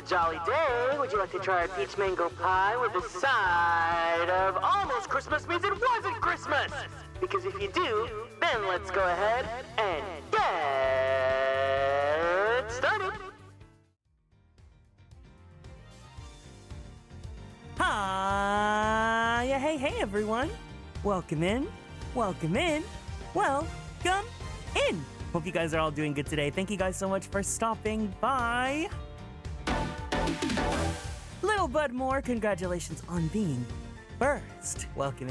jolly day. Would you like to try a peach mango pie with a side of almost Christmas means it wasn't Christmas? Because if you do, then let's go ahead and get started. Hi, hey everyone. Welcome in, welcome in. Hope you guys are all doing good today. Thank you guys so much for stopping by. Little Bud Moore, congratulations on being first. Welcome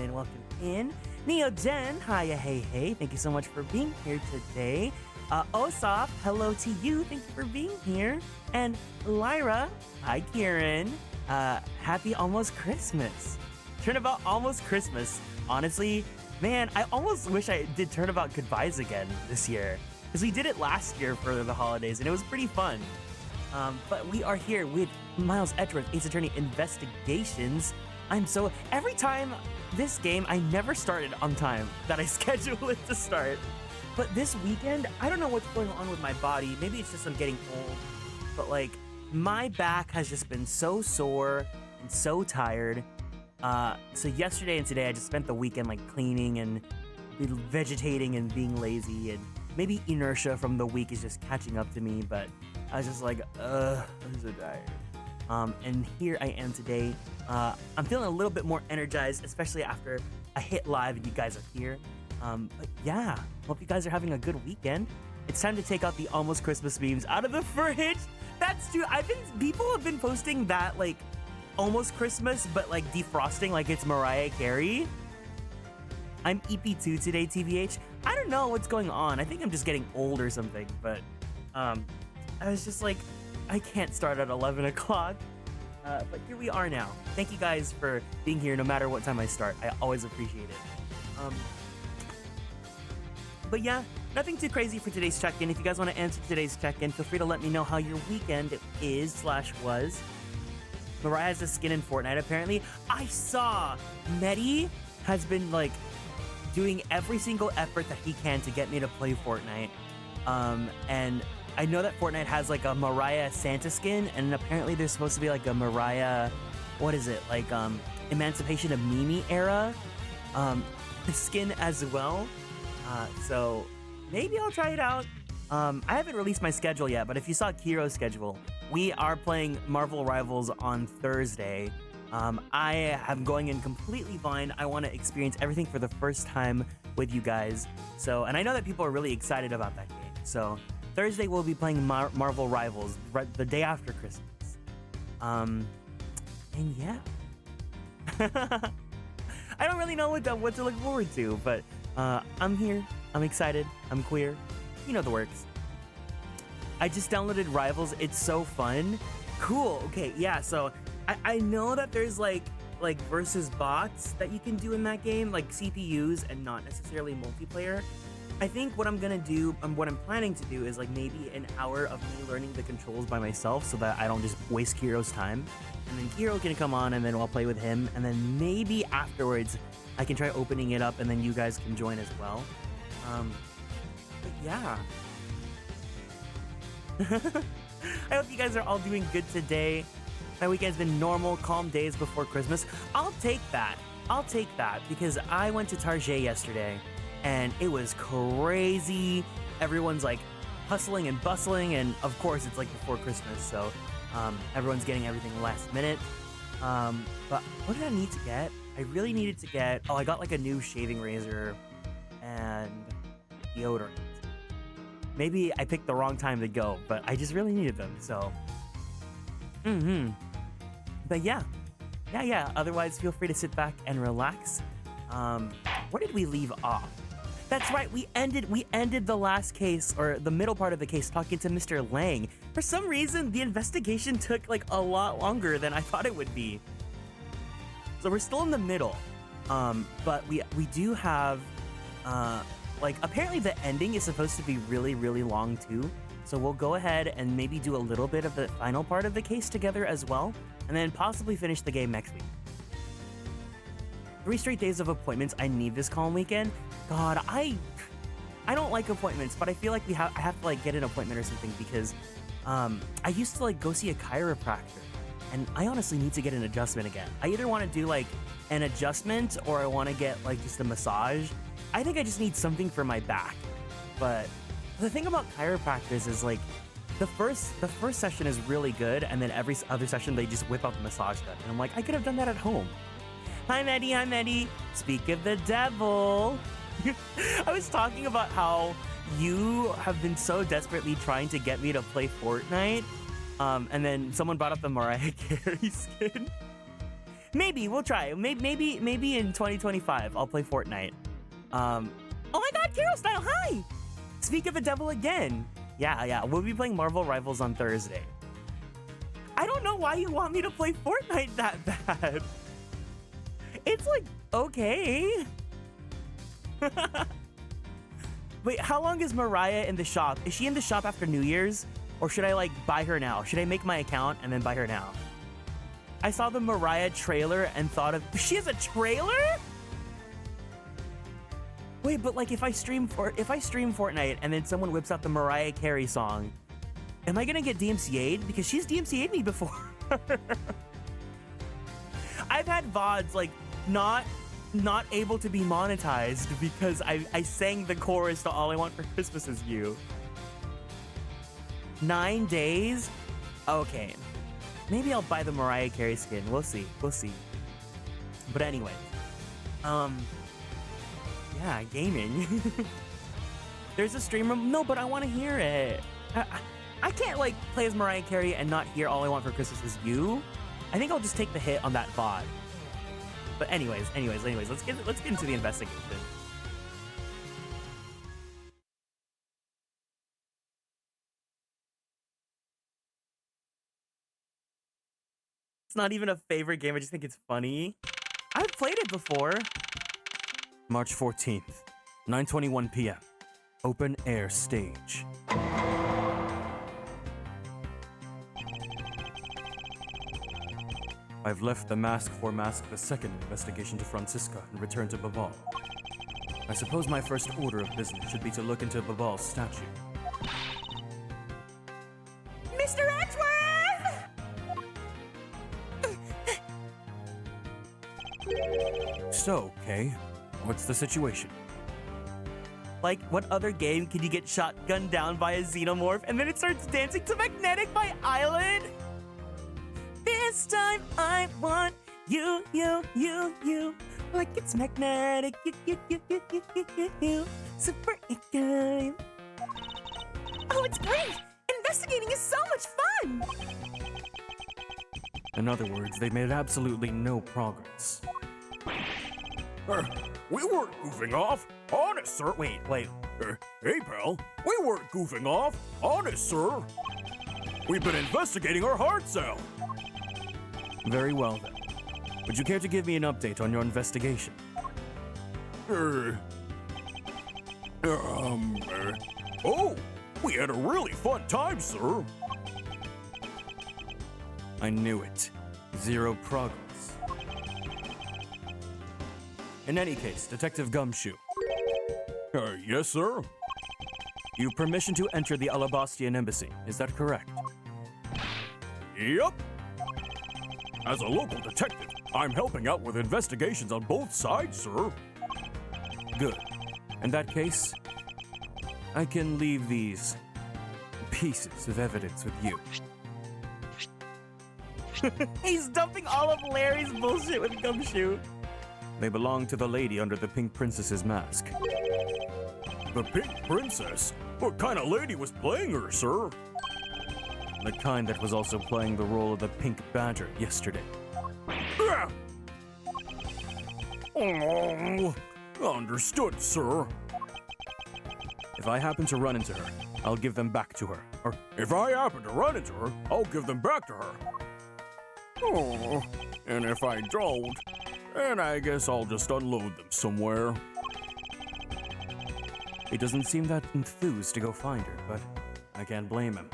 in. Neo Jen, hiya, hey. Thank you so much for being here today. Osaf, hello to you. Thank you for being here. And Lyra, hi Kieran. Happy almost Christmas. Turnabout almost Christmas. Honestly, man, I almost wish I did Turnabout Goodbyes again this year. Because we did it last year for the holidays and it was pretty fun. But we are here with Miles Edgeworth, Ace Attorney Investigations. Every time this game, I never started on time that I schedule it to start. But this weekend, I don't know what's going on with my body. Maybe it's just I'm getting old. But like, my back has just been so sore and so tired. So yesterday and today, I just spent the weekend like cleaning and vegetating and being lazy, and maybe inertia from the week is just catching up to me, but I was just like, I'm so tired. And here I am today. I'm feeling a little bit more energized, especially after I hit live and you guys are here. But yeah, hope you guys are having a good weekend. It's time to take out the almost Christmas memes out of the fridge. That's true. People have been posting that like almost Christmas, but like defrosting like it's Mariah Carey. I'm EP2 today, TBH. I don't know what's going on. I think I'm just getting old or something, but I was just like, I can't start at 11 o'clock. But here we are now. Thank you guys for being here no matter what time I start. I always appreciate it. But yeah, nothing too crazy for today's check-in. If you guys want to answer today's check-in, feel free to let me know how your weekend is/was. Mariah has a skin in Fortnite, apparently. I saw Medi has been like doing every single effort that he can to get me to play Fortnite. And I know that Fortnite has like a Mariah Santa skin, and apparently there's supposed to be like a Mariah, what is it? Like Emancipation of Mimi era skin as well. So maybe I'll try it out. I haven't released my schedule yet, but if you saw Kiro's schedule, we are playing Marvel Rivals on Thursday. I am going in completely blind. I want to experience everything for the first time with you guys. So, and I know that people are really excited about that game. So Thursday we'll be playing Marvel Rivals right the day after Christmas. And yeah, I don't really know what to look forward to, but I'm here. I'm excited. I'm queer. You know the works. I just downloaded Rivals. It's so fun. Cool. Okay, yeah, so I know that there's like versus bots that you can do in that game, like CPUs and not necessarily multiplayer. I think what I'm gonna do, what I'm planning to do is like maybe an hour of me learning the controls by myself so that I don't just waste Kiro's time. And then Kiro can come on and then I'll play with him. And then maybe afterwards I can try opening it up and then you guys can join as well. But yeah. I hope you guys are all doing good today. My weekend's been normal, calm days before Christmas. I'll take that because I went to Target yesterday and it was crazy. Everyone's like hustling and bustling, and of course it's like before Christmas, so everyone's getting everything last minute. But what did I need to get? I really needed to get, I got like a new shaving razor and deodorant. Maybe I picked the wrong time to go, but I just really needed them, so. But yeah. Otherwise, feel free to sit back and relax. Where did we leave off? That's right, we ended the last case, or the middle part of the case, talking to Mr. Lang. For some reason, the investigation took like a lot longer than I thought it would be. So we're still in the middle. But we do have, like, apparently the ending is supposed to be really, really long too. So we'll go ahead and maybe do a little bit of the final part of the case together as well, and then possibly finish the game next week. 3 straight days of appointments. I need this calm weekend. God, I don't like appointments, but I feel like I have to like get an appointment or something because I used to like go see a chiropractor, and I honestly need to get an adjustment again. I either want to do like an adjustment or I want to get like just a massage. I think I just need something for my back. But the thing about chiropractors is like the first session is really good, and then every other session they just whip out the massage gun, and I'm like, I could have done that at home. Hi Maddie. Speak of the devil. I was talking about how you have been so desperately trying to get me to play Fortnite, and then someone brought up the Mariah Carey skin. Maybe we'll try. Maybe in 2025 I'll play Fortnite. Oh my God, Carol Style, hi! Speak of the devil again. Yeah. We'll be playing Marvel Rivals on Thursday. I don't know why you want me to play Fortnite that bad. It's like, okay. Wait, how long is Mariah in the shop? Is she in the shop after New Year's? Or should I like buy her now? Should I make my account and then buy her now? I saw the Mariah trailer and thought of, she has a trailer? Wait, but like if I stream Fortnite and then someone whips out the Mariah Carey song, am I gonna get DMCA'd? Because she's DMCA'd me before. I've had VODs like not able to be monetized because I sang the chorus to All I Want for Christmas Is You. 9 days? Okay. Maybe I'll buy the Mariah Carey skin. We'll see. But anyway. Yeah, gaming. There's a stream room. No, but I want to hear it. I can't like play as Mariah Carey and not hear All I Want for Christmas Is You. I think I'll just take the hit on that VOD. But anyways, let's get into the investigation. It's not even a favorite game, I just think it's funny. I've played it before. March 14th, 9:21 p.m. Open air stage. I've left the Mask for Mask the second investigation to Francisca and returned to Babal. I suppose my first order of business should be to look into Babal's statue. Mr. Edgeworth! So, Kay, what's the situation? Like, what other game can you get shotgunned down by a xenomorph and then it starts dancing to Magnetic by Island? This time I want you. Like it's magnetic, you. Super game. Oh, it's great! Investigating is so much fun! In other words, they made absolutely no progress. We weren't goofing off. Honest, sir. Wait. Hey, pal. We weren't goofing off. Honest, sir. We've been investigating our hearts out. Very well, then. Would you care to give me an update on your investigation? Oh, we had a really fun time, sir. I knew it. Zero progress. In any case, Detective Gumshoe. Yes, sir. You have permission to enter the Alabastian embassy, is that correct? Yep. As a local detective, I'm helping out with investigations on both sides, sir. Good. In that case, I can leave these pieces of evidence with you. He's dumping all of Larry's bullshit with Gumshoe. They belong to the lady under the Pink Princess's mask. The Pink Princess? What kind of lady was playing her, sir? The kind that was also playing the role of the Pink Badger yesterday. Oh, understood, sir. If I happen to run into her, I'll give them back to her. Or if I happen to run into her, I'll give them back to her. Oh, and if I don't, then I guess I'll just unload them somewhere. He doesn't seem that enthused to go find her, but I can't blame him.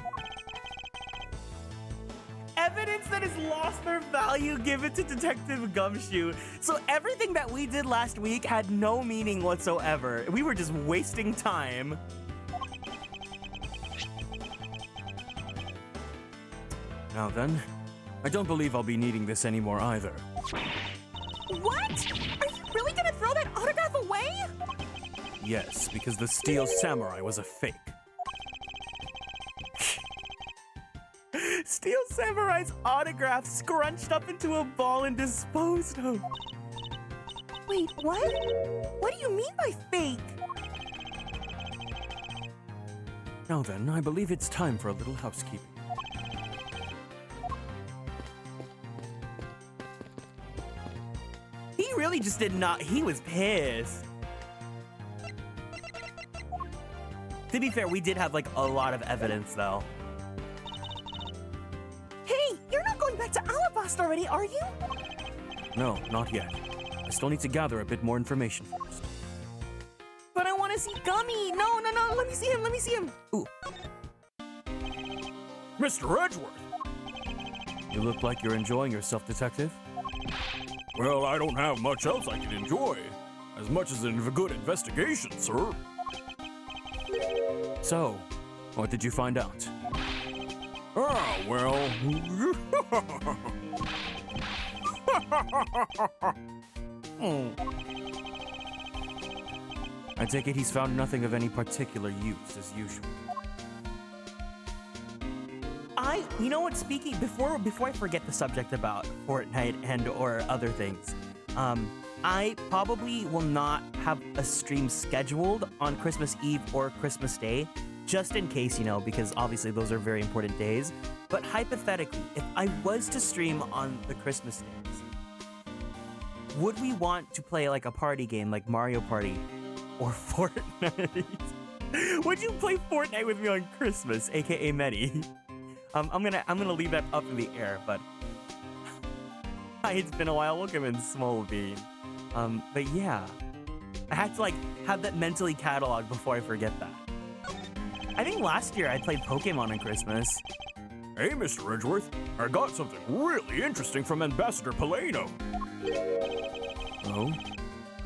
Evidence that has lost their value, give it to Detective Gumshoe. So everything that we did last week had no meaning whatsoever. We were just wasting time. Now then, I don't believe I'll be needing this anymore either. What? Are you really gonna throw that autograph away? Yes, because the Steel Samurai was a fake. Steel Samurai's autograph scrunched up into a ball and disposed of. Wait, what? What do you mean by fake? Now then, I believe it's time for a little housekeeping. He really just did not. He was pissed. To be fair, we did have like a lot of evidence though. Hey, you're not going back to Alabasta already, are you? No, not yet. I still need to gather a bit more information first. But I want to see Gummy. No, no, no. Let me see him. Let me see him. Ooh. Mr. Edgeworth! You look like you're enjoying yourself, Detective. Well, I don't have much else I can enjoy. As much as a good investigation, sir. So, what did you find out? Ah, well... I take it he's found nothing of any particular use, as usual. You know what, speaking, before I forget the subject about Fortnite and or other things, I probably will not have a stream scheduled on Christmas Eve or Christmas Day, just in case, you know, because obviously those are very important days. But hypothetically, if I was to stream on the Christmas days, would we want to play like a party game like Mario Party or Fortnite? Would you play Fortnite with me on Christmas, aka Medi? I'm gonna leave that up in the air, but it's been a while. Welcome in, Small Bean. But yeah, I had to like have that mentally cataloged before I forget that. I think last year I played Pokemon on Christmas. Hey, Mr. Edgeworth, I got something really interesting from Ambassador Polano. Oh?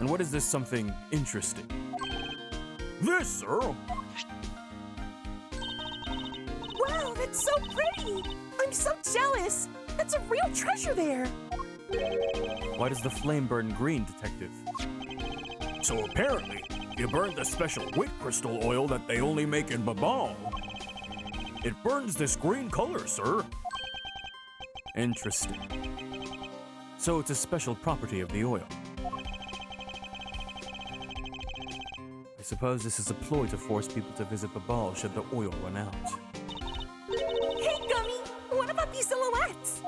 And what is this something interesting? This, sir! Wow, that's so pretty! I'm so jealous! That's a real treasure there! Why does the flame burn green, Detective? So apparently, you burned the special wit crystal oil that they only make in Babal. It burns this green color, sir. Interesting. So it's a special property of the oil. I suppose this is a ploy to force people to visit Babal should the oil run out. Hey, Gummy! What about these silhouettes?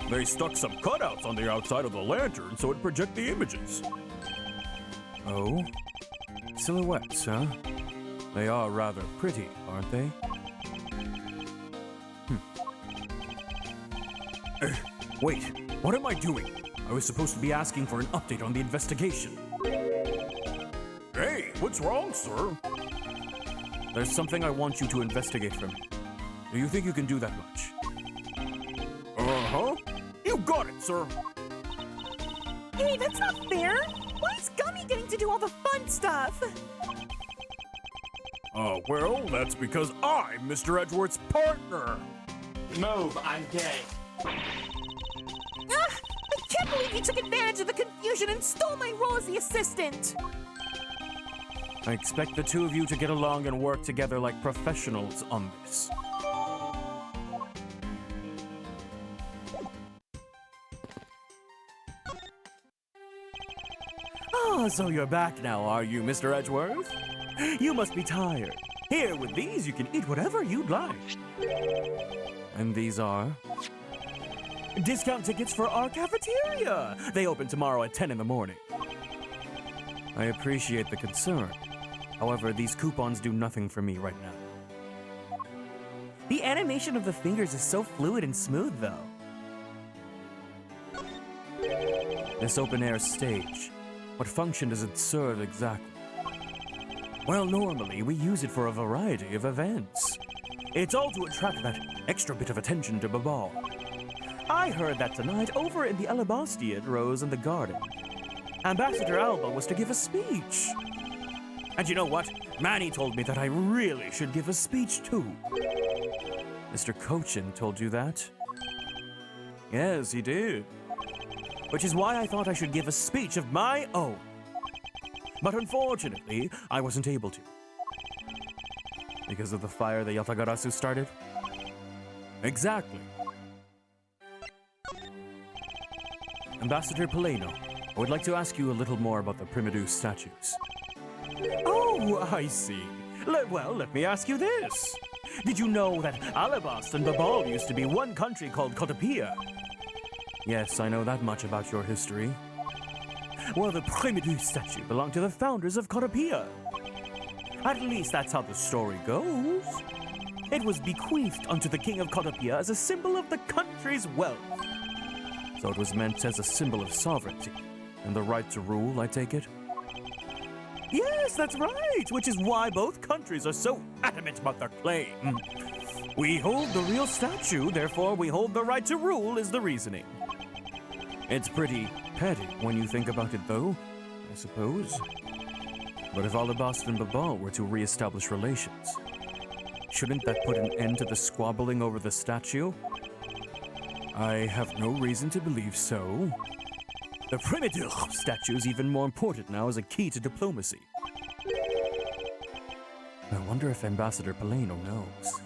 They stuck some cutouts on the outside of the lantern so it'd project the images. Oh? Silhouettes, huh? They are rather pretty, aren't they? Wait, what am I doing? I was supposed to be asking for an update on the investigation. Hey, what's wrong, sir? There's something I want you to investigate for me. Do you think you can do that much? Uh-huh. You got it, sir. Hey, that's not fair! Why is Gummy getting to do all the fun stuff? Well, that's because I'm Mr. Edgeworth's partner. Move, I'm gay. I can't believe you took advantage of the confusion and stole my role as the assistant! I expect the two of you to get along and work together like professionals on this. Oh, so you're back now, are you, Mr. Edgeworth? You must be tired. Here, with these, you can eat whatever you'd like. And these are? Discount tickets for our cafeteria! They open tomorrow at 10 in the morning. I appreciate the concern. However, these coupons do nothing for me right now. The animation of the fingers is so fluid and smooth, though. This open-air stage, what function does it serve exactly? Well, normally we use it for a variety of events. It's all to attract that extra bit of attention to Babal. I heard that tonight over in the Alabastiad Rose in the garden, Ambassador Alba was to give a speech. And you know what? Manny told me that I really should give a speech too. Mr. Cochin told you that? Yes, he did. Which is why I thought I should give a speech of my own. But unfortunately, I wasn't able to. Because of the fire the Yatagarasu started? Exactly. Ambassador Poleno, I would like to ask you a little more about the prejudiced statues. Oh, I see. Well, let me ask you this. Did you know that Alabast and Babal used to be one country called Kotapia? Yes, I know that much about your history. Well, the prejudiced statue belonged to the founders of Kotapia. At least that's how the story goes. It was bequeathed unto the king of Kotapia as a symbol of the country's wealth. So it was meant as a symbol of sovereignty and the right to rule, I take it? Yes, that's right, which is why both countries are so adamant about their claim. We hold the real statue, therefore we hold the right to rule is the reasoning. It's pretty petty when you think about it, though, I suppose. But if Alabast and Babal were to re-establish relations, shouldn't that put an end to the squabbling over the statue? I have no reason to believe so. The prejudiced statue is even more important now as a key to diplomacy. I wonder if Ambassador Poleno knows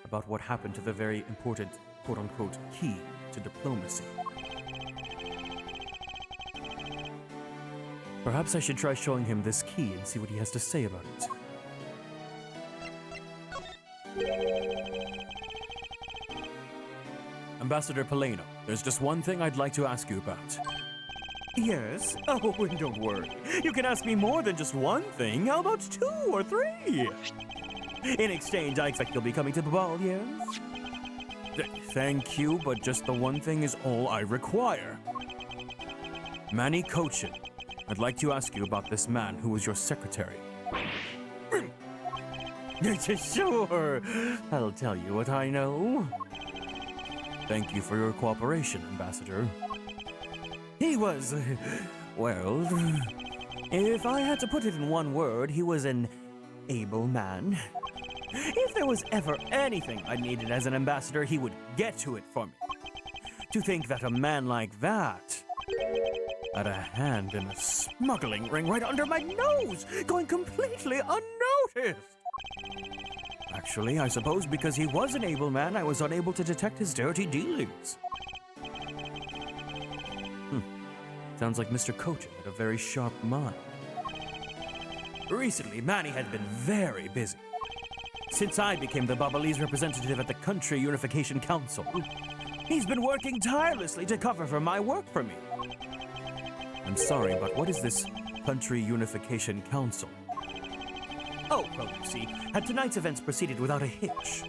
about what happened to the very important, quote-unquote, key to diplomacy. Perhaps I should try showing him this key and see what he has to say about it. Ambassador Poleno, there's just one thing I'd like to ask you about. Yes? Oh, don't worry. You can ask me more than just one thing. How about 2 or 3? In exchange, I expect you'll be coming to Babal, yes? Thank you, but just the one thing is all I require. Manny Cochin, I'd like to ask you about this man who was your secretary. Sure, I'll tell you what I know. Thank you for your cooperation, Ambassador. He was, well, if I had to put it in one word, he was an able man. If there was ever anything I needed as an ambassador, he would get to it for me. To think that a man like that had a hand in a smuggling ring right under my nose, going completely unnoticed. Actually, I suppose because he was an able man, I was unable to detect his dirty dealings. Sounds like Mr. Cochin had a very sharp mind. Recently, Manny had been very busy. Since I became the Babalese representative at the Country Unification Council, he's been working tirelessly to cover for my work for me. I'm sorry, but what is this Country Unification Council? Oh, well, you see, had tonight's events proceeded without a hitch,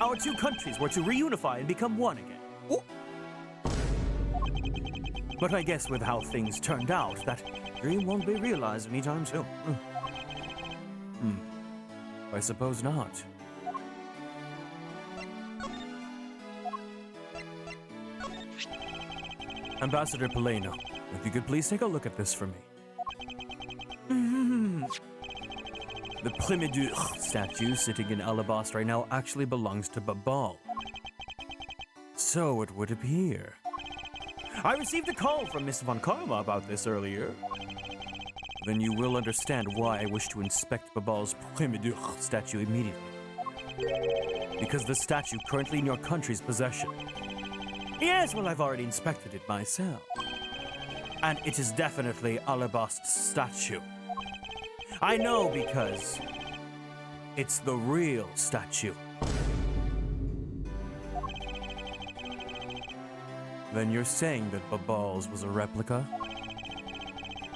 our 2 countries were to reunify and become one again. Oh. But I guess with how things turned out, that dream won't be realized anytime soon. I suppose not. Ambassador Poleno, if you could please take a look at this for me. The prejudiced statue sitting in Alabast right now actually belongs to Babal. So it would appear. I received a call from Miss Von Karma about this earlier. Then you will understand why I wish to inspect Babal's prejudiced statue immediately. Because the statue currently in your country's possession. Yes, well, I've already inspected it myself. And it is definitely Alabast's statue. I know because it's the real statue. Then you're saying that Babal's was a replica?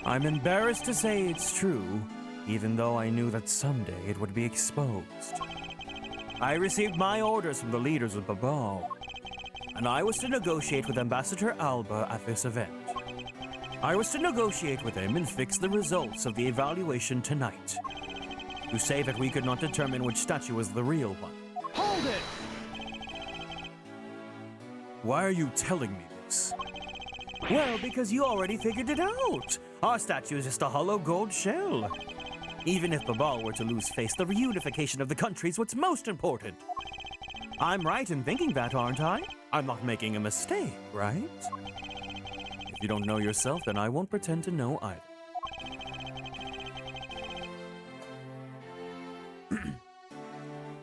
I'm embarrassed to say it's true, even though I knew that someday it would be exposed. I received my orders from the leaders of Babal, and I was to negotiate with Ambassador Alba at this event. I was to negotiate with him and fix the results of the evaluation tonight. To say that we could not determine which statue was the real one. Hold it! Why are you telling me this? Well, because you already figured it out. Our statue is just a hollow gold shell. Even if Babal were to lose face, the reunification of the country is what's most important. I'm right in thinking that, aren't I? I'm not making a mistake, right? If you don't know yourself, then I won't pretend to know either.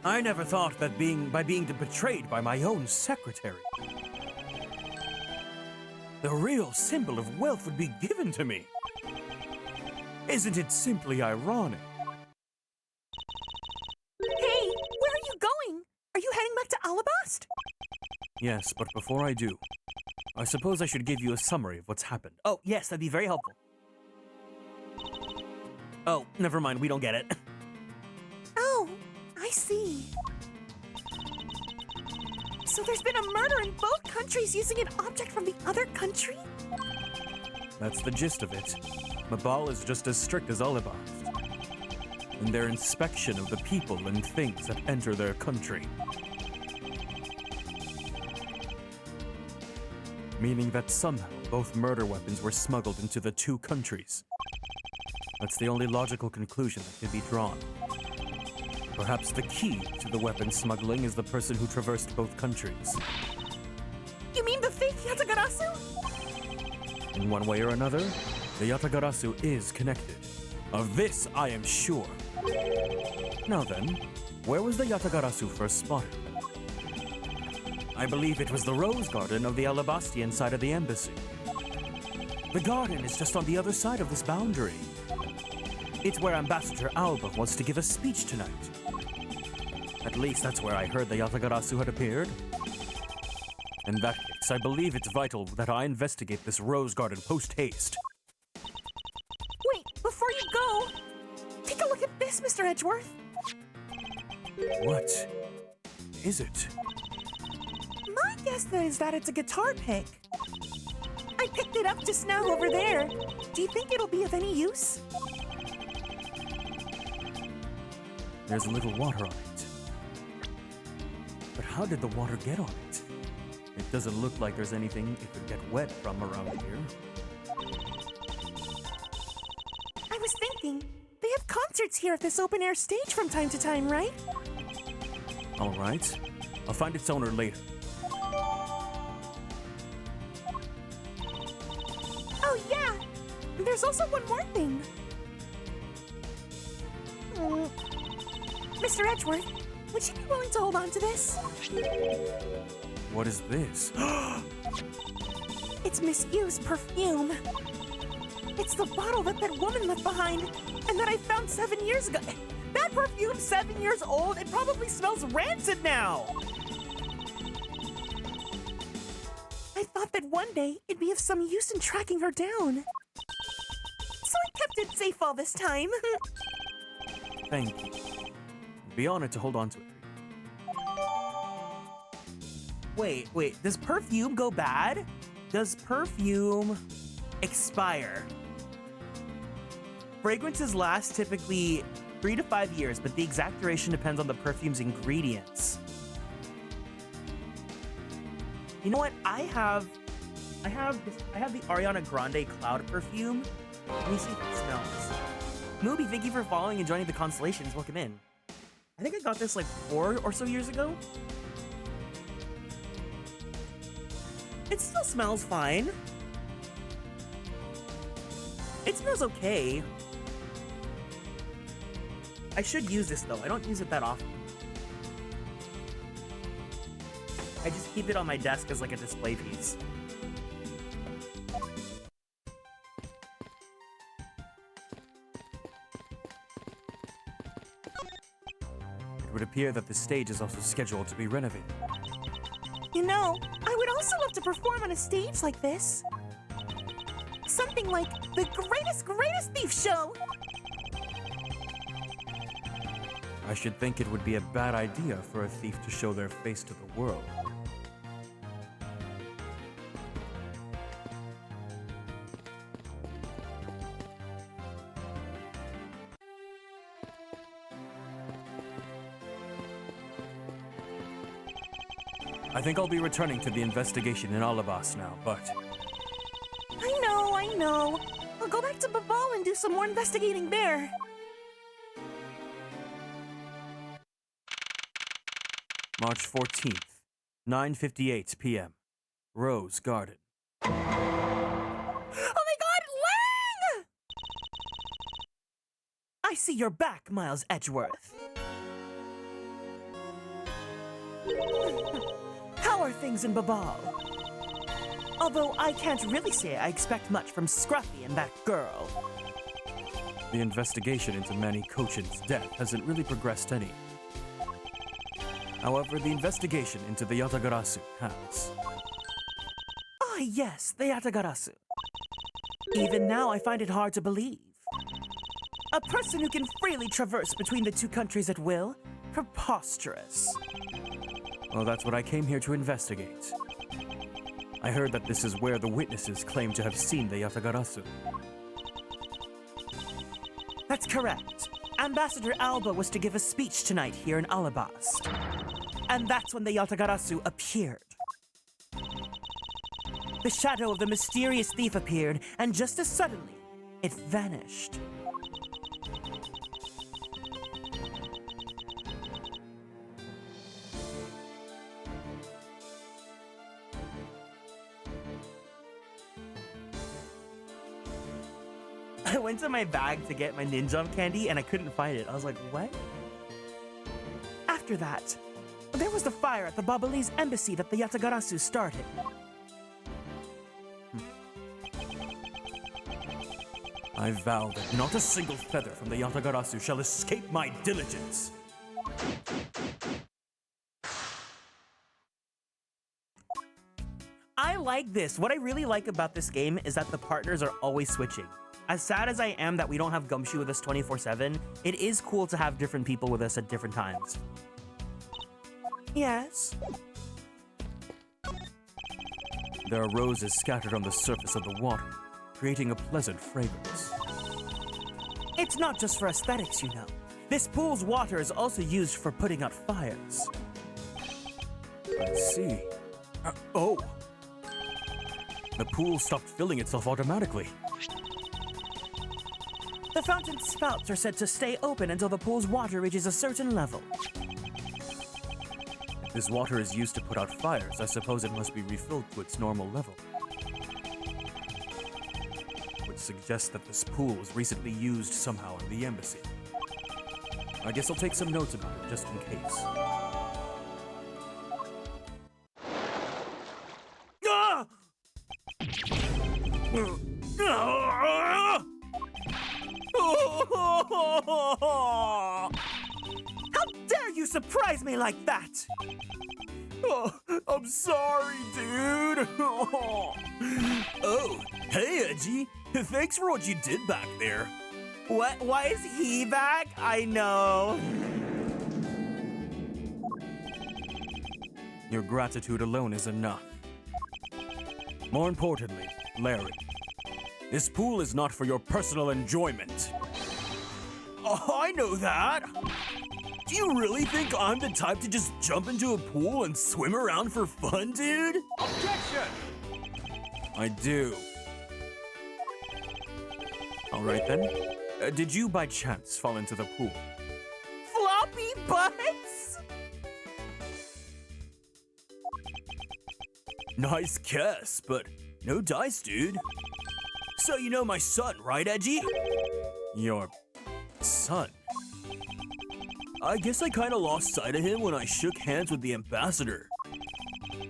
I never thought that by being betrayed by my own secretary, the real symbol of wealth would be given to me. Isn't it simply ironic? Hey, where are you going? Are you heading back to Alabast? Yes, but before I do, I suppose I should give you a summary of what's happened. Oh, yes, that'd be very helpful. Oh, never mind, we don't get it. Oh, I see. So there's been a murder in both countries using an object from the other country? That's the gist of it. Mabal is just as strict as Alabast in their inspection of the people and things that enter their country. Meaning that somehow both murder weapons were smuggled into the two countries. That's the only logical conclusion that can be drawn. Perhaps the key to the weapon smuggling is the person who traversed both countries. You mean the fake Yatagarasu? In one way or another, the Yatagarasu is connected. Of this I am sure. Now then, where was the Yatagarasu first spotted? I believe it was the Rose Garden of the Alabastian side of the embassy. The garden is just on the other side of this boundary. It's where Ambassador Alba wants to give a speech tonight. At least that's where I heard the Yatagarasu had appeared. In that case, I believe it's vital that I investigate this Rose Garden post-haste. Wait, before you go, take a look at this, Mr. Edgeworth. What is it? My guess is that it's a guitar pick. I picked it up just now over there. Do you think it'll be of any use? There's a little water on it. But how did the water get on it? It doesn't look like there's anything it could get wet from around here. I was thinking, they have concerts here at this open-air stage from time to time, right? All right. I'll find its owner later. Oh, yeah. There's also one more thing. Mr. Edgeworth, would you be willing to hold on to this? What is this? It's misused perfume. It's the bottle that woman left behind and that I found 7 years ago. That perfume's 7 years old. It probably smells rancid now. I thought that one day it'd be of some use in tracking her down. So I kept it safe all this time. Thank you. Be honored to hold on to it. Wait, does perfume go bad? Does perfume expire? Fragrances last typically 3 to 5 years, but the exact duration depends on the perfume's ingredients. You know what? I have the Ariana Grande Cloud perfume. Let me see if it smells. Mooby, thank you for following and joining the Konstellations. Welcome in. I think I got this like 4 or so years ago. It still smells fine. It smells okay. I should use this though. I don't use it that often. I just keep it on my desk as like a display piece. It would appear that the stage is also scheduled to be renovated. You know, I would also love to perform on a stage like this. Something like the greatest thief show. I should think it would be a bad idea for a thief to show their face to the world. I think I'll be returning to the investigation in Alabas now, but... I know. I'll go back to Babal and do some more investigating there. March 14th, 9:58 p.m. Rose Garden. Oh my god, Lang! I see you're back, Miles Edgeworth. How are things in Babal? Although I can't really say I expect much from Scruffy and that girl. The investigation into Manny Cochin's death hasn't really progressed any. However, the investigation into the Yatagarasu has. Ah, yes, the Yatagarasu. Even now, I find it hard to believe. A person who can freely traverse between the two countries at will? Preposterous. Well, that's what I came here to investigate. I heard that this is where the witnesses claim to have seen the Yatagarasu. That's correct. Ambassador Alba was to give a speech tonight here in Alabast. And that's when the Yatagarasu appeared. The shadow of the mysterious thief appeared, and just as suddenly, it vanished. I went to my bag to get my ninja candy and I couldn't find it. I was like, what? After that, there was the fire at the Babalese embassy that the Yatagarasu started. I vow that not a single feather from the Yatagarasu shall escape my diligence. I like this. What I really like about this game is that the partners are always switching. As sad as I am that we don't have Gumshoe with us 24/7, it is cool to have different people with us at different times. Yes? There are roses scattered on the surface of the water, creating a pleasant fragrance. It's not just for aesthetics, you know. This pool's water is also used for putting out fires. I see. Oh! The pool stopped filling itself automatically. The fountain spouts are said to stay open until the pool's water reaches a certain level. If this water is used to put out fires, I suppose it must be refilled to its normal level. Which suggests that this pool was recently used somehow in the embassy. I guess I'll take some notes about it, just in case. Ah! How dare you surprise me like that? Oh, I'm sorry, dude. Oh, hey, Edgy. Thanks for what you did back there. What? Why is he back? I know. Your gratitude alone is enough. More importantly, Larry, this pool is not for your personal enjoyment. Oh, I know that. Do you really think I'm the type to just jump into a pool and swim around for fun, dude? Objection! I do. All right then. Did you by chance fall into the pool? Floppy butts? Nice guess, but no dice, dude. So you know my son, right, Edgy? Your son? I guess I kinda lost sight of him when I shook hands with the ambassador.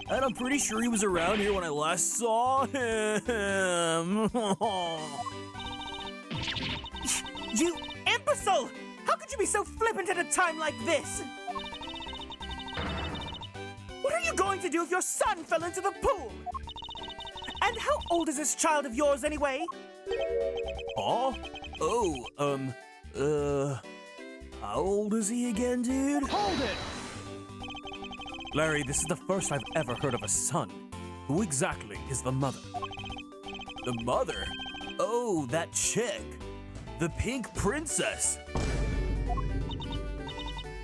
And I'm pretty sure he was around here when I last saw him. You imbecile! How could you be so flippant at a time like this? What are you going to do if your son fell into the pool? And how old is this child of yours anyway? Oh? How old is he again, dude? Hold it! Larry, this is the first I've ever heard of a son. Who exactly is the mother? The mother? Oh, that chick. The pink princess.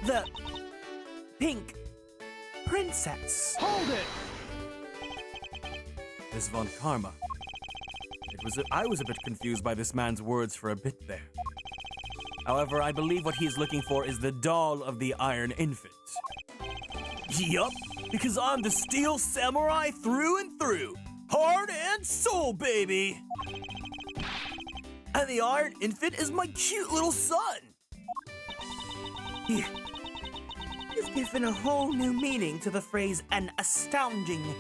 The pink princess. Hold it! Miss Von Karma. I was a bit confused by this man's words for a bit there. However, I believe what he's looking for is the doll of the Iron Infant. Yup, because I'm the steel samurai through and through. Heart and soul, baby. And the Iron Infant is my cute little son. You've given a whole new meaning to the phrase an astounding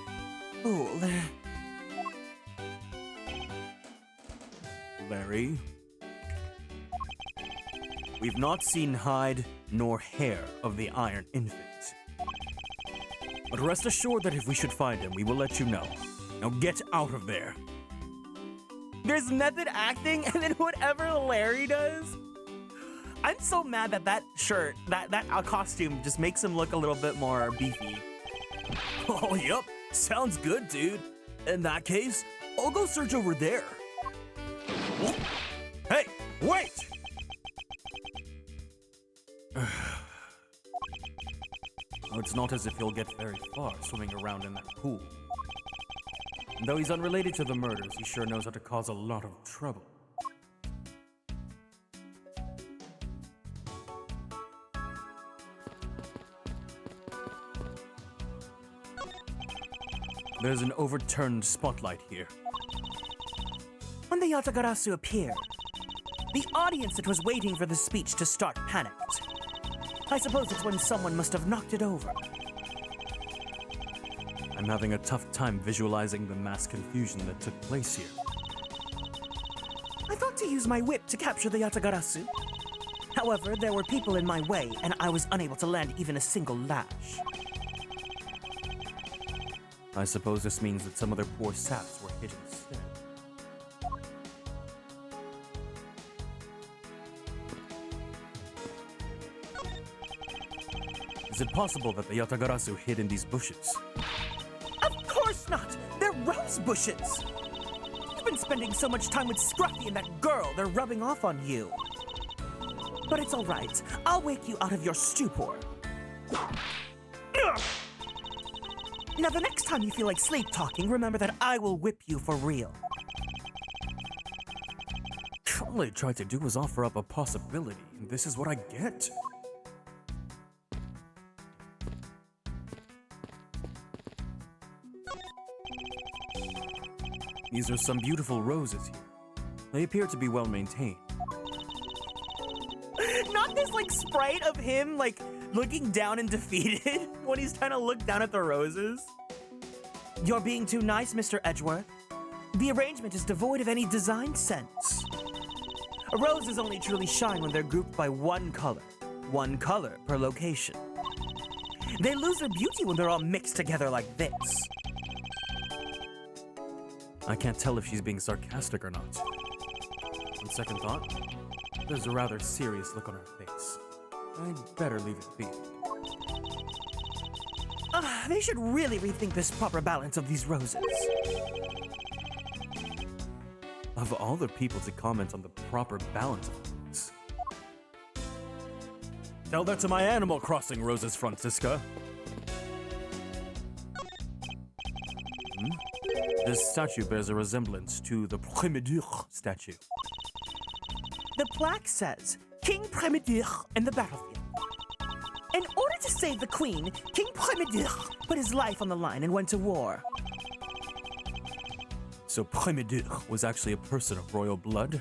fool. Larry, we've not seen hide nor hair of the Iron Infant. But rest assured that if we should find him, we will let you know. Now get out of there. There's method acting, and then whatever Larry does. I'm so mad that that shirt, that costume just makes him look a little bit more beefy. Oh, yup. Sounds good, dude. In that case, I'll go search over there. Hey, wait! It's not as if he'll get very far swimming around in that pool. And though he's unrelated to the murders, he sure knows how to cause a lot of trouble. There's an overturned spotlight here. When the Yatagarasu appeared, the audience that was waiting for the speech to start panicked. I suppose it's when someone must have knocked it over. I'm having a tough time visualizing the mass confusion that took place here. I thought to use my whip to capture the Yatagarasu. However, there were people in my way, and I was unable to land even a single lash. I suppose this means that some of their poor saps were hit instead. Is it possible that the Yatagarasu hid in these bushes? Of course not! They're rose bushes! You've been spending so much time with Scruffy and that girl, they're rubbing off on you. But it's alright, I'll wake you out of your stupor. Now the next time you feel like sleep-talking, remember that I will whip you for real. All I tried to do was offer up a possibility, and this is what I get. These are some beautiful roses here. They appear to be well maintained. Not this like sprite of him like looking down and defeated when he's trying to look down at the roses. You're being too nice, Mr. Edgeworth. The arrangement is devoid of any design sense. Roses only truly shine when they're grouped by one color per location. They lose their beauty when they're all mixed together like this. I can't tell if she's being sarcastic or not. On second thought, there's a rather serious look on her face. I'd better leave it be. They should really rethink this proper balance of these roses. Of all the people to comment on the proper balance of things. Tell that to my Animal Crossing roses, Francisca. This statue bears a resemblance to the Prejudiced statue. The plaque says, King Prejudiced in the battlefield. In order to save the queen, King Prejudiced put his life on the line and went to war. So Prejudiced was actually a person of royal blood?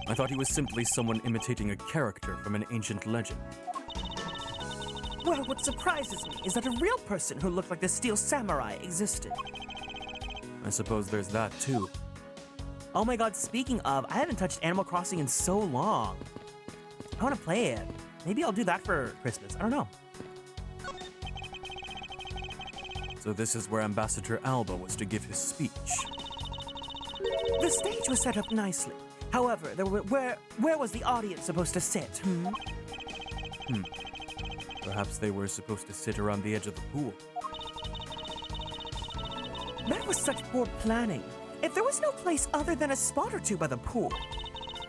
I thought he was simply someone imitating a character from an ancient legend. Well, what surprises me is that a real person who looked like the Steel Samurai existed. I suppose there's that too. Oh my god, speaking of, I haven't touched Animal Crossing in so long. I want to play it. Maybe I'll do that for Christmas. I don't know. So this is where Ambassador Alba was to give his speech. The stage was set up nicely. However, where was the audience supposed to sit? Perhaps they were supposed to sit around the edge of the pool. That was such poor planning. If there was no place other than a spot or two by the pool,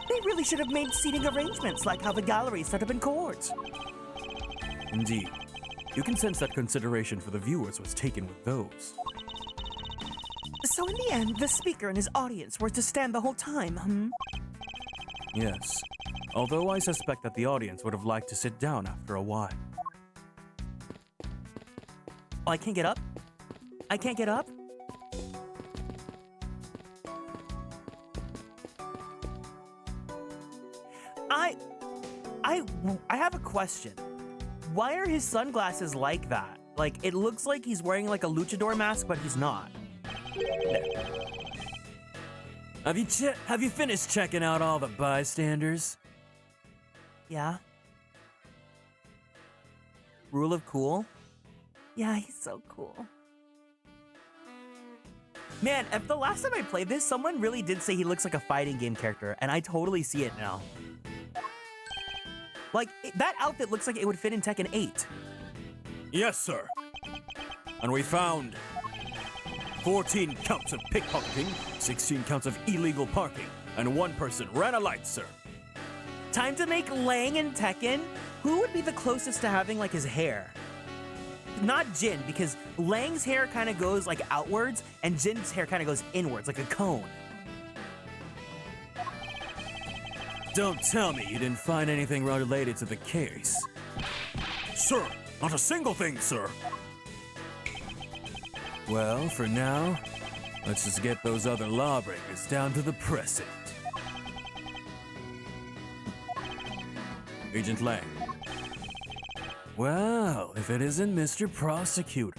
they really should have made seating arrangements like how the gallery is set up in court. Indeed. You can sense that consideration for the viewers was taken with those. So in the end, the speaker and his audience were to stand the whole time, Yes. Although I suspect that the audience would have liked to sit down after a while. Oh, I can't get up? I can't get up? I have a question. Why are his sunglasses like that? Like, it looks like he's wearing like a luchador mask, but he's not. Have you finished checking out all the bystanders? Yeah. Rule of cool? Yeah, he's so cool. Man, if the last time I played this, someone really did say he looks like a fighting game character, and I totally see it now. Like, that outfit looks like it would fit in Tekken 8. Yes, sir. And we found 14 counts of pickpocketing, 16 counts of illegal parking, and one person ran a light, sir. Time to make Lang in Tekken? Who would be the closest to having, like, his hair? Not Jin, because Lang's hair kind of goes, like, outwards, and Jin's hair kind of goes inwards, like a cone. Don't tell me you didn't find anything related to the case. Sir, not a single thing, sir. Well, for now, let's just get those other lawbreakers down to the present. Agent Lang. Well, if it isn't Mr. Prosecutor,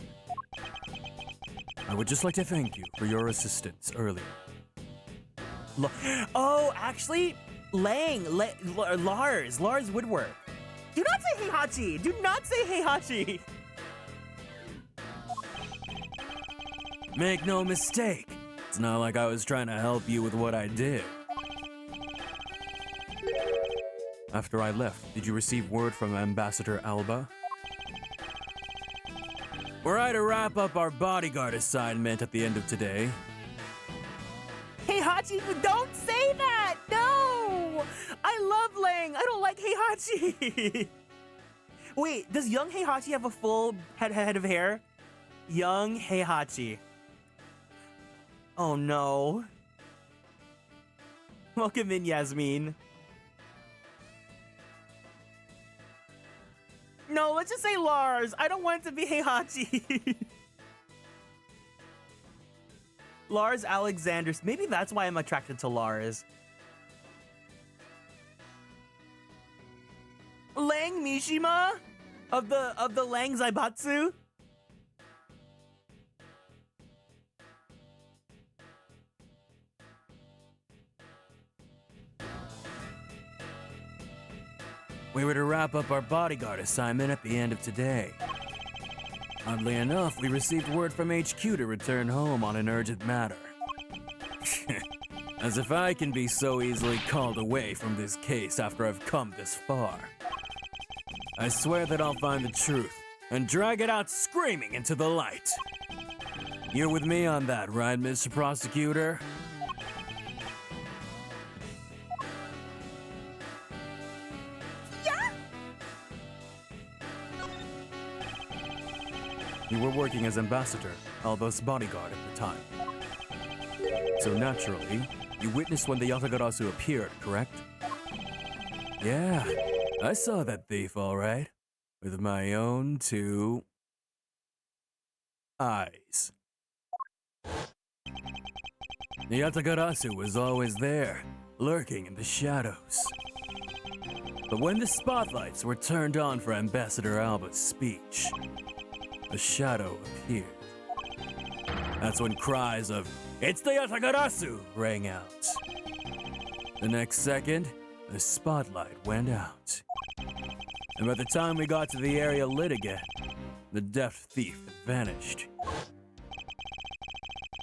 I would just like to thank you for your assistance earlier. Oh, actually, Lars Woodwork. Do not say Heihachi! Do not say Heihachi! Make no mistake, it's not like I was trying to help you with what I did. After I left, did you receive word from Ambassador Alba? Were I to wrap up our bodyguard assignment at the end of today? Heihachi, don't say that! No! I love Lang! I don't like Heihachi! Wait, does young Heihachi have a full head of hair? Young Heihachi. Oh no. Welcome in, Yasmin. No, let's just say Lars. I don't want it to be Heihachi. Lars Alexander. Maybe that's why I'm attracted to Lars. Lang Mishima of the Lang Zaibatsu. We were to wrap up our bodyguard assignment at the end of today. Oddly enough, we received word from HQ to return home on an urgent matter. As if I can be so easily called away from this case after I've come this far. I swear that I'll find the truth and drag it out screaming into the light. You're with me on that, right, Mr. Prosecutor? You were working as ambassador, Alba's bodyguard at the time. So naturally, you witnessed when the Yatagarasu appeared, correct? Yeah, I saw that thief, all right. With my own two eyes. The Yatagarasu was always there, lurking in the shadows. But when the spotlights were turned on for Ambassador Alba's speech, the shadow appeared. That's when cries of, "It's the Yatagarasu!" rang out. The next second, the spotlight went out. And by the time we got to the area lit again, the deaf thief had vanished.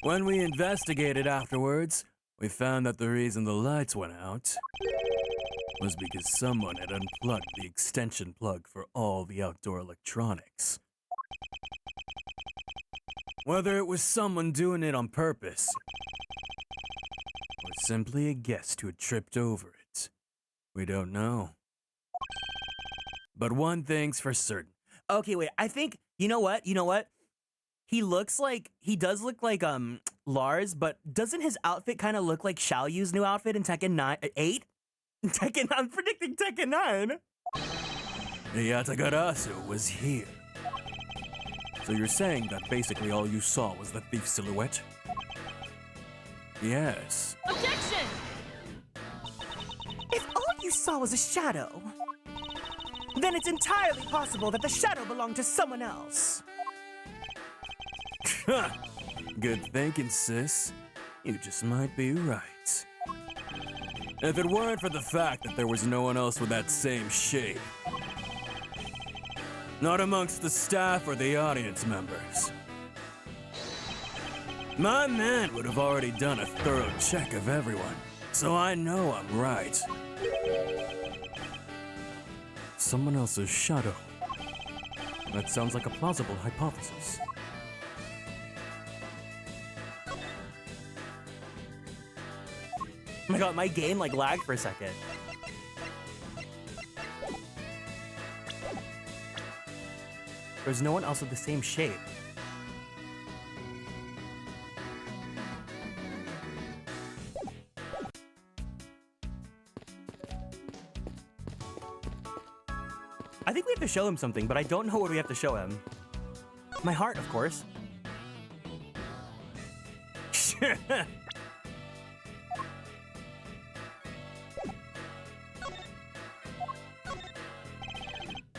When we investigated afterwards, we found that the reason the lights went out was because someone had unplugged the extension plug for all the outdoor electronics. Whether it was someone doing it on purpose, or simply a guest who had tripped over it, we don't know. But one thing's for certain. Okay, wait. I think you know what? He does look like Lars, but doesn't his outfit kind of look like Xiaoyu's new outfit in Tekken 8? I'm predicting Tekken 9. The Yatagarasu was here. So you're saying that basically all you saw was the thief's silhouette? Yes. Objection! If all you saw was a shadow, then it's entirely possible that the shadow belonged to someone else. Good thinking, sis. You just might be right. If it weren't for the fact that there was no one else with that same shape, not amongst the staff or the audience members, my man would have already done a thorough check of everyone, so I know I'm right. Someone else's shadow. That sounds like a plausible hypothesis. Oh my god, my game like lagged for a second. There's no one else with the same shape. I think we have to show him something, but I don't know what we have to show him. My heart, of course.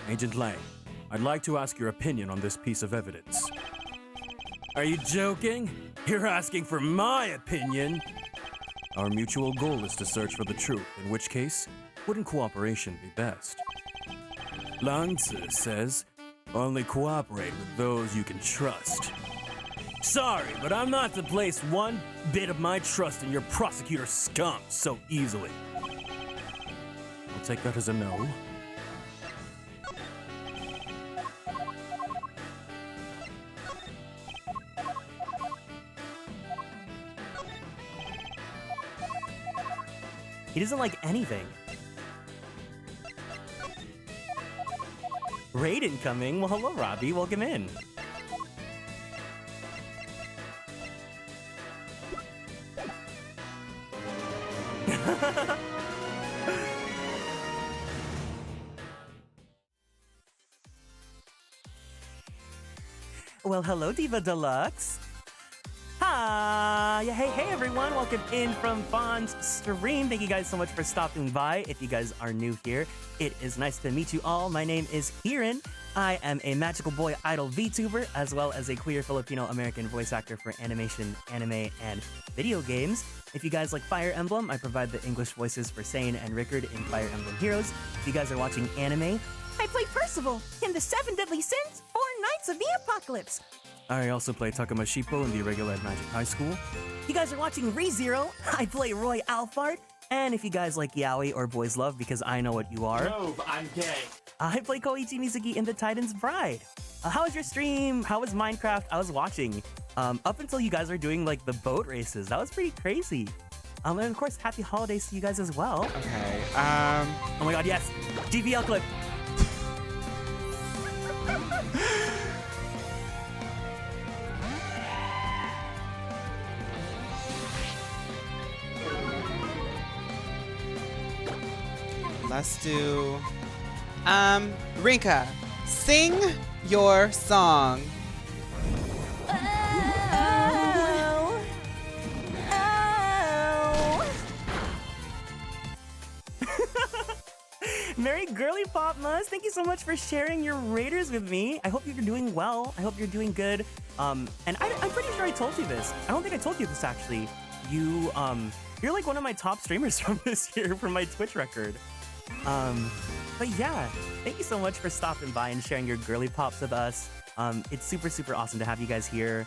Agent Lang, I'd like to ask your opinion on this piece of evidence. Are you joking? You're asking for my opinion? Our mutual goal is to search for the truth, in which case, wouldn't cooperation be best? Langzi says, only cooperate with those you can trust. Sorry, but I'm not to place one bit of my trust in your prosecutor scum so easily. I'll take that as a no. He doesn't like anything. Raid incoming. Well, hello, Robbie. Welcome in. Well, hello, Diva Deluxe. Hi! Hey, everyone. Welcome in from Fawn's stream. Thank you guys so much for stopping by. If you guys are new here, it is nice to meet you all. My name is Kieran. I am a magical boy idol VTuber, as well as a queer Filipino-American voice actor for animation, anime, and video games. If you guys like Fire Emblem, I provide the English voices for Sane and Rickard in Fire Emblem Heroes. If you guys are watching anime, I play Percival in the 7 Deadly Sins or Knights of the Apocalypse. I also play Takuma Shippo in the Irregular Magic High School. If you guys are watching ReZero, I play Roy Alphard. And if you guys like yaoi or boys love, because I know what you are. No, but I'm gay. I play Koichi Mizuki in The Titan's Bride. How was your stream? How was Minecraft? I was watching. Up until you guys are doing like the boat races. That was pretty crazy. And of course, happy holidays to you guys as well. Okay, Oh my god, yes! GVL clip! let's do, Rinka, sing your song. Oh. Oh. Merry Girly Pop Muzz, thank you so much for sharing your Raiders with me. I hope you're doing well. I hope you're doing good. And I'm pretty sure I told you this. I don't think I told you this actually. You're like one of my top streamers from this year from my Twitch record. But yeah, thank you so much for stopping by and sharing your girly pops with us. It's super, super awesome to have you guys here.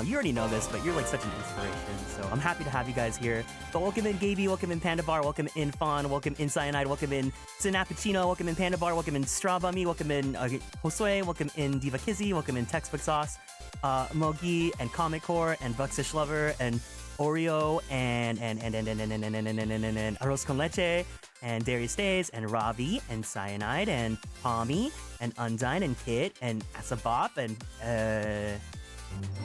You already know this, but you're like such an inspiration, so I'm happy to have you guys here. But welcome in Gaby, welcome in Panda Bar, welcome in Fawn, welcome in Cyanide, welcome in Sinappuccino, welcome in Panda Bar, welcome in Straw Bummy, welcome in Josue, welcome in Diva Kizzy, welcome in Textbook Sauce, Mogi, and Comic Core, and Buxish Lover, and Oreo, and Arroz con Leche, and Darius Days, and Ravi, and Cyanide, and Palmy, and Undine, and Kit, and Asabop, and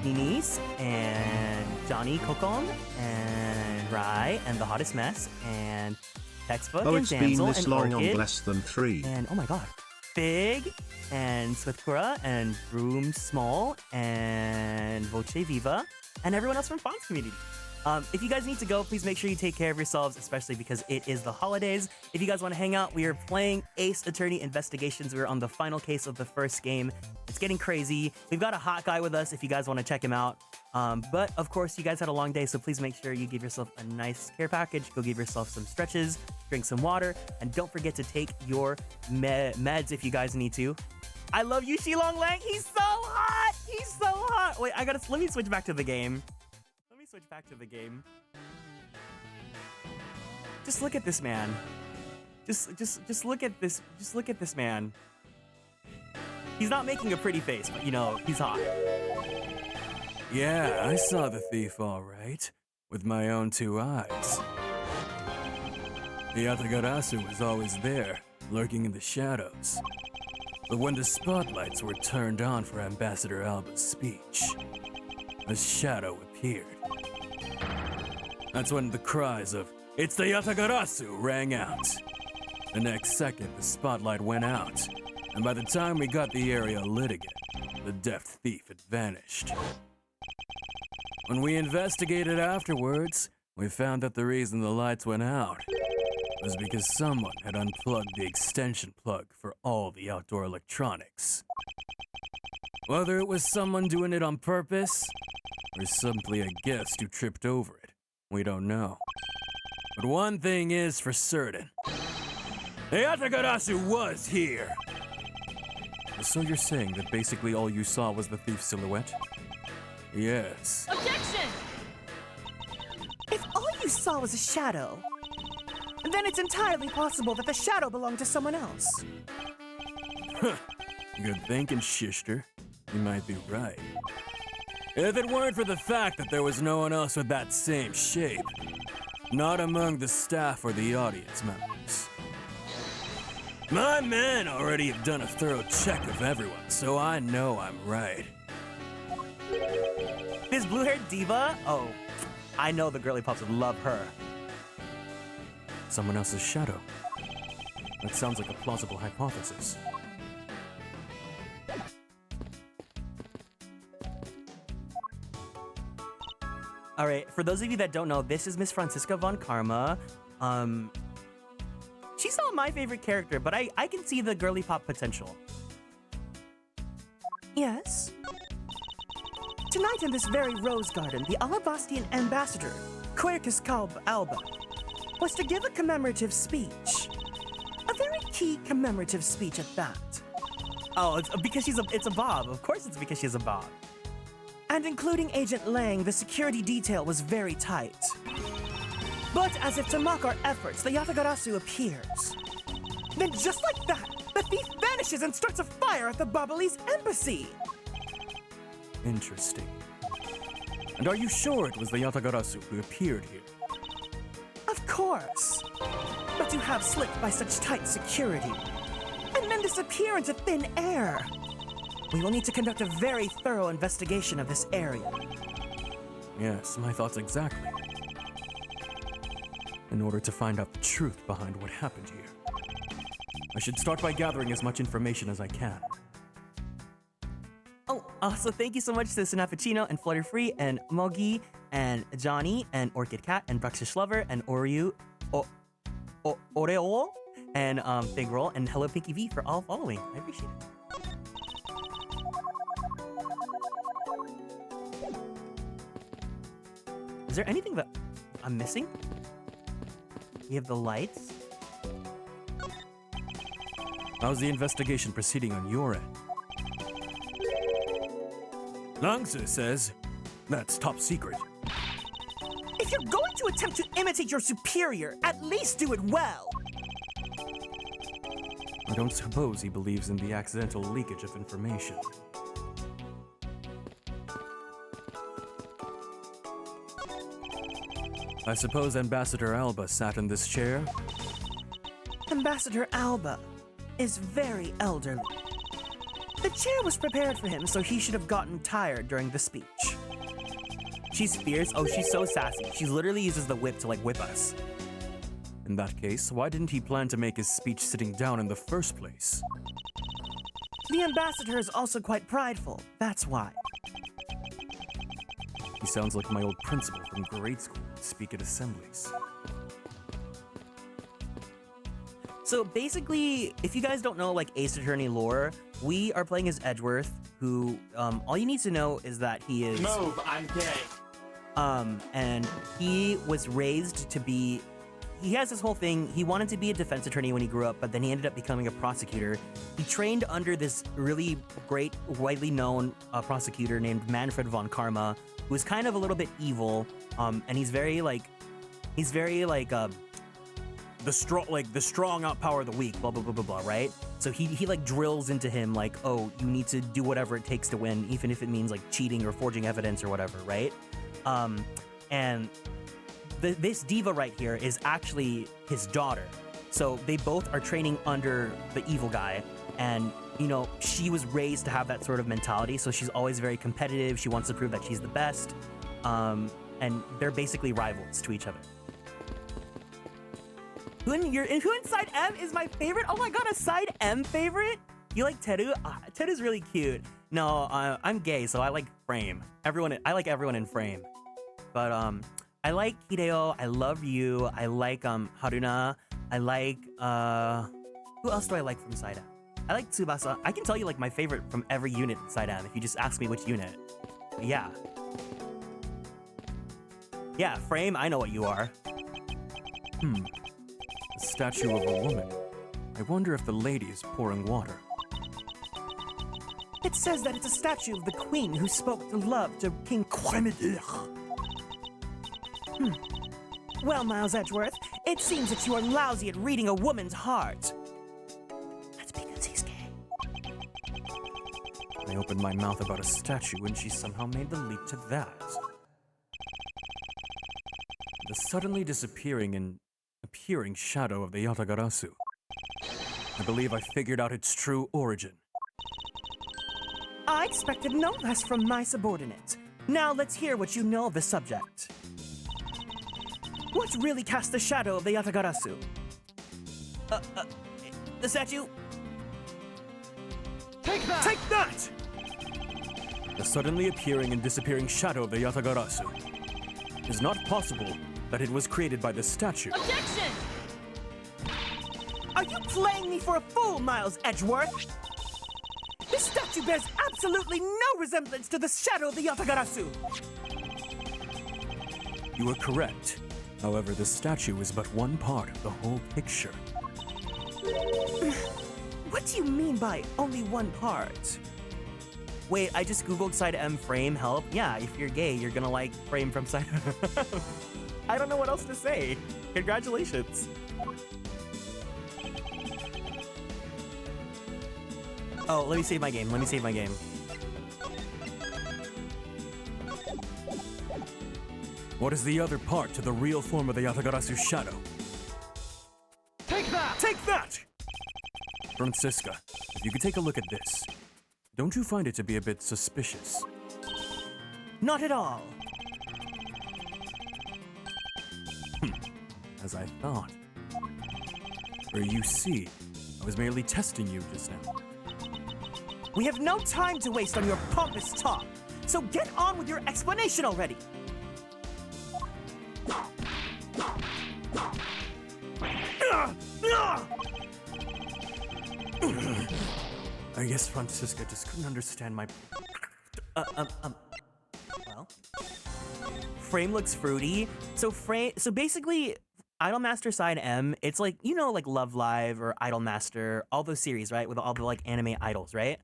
Denise, and Johnny Kokon, and Rai, and The Hottest Mess, and Textbook, Oh, and it's been Damsel, this and long Orchid, on Less Than 3. and oh my god, Fig, and Swithkura, and Broom Small, and Voce Viva, and everyone else from Fawn's community. If you guys need to go, please make sure you take care of yourselves, especially because it is the holidays. If you guys want to hang out, we are playing Ace Attorney Investigations. We're on the final case of the first game. It's getting crazy. We've got a hot guy with us if you guys want to check him out. But of course, you guys had a long day, so please make sure you give yourself a nice care package. Go give yourself some stretches, drink some water, and don't forget to take your meds if you guys need to. I love you, Shilong Lang. He's so hot. He's so hot. Wait, let me switch back to the game. Switch back to the game. Just look at this man. Just look at this. Just look at this man. He's not making a pretty face, but you know, he's hot. Yeah, I saw the thief all right, with my own 2 eyes. The Yatagarasu was always there, lurking in the shadows. But when the spotlights were turned on for Ambassador Alba's speech, a shadow appeared. That's when the cries of, "It's the Yatagarasu!" rang out. The next second, the spotlight went out, and by the time we got the area lit again, the deft thief had vanished. When we investigated afterwards, we found that the reason the lights went out was because someone had unplugged the extension plug for all the outdoor electronics. Whether it was someone doing it on purpose, or simply a guest who tripped over it, we don't know. But one thing is for certain. The Yatagarasu was here! So you're saying that basically all you saw was the thief's silhouette? Yes. Objection! If all you saw was a shadow, then it's entirely possible that the shadow belonged to someone else. Huh. Good thinking, Shishter. You might be right. If it weren't for the fact that there was no one else with that same shape, not among the staff or the audience members. My men already have done a thorough check of everyone, so I know I'm right. This blue-haired diva? Oh, I know the girly pops would love her. Someone else's shadow. That sounds like a plausible hypothesis. All right, for those of you that don't know, this is Miss Franziska von Karma. She's not my favorite character, but I can see the girly pop potential. Yes? Tonight in this very rose garden, the Alabastian ambassador, Quercus Alba, was to give a commemorative speech. A very key commemorative speech at that. Oh, it's because it's a Bob. Of course it's because she's a Bob. And including Agent Lang, the security detail was very tight. But as if to mock our efforts, the Yatagarasu appears. Then just like that, the thief vanishes and starts a fire at the Babalese embassy. Interesting. And are you sure it was the Yatagarasu who appeared here? Of course. But to have slipped by such tight security, and then disappear into thin air. We will need to conduct a very thorough investigation of this area. Yes, my thoughts exactly. In order to find out the truth behind what happened here, I should start by gathering as much information as I can. Oh, also thank you so much to Sinappuccino and Flutterfree and Mogi and Johnny and Orchid Cat and Bruxish Lover and Oreo and Big Roll and Hello Pinky V for all following. I appreciate it. Is there anything that I'm missing? We have the lights. How's the investigation proceeding on your end? Langsu says that's top secret. If you're going to attempt to imitate your superior, at least do it well. I don't suppose he believes in the accidental leakage of information. I suppose Ambassador Alba sat in this chair? Ambassador Alba is very elderly. The chair was prepared for him, so he should have gotten tired during the speech. She's fierce. Oh, she's so sassy. She literally uses the whip to, like, whip us. In that case, why didn't he plan to make his speech sitting down in the first place? The ambassador is also quite prideful. That's why. He sounds like my old principal from grade school would speak at assemblies. So basically, if you guys don't know like Ace Attorney lore, we are playing as Edgeworth, who all you need to know is that he is Move, I'm gay. And he was raised to be. He has this whole thing. He wanted to be a defense attorney when he grew up, but then he ended up becoming a prosecutor. He trained under this really great, widely known prosecutor named Manfred von Karma, who is kind of a little bit evil. And he's very the strong outpower the weak, blah blah blah blah blah, right? So he like drills into him like, oh, you need to do whatever it takes to win, even if it means like cheating or forging evidence or whatever, right? And this diva right here is actually his daughter. So they both are training under the evil guy, and you know, she was raised to have that sort of mentality, so she's always very competitive. She wants to prove that she's the best, and they're basically rivals to each other. Who inside M is my favorite? Oh my god, a side M favorite? You like Teru? Teru's really cute. No, I'm gay, so I like Frame. I like everyone in Frame. But I like Hideo. I love you. I like Haruna. I like who else do I like from side M? I like Tsubasa. I can tell you like my favorite from every unit in side M if you just ask me which unit. But yeah. Yeah, Frame, I know what you are. A statue of a woman. I wonder if the lady is pouring water. It says that it's a statue of the queen who spoke to love to King Kwemedich. Well, Miles Edgeworth, it seems that you are lousy at reading a woman's heart. That's because he's gay. I opened my mouth about a statue and she somehow made the leap to that. The suddenly disappearing and appearing shadow of the Yatagarasu. I believe I figured out its true origin. I expected no less from my subordinate. Now let's hear what you know of the subject. What really cast the shadow of the Yatagarasu? The statue? Take that! Take that! The suddenly appearing and disappearing shadow of the Yatagarasu. It is not possible that it was created by the statue. Objection! Are you playing me for a fool, Miles Edgeworth? This statue bears absolutely no resemblance to the shadow of the Yatagarasu. You are correct. However, the statue is but one part of the whole picture. What do you mean by only one part? Wait, I just googled side M Frame, help? Yeah, if you're gay, you're gonna like Frame from side M. I don't know what else to say. Congratulations. Oh, let me save my game. What is the other part to the real form of the Yatagarasu shadow? Take that! Take that! Francisca, if you could take a look at this. Don't you find it to be a bit suspicious? Not at all. As I thought. For you see, I was merely testing you just now. We have no time to waste on your pompous talk, so get on with your explanation already. I guess Francisca just couldn't understand my... Well, Frame looks fruity. So basically, Idolmaster Side M, it's like, you know, like Love Live or Idolmaster, all those series, right? With all the like anime idols, right?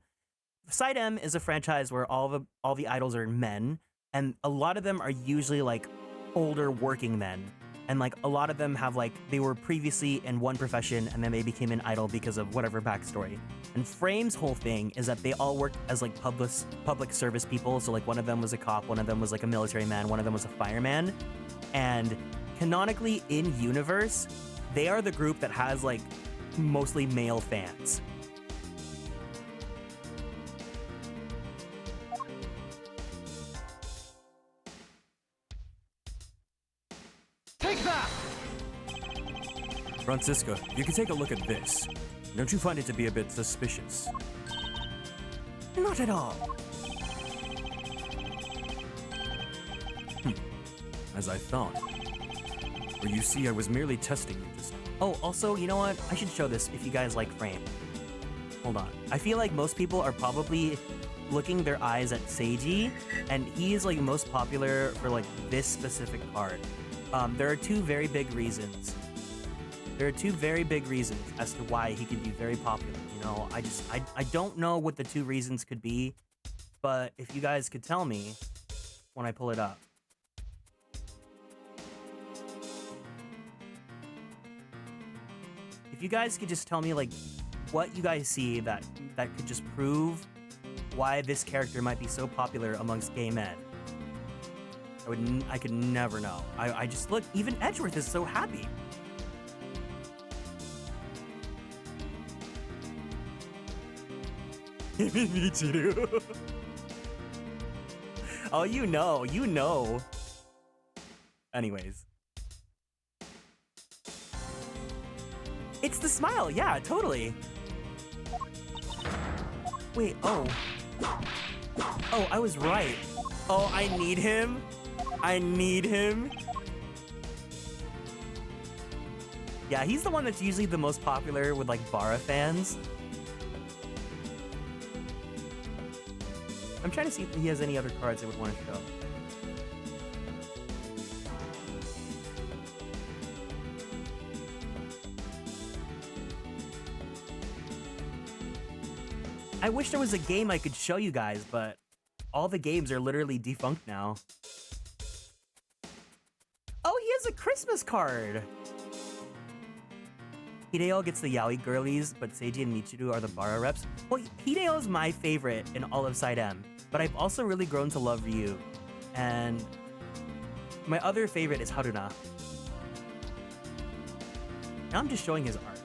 Side M is a franchise where all the idols are men, and a lot of them are usually like older working men. And like a lot of them have like, they were previously in one profession and then they became an idol because of whatever backstory. And Frame's whole thing is that they all worked as like public service people. So like one of them was a cop, one of them was like a military man, one of them was a fireman. And canonically in universe, they are the group that has like mostly male fans. Take that! Francisca, you can take a look at this. Don't you find it to be a bit suspicious? Not at all. As I thought. Or you see, I was merely testing you just now. Oh, also, you know what? I should show this if you guys like Frame. Hold on. I feel like most people are probably looking their eyes at Seiji, and he is like most popular for like this specific card. There are two very big reasons. There are two very big reasons as to why he can be very popular. You know, I don't know what the two reasons could be, but if you guys could tell me when I pull it up. If you guys could just tell me like what you guys see that could just prove why this character might be so popular amongst gay men. I could never know. I just look, even Edgeworth is so happy. Me too. Oh, you know. Anyways. It's the smile, yeah, totally. Wait, oh. Oh, I was right. Oh, I need him. I need him. Yeah, he's the one that's usually the most popular with like Bara fans. I'm trying to see if he has any other cards I would want to show. I wish there was a game I could show you guys, but all the games are literally defunct now. Oh, he has a Christmas card! Hideo gets the yaoi girlies, but Seiji and Michiru are the Bara reps. Well, Hideo is my favorite in all of Side M, but I've also really grown to love Ryu. And my other favorite is Haruna. Now I'm just showing his art.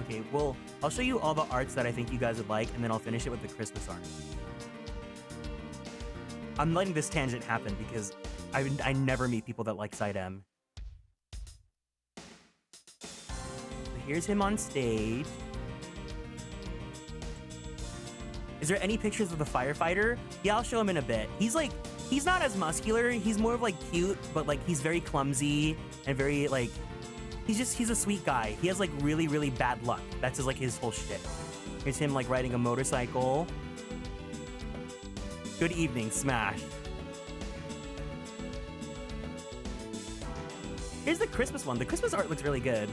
Okay, well, I'll show you all the arts that I think you guys would like, and then I'll finish it with the Christmas art. I'm letting this tangent happen because I never meet people that like Side M. So here's him on stage. Is there any pictures of the firefighter? Yeah, I'll show him in a bit. He's not as muscular. He's more of like cute, but like he's very clumsy and very like, he's a sweet guy. He has like really, really bad luck. That's his whole shtick. Here's him like riding a motorcycle. Good evening, Smash. Here's the Christmas one. The Christmas art looks really good.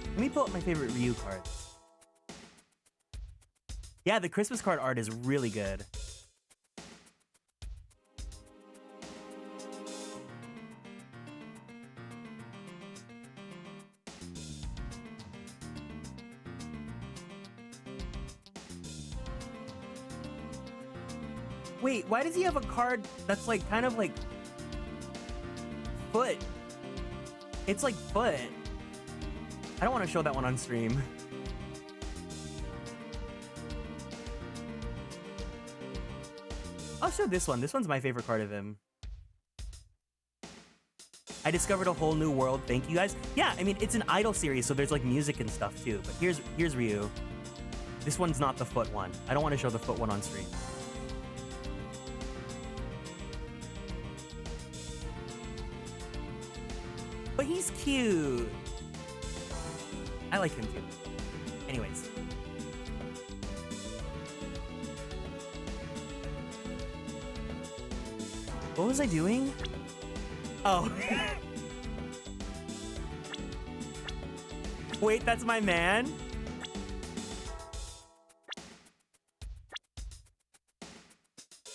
Let me pull up my favorite Ryu cards. Yeah, the Christmas card art is really good. Wait, why does he have a card that's like kind of like foot? It's like foot. I don't want to show that one on stream. I'll show this one. This one's my favorite card of him. I discovered a whole new world. Thank you guys. Yeah, I mean, it's an idol series, so there's like music and stuff too. But here's Ryu. This one's not the foot one. I don't want to show the foot one on stream. But he's cute. I like him too. Anyways. What was I doing? Oh. Wait, that's my man?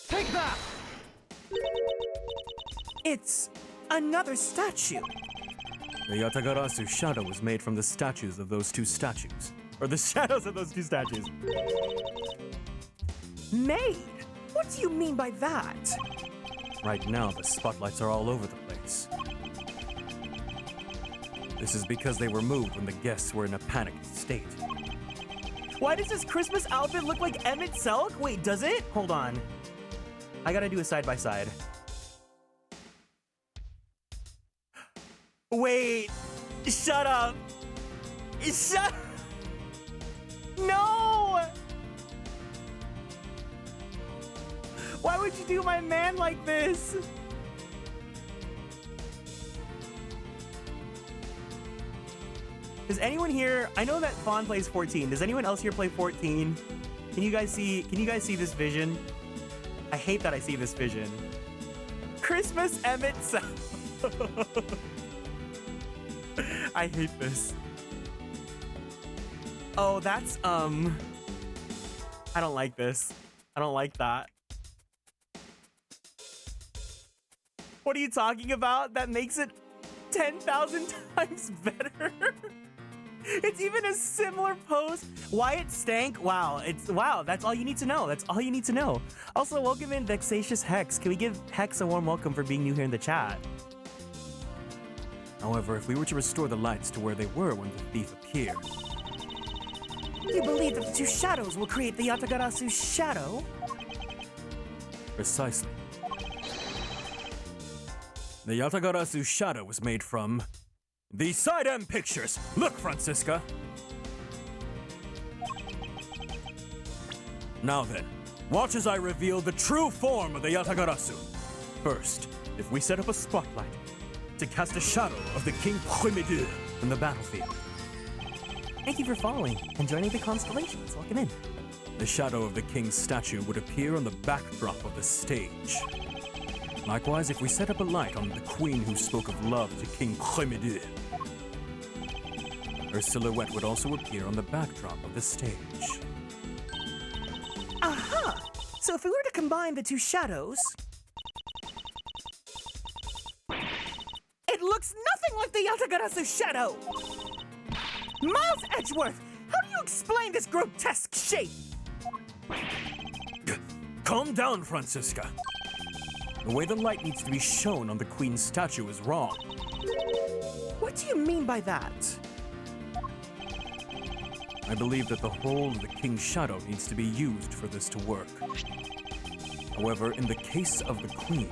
Take that! It's another statue. The Yatagarasu shadow was made from the statues of those two statues. Or the shadows of those two statues. Made? What do you mean by that? Right now, the spotlights are all over the place. This is because they were moved when the guests were in a panicked state. Why does this Christmas outfit look like Emmett Selk? Wait, does it? Hold on. I gotta do a side-by-side. Wait. Shut up. Shut. No. Why would you do my man like this? Does anyone here? I know that Fawn plays 14. Does anyone else here play 14? Can you guys see this vision? I hate that I see this vision. Christmas Emmett I hate this. Oh, that's I don't like this. I don't like that. What are you talking about? That makes it 10,000 times better. It's even a similar pose. Wyatt Stank. Wow. That's all you need to know. That's all you need to know. Also, welcome in Vexatious Hex. Can we give Hex a warm welcome for being new here in the chat? However, if we were to restore the lights to where they were when the thief appeared... You believe that the two shadows will create the Yatagarasu's shadow? Precisely. The Yatagarasu's shadow was made from... the Side M pictures! Look, Francisca! Now then, watch as I reveal the true form of the Yatagarasu. First, if we set up a spotlight to cast a shadow of the King Prejudiced in the battlefield. Thank you for following and joining the Konstellations. Welcome in. The shadow of the king's statue would appear on the backdrop of the stage. Likewise, if we set up a light on the queen who spoke of love to King Prejudiced, her silhouette would also appear on the backdrop of the stage. Aha! So if we were to combine the two shadows... it looks nothing like the Yatagarasu shadow! Miles Edgeworth, how do you explain this grotesque shape? Calm down, Francisca. The way the light needs to be shown on the queen's statue is wrong. What do you mean by that? I believe that the whole of the king's shadow needs to be used for this to work. However, in the case of the queen,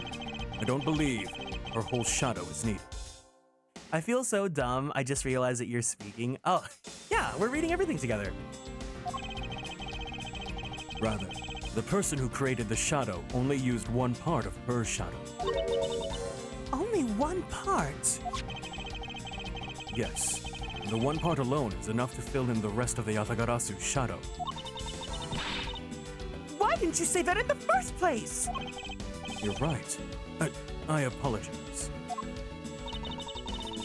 I don't believe her whole shadow is needed. I feel so dumb, I just realized that you're speaking. Oh, yeah, we're reading everything together. Rather, the person who created the shadow only used one part of her shadow. Only one part? Yes, the one part alone is enough to fill in the rest of the Yatagarasu's shadow. Why didn't you say that in the first place? You're right. I apologize.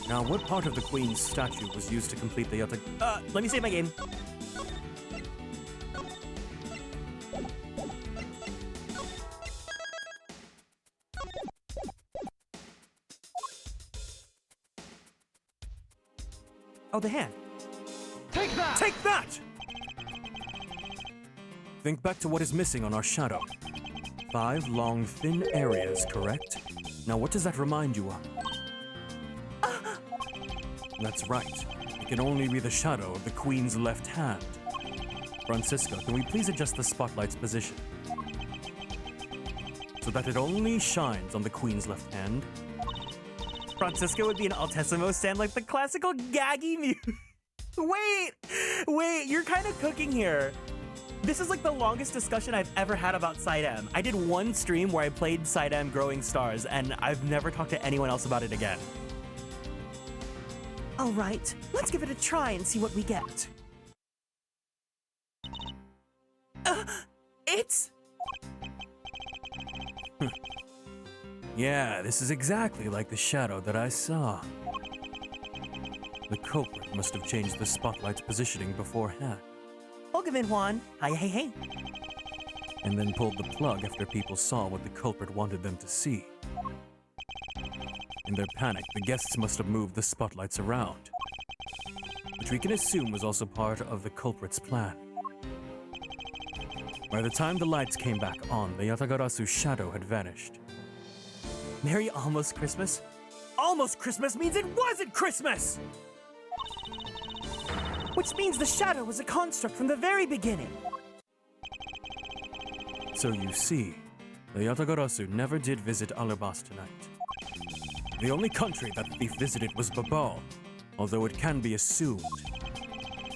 Now, what part of the queen's statue was used to complete the let me save my game. Oh, the hand. Take that! Take that! Think back to what is missing on our shadow. 5 long, thin areas, correct? Now, what does that remind you of? That's right. It can only be the shadow of the queen's left hand. Francisca, can we please adjust the spotlight's position so that it only shines on the queen's left hand? Francisca would be an Altissimo stand like the classical gaggy music. Wait, you're kind of cooking here. This is like the longest discussion I've ever had about Side M. I did one stream where I played Side M Growing Stars, and I've never talked to anyone else about it again. All right, let's give it a try and see what we get. It's... Yeah, this is exactly like the shadow that I saw. The culprit must have changed the spotlight's positioning beforehand. Welcome in, Juan. Hi, hey. And then pulled the plug after people saw what the culprit wanted them to see. In their panic, the guests must have moved the spotlights around, which we can assume was also part of the culprit's plan. By the time the lights came back on, the Yatagarasu's shadow had vanished. Merry Almost Christmas? Almost Christmas means it wasn't Christmas! Which means the shadow was a construct from the very beginning. So you see, the Yatagarasu never did visit Alabas tonight. The only country that the thief visited was Babal, although it can be assumed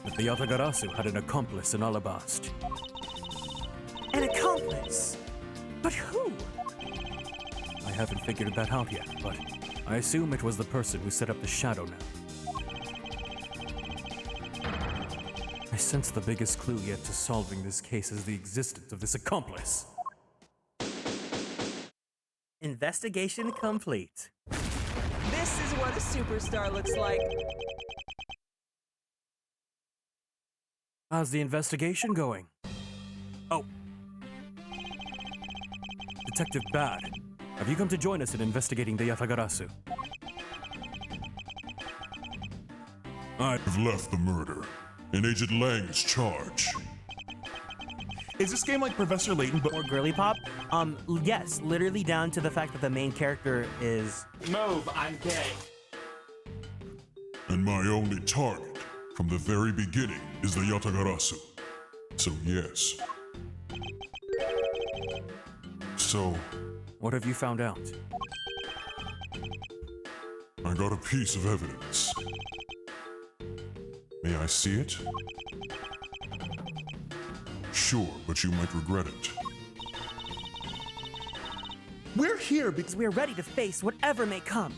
that the Yatagarasu had an accomplice in Alabast. An accomplice? But who? I haven't figured that out yet, but I assume it was the person who set up the shadow now. I sense the biggest clue yet to solving this case is the existence of this accomplice. Investigation complete. This is what a superstar looks like. How's the investigation going? Oh. Detective Bad, have you come to join us in investigating the Yatagarasu? I've left the murder in Agent Lang's charge. Is this game like Professor Layton, but Or girly pop? Yes, literally down to the fact that the main character is... move, I'm gay. And my only target from the very beginning is the Yatagarasu. So yes. So, What have you found out? I got a piece of evidence. May I see it? Sure, but you might regret it. We're here because We're ready to face whatever may come.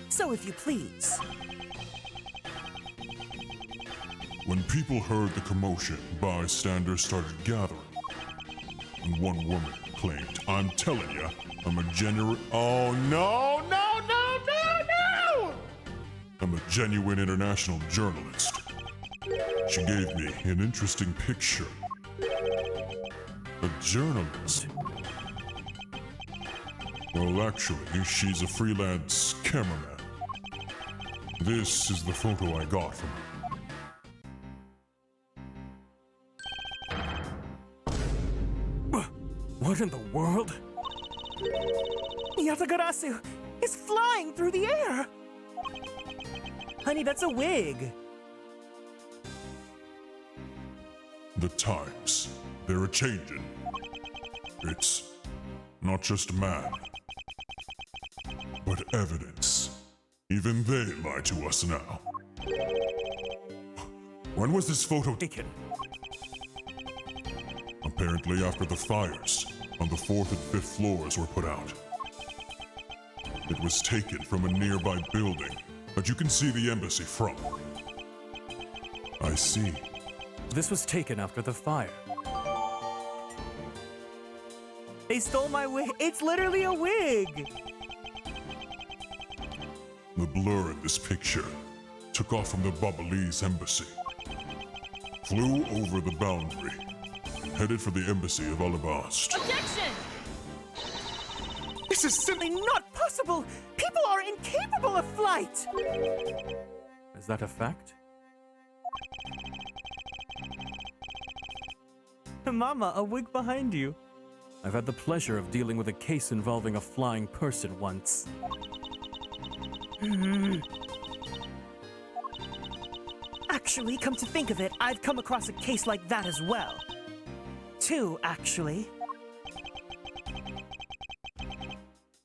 So if you please. When people heard the commotion, bystanders started gathering. And one woman claimed, I'm telling ya, I'm a genuine... Oh, no, no, no, no, no! I'm a genuine international journalist. She gave me an interesting picture. A journalist? Well, actually, she's a freelance cameraman. This is the photo I got from her. What in the world? Yatagarasu is flying through the air! Honey, that's a wig. The times, they're a-changin'. It's not just man, but evidence. Even they lie to us now. When was this photo taken? Apparently after the fires on the 4th and 5th floors were put out. It was taken from a nearby building that you can see the embassy from. I see. This was taken after the fire. They stole my wig. It's literally a wig. The blur in this picture took off from the Babalese embassy, flew over the boundary, headed for the embassy of Alabast. Objection! This is simply not possible. People are incapable of flight. Is that a fact? Mama, a wig behind you. I've had the pleasure of dealing with a case involving a flying person once. Actually, come to think of it, I've come across a case like that as well. Two, actually.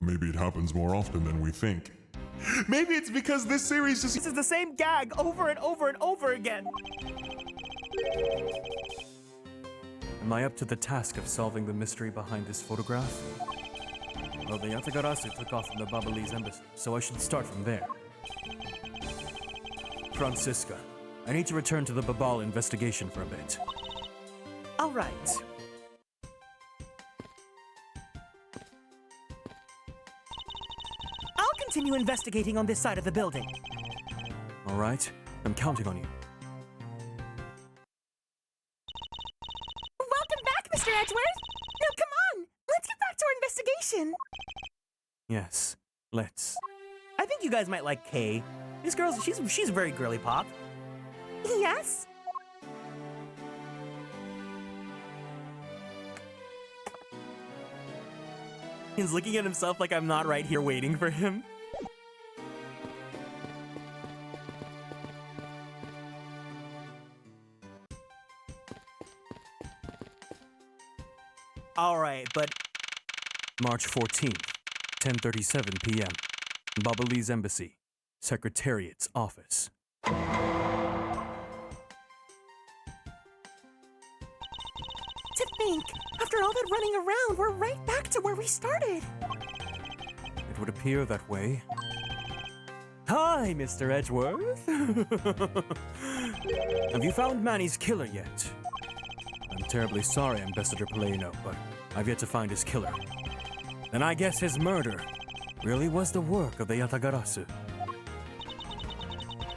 Maybe it happens more often than we think. maybe it's because this series just This is the same gag over and over and over again. Am I up to the task of solving the mystery behind this photograph? Well, the Yatagarasu took off from the Babalese embassy, so I should start from there. Francisca, I need to return to the Babal investigation for a bit. All right. I'll continue investigating on this side of the building. All right, I'm counting on you. Welcome back, Mr. Edgeworth. Now, come on. Let's get back to our investigation. Yes, let's. I think you guys might like Kay. This girl's, she's very girly pop. Yes? He's looking at himself like I'm not right here waiting for him. All right, but March 14th, 10:37 p.m. Babali's Embassy, Secretariat's office. To think, after all that running around, we're right back to where we started. It would appear that way. Hi, Mr. Edgeworth. Have you found Manny's killer yet? I'm terribly sorry, Ambassador Polino, but I've yet to find his killer. Then I guess his murder really was the work of the Yatagarasu.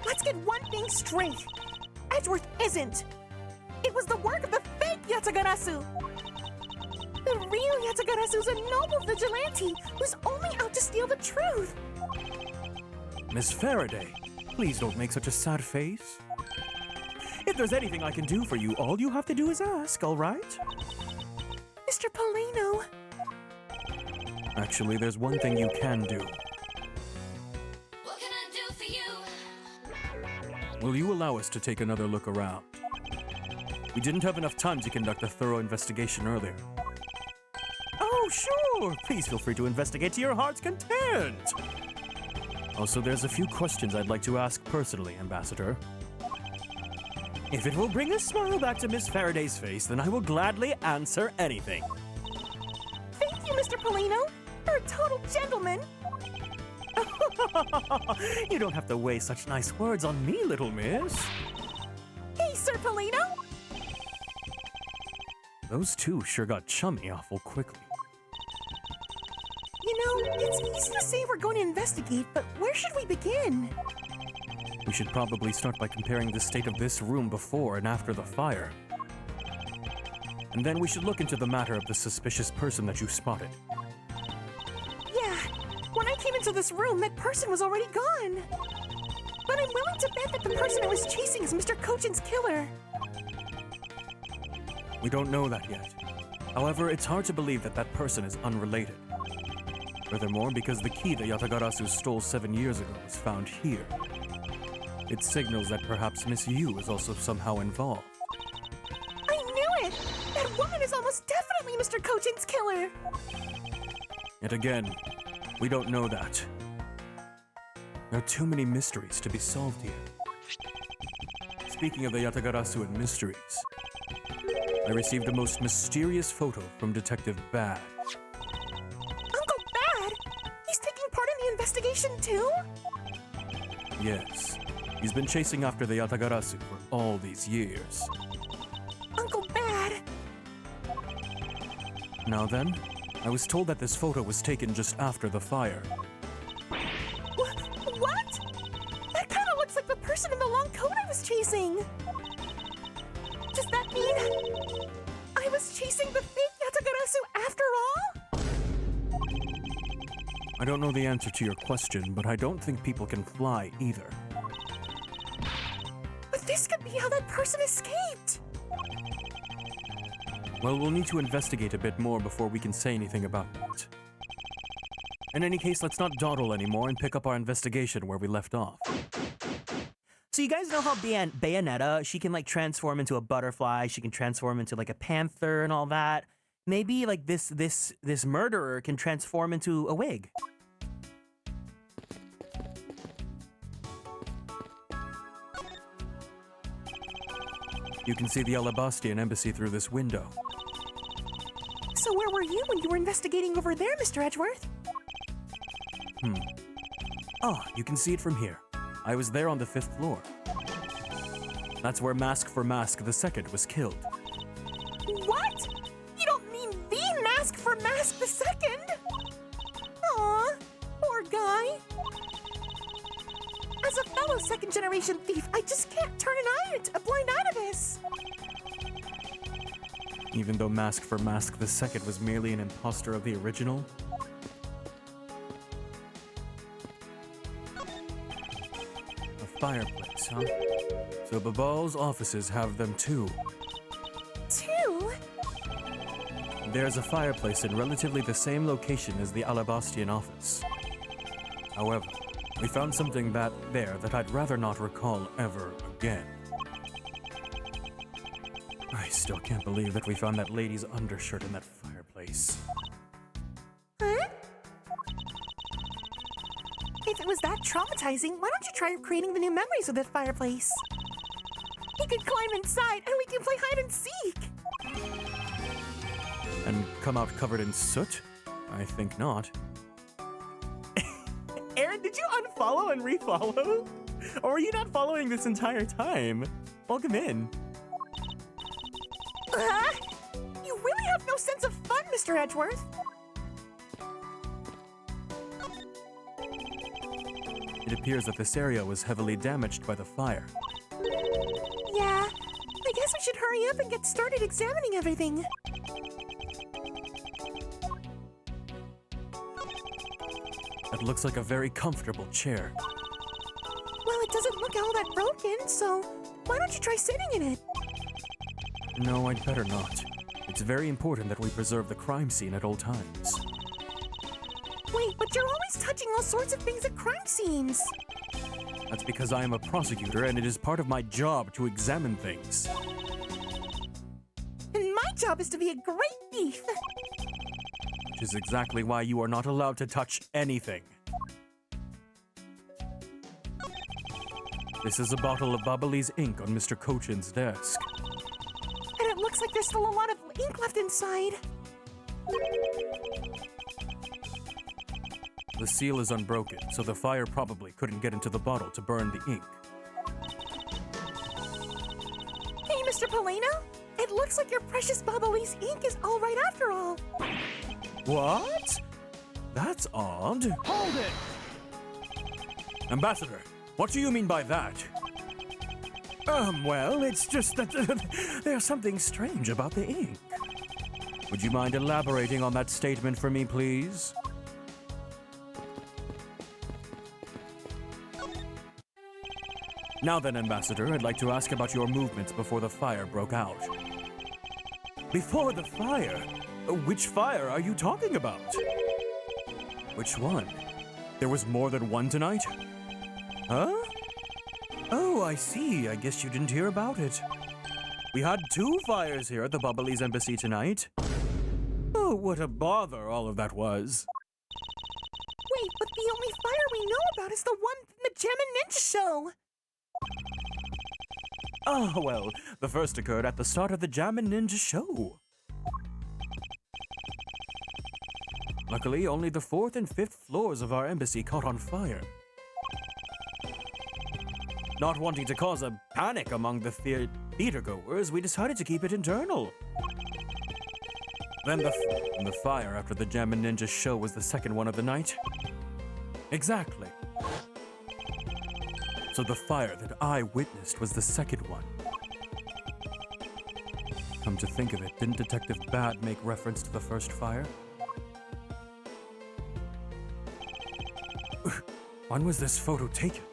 Let's get one thing straight. Edgeworth isn't. It was the work of the fake Yatagarasu. The real Yatagarasu's a noble vigilante who's only out to steal the truth. Miss Faraday, please don't make such a sad face. If there's anything I can do for you, all you have to do is ask, all right? Mr. Polino. Actually, there's one thing you can do. What can I do for you? Will you allow us to take another look around? We didn't have enough time to conduct a thorough investigation earlier. Oh, sure. Please feel free to investigate to your heart's content. Also, there's a few questions I'd like to ask personally, Ambassador. If it will bring a smile back to Miss Faraday's face, then I will gladly answer anything. Thank you, Mr. Polino. You're a total gentleman. You don't have to waste such nice words on me, little miss. Hey, Sir Polino. Those two sure got chummy awful quickly. You know, it's easy to say we're going to investigate, but where should we begin? We should probably start by comparing the state of this room before and after the fire. And then we should look into the matter of the suspicious person that you spotted. Yeah, when I came into this room, that person was already gone. But I'm willing to bet that the person I was chasing is Mr. Kochin's killer. We don't know that yet. However, it's hard to believe that that person is unrelated. Furthermore, because the key that Yatagarasu stole 7 years ago was found here. It signals that perhaps Miss Yu is also somehow involved. I knew it! That woman is almost definitely Mr. Kochin's killer! Yet again, we don't know that. There are too many mysteries to be solved here. Speaking of the Yatagarasu and mysteries, I received a most mysterious photo from Detective Bad. Uncle Bad? He's taking part in the investigation too? Yes, he's been chasing after the Yatagarasu for all these years. Uncle Bad! Now then, I was told that this photo was taken just after the fire. What? That kind of looks like the person in the long coat I was chasing. Does that mean I was chasing the fake Yatagarasu after all? I don't know the answer to your question, but I don't think people can fly either. But this could be how that person escaped. Well, we'll need to investigate a bit more before we can say anything about that. In any case, let's not dawdle anymore and pick up our investigation where we left off. So you guys know how Bayonetta, she can like transform into a butterfly, she can transform into like a panther and all that. Maybe like this murderer can transform into a wig. You can see the Alabastian embassy through this window. So where were you when you were investigating over there, Mr. Edgeworth? Oh, you can see it from here. I was there on the 5th floor. That's where Mask for Mask II was killed. What? You don't mean the Mask for Mask II? Aw, poor guy. As a fellow second-generation thief, I just can't turn a blind eye to this. Even though Mask for Mask II was merely an imposter of the original. A fireplace, huh? So Babal's offices have them too. Two? There's a fireplace in relatively the same location as the Alabastian office. However, we found something there that I'd rather not recall ever again. I still can't believe that we found that lady's undershirt in that fireplace. Huh? if it was that traumatizing, why don't you try creating the new memories with that fireplace? You can climb inside and we can play hide and seek! And come out covered in soot? I think not. Aaron, did you unfollow and refollow? Or were you not following this entire time? Welcome in. You really have no sense of fun, Mr. Edgeworth. It appears that this area was heavily damaged by the fire. Yeah, I guess we should hurry up and get started examining everything. That looks like a very comfortable chair. Well, it doesn't look all that broken, so why don't you try sitting in it? No, I'd better not. It's very important that we preserve the crime scene at all times. Wait, but you're always touching all sorts of things at crime scenes. That's because I am a prosecutor and it is part of my job to examine things. And my job is to be a great thief. Which is exactly why you are not allowed to touch anything. This is a bottle of Bubbly's ink on Mr. Cochin's desk. And it looks like there's still a lot of ink left inside. The seal is unbroken, so the fire probably couldn't get into the bottle to burn the ink. Hey, Mr. Polino, it looks like your precious Bubbly's ink is all right after all. What? That's odd. Hold it! Ambassador, what do you mean by that? Well, it's just that There's something strange about the ink. Would you mind elaborating on that statement for me, please? Now then, Ambassador, I'd like to ask about your movements before the fire broke out. Before the fire? Which fire are you talking about? Which one? There was more than one tonight? Huh? Oh, I see. I guess you didn't hear about it. We had 2 fires here at the Bubbly's embassy tonight. Oh, what a bother all of that was. Wait, but the only fire we know about is the one from the Gem and Ninja show. Oh, well, the first occurred at the start of the Jam and Ninja show. Luckily, only the 4th and 5th floors of our embassy caught on fire. Not wanting to cause a panic among the theatergoers, we decided to keep it internal. Then the fire after the Jam and Ninja show was the second one of the night. Exactly. So the fire that I witnessed was the second one. Come to think of it, didn't Detective Bad make reference to the first fire? When was this photo taken?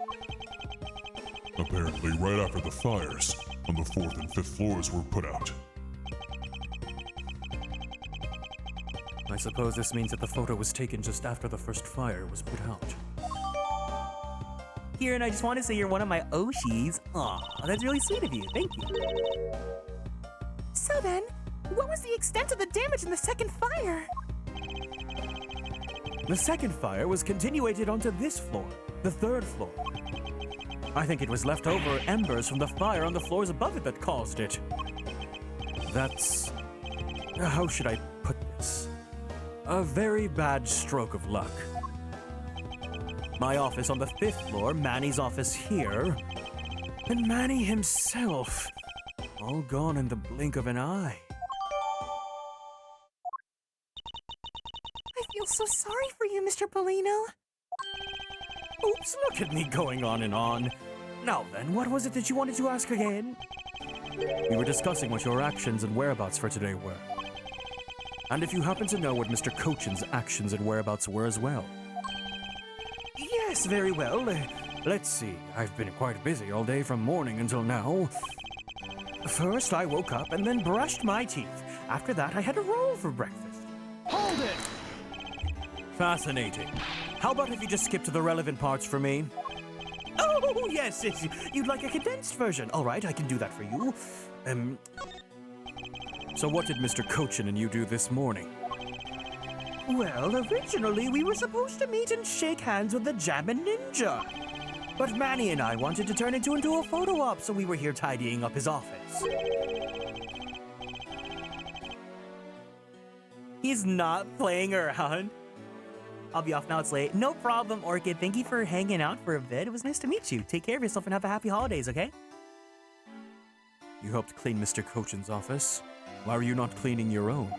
Apparently right after the fires on the 4th and 5th floors were put out. I suppose this means that the photo was taken just after the first fire was put out. Kieran, I just want to say you're one of my Oshis. Aw, that's really sweet of you. Thank you. So then, what was the extent of the damage in the second fire? The second fire was continuated onto this floor, the 3rd floor. I think it was leftover embers from the fire on the floors above it that caused it. That's... how should I put this? A very bad stroke of luck. My office on the 5th floor, Manny's office here, and Manny himself, all gone in the blink of an eye. I feel so sorry for you, Mr. Polino. Oops, look at me going on and on. Now then, what was it that you wanted to ask again? We were discussing what your actions and whereabouts for today were. And if you happen to know what Mr. Cochin's actions and whereabouts were as well. Yes, very well. Let's see. I've been quite busy all day from morning until now. First, I woke up and then brushed my teeth. After that, I had a roll for breakfast. Hold it! Fascinating. How about if you just skip to the relevant parts for me? Oh, yes, you'd like a condensed version. All right, I can do that for you. So what did Mr. Cochin and you do this morning? Well, originally we were supposed to meet and shake hands with the Jammin' Ninja. But Manny and I wanted to turn it into a photo op, so we were here tidying up his office. He's not playing around. I'll be off now, it's late. No problem, Orchid. Thank you for hanging out for a bit. It was nice to meet you. Take care of yourself and have a happy holidays, okay? You helped clean Mr. Cochin's office. Why were you not cleaning your own?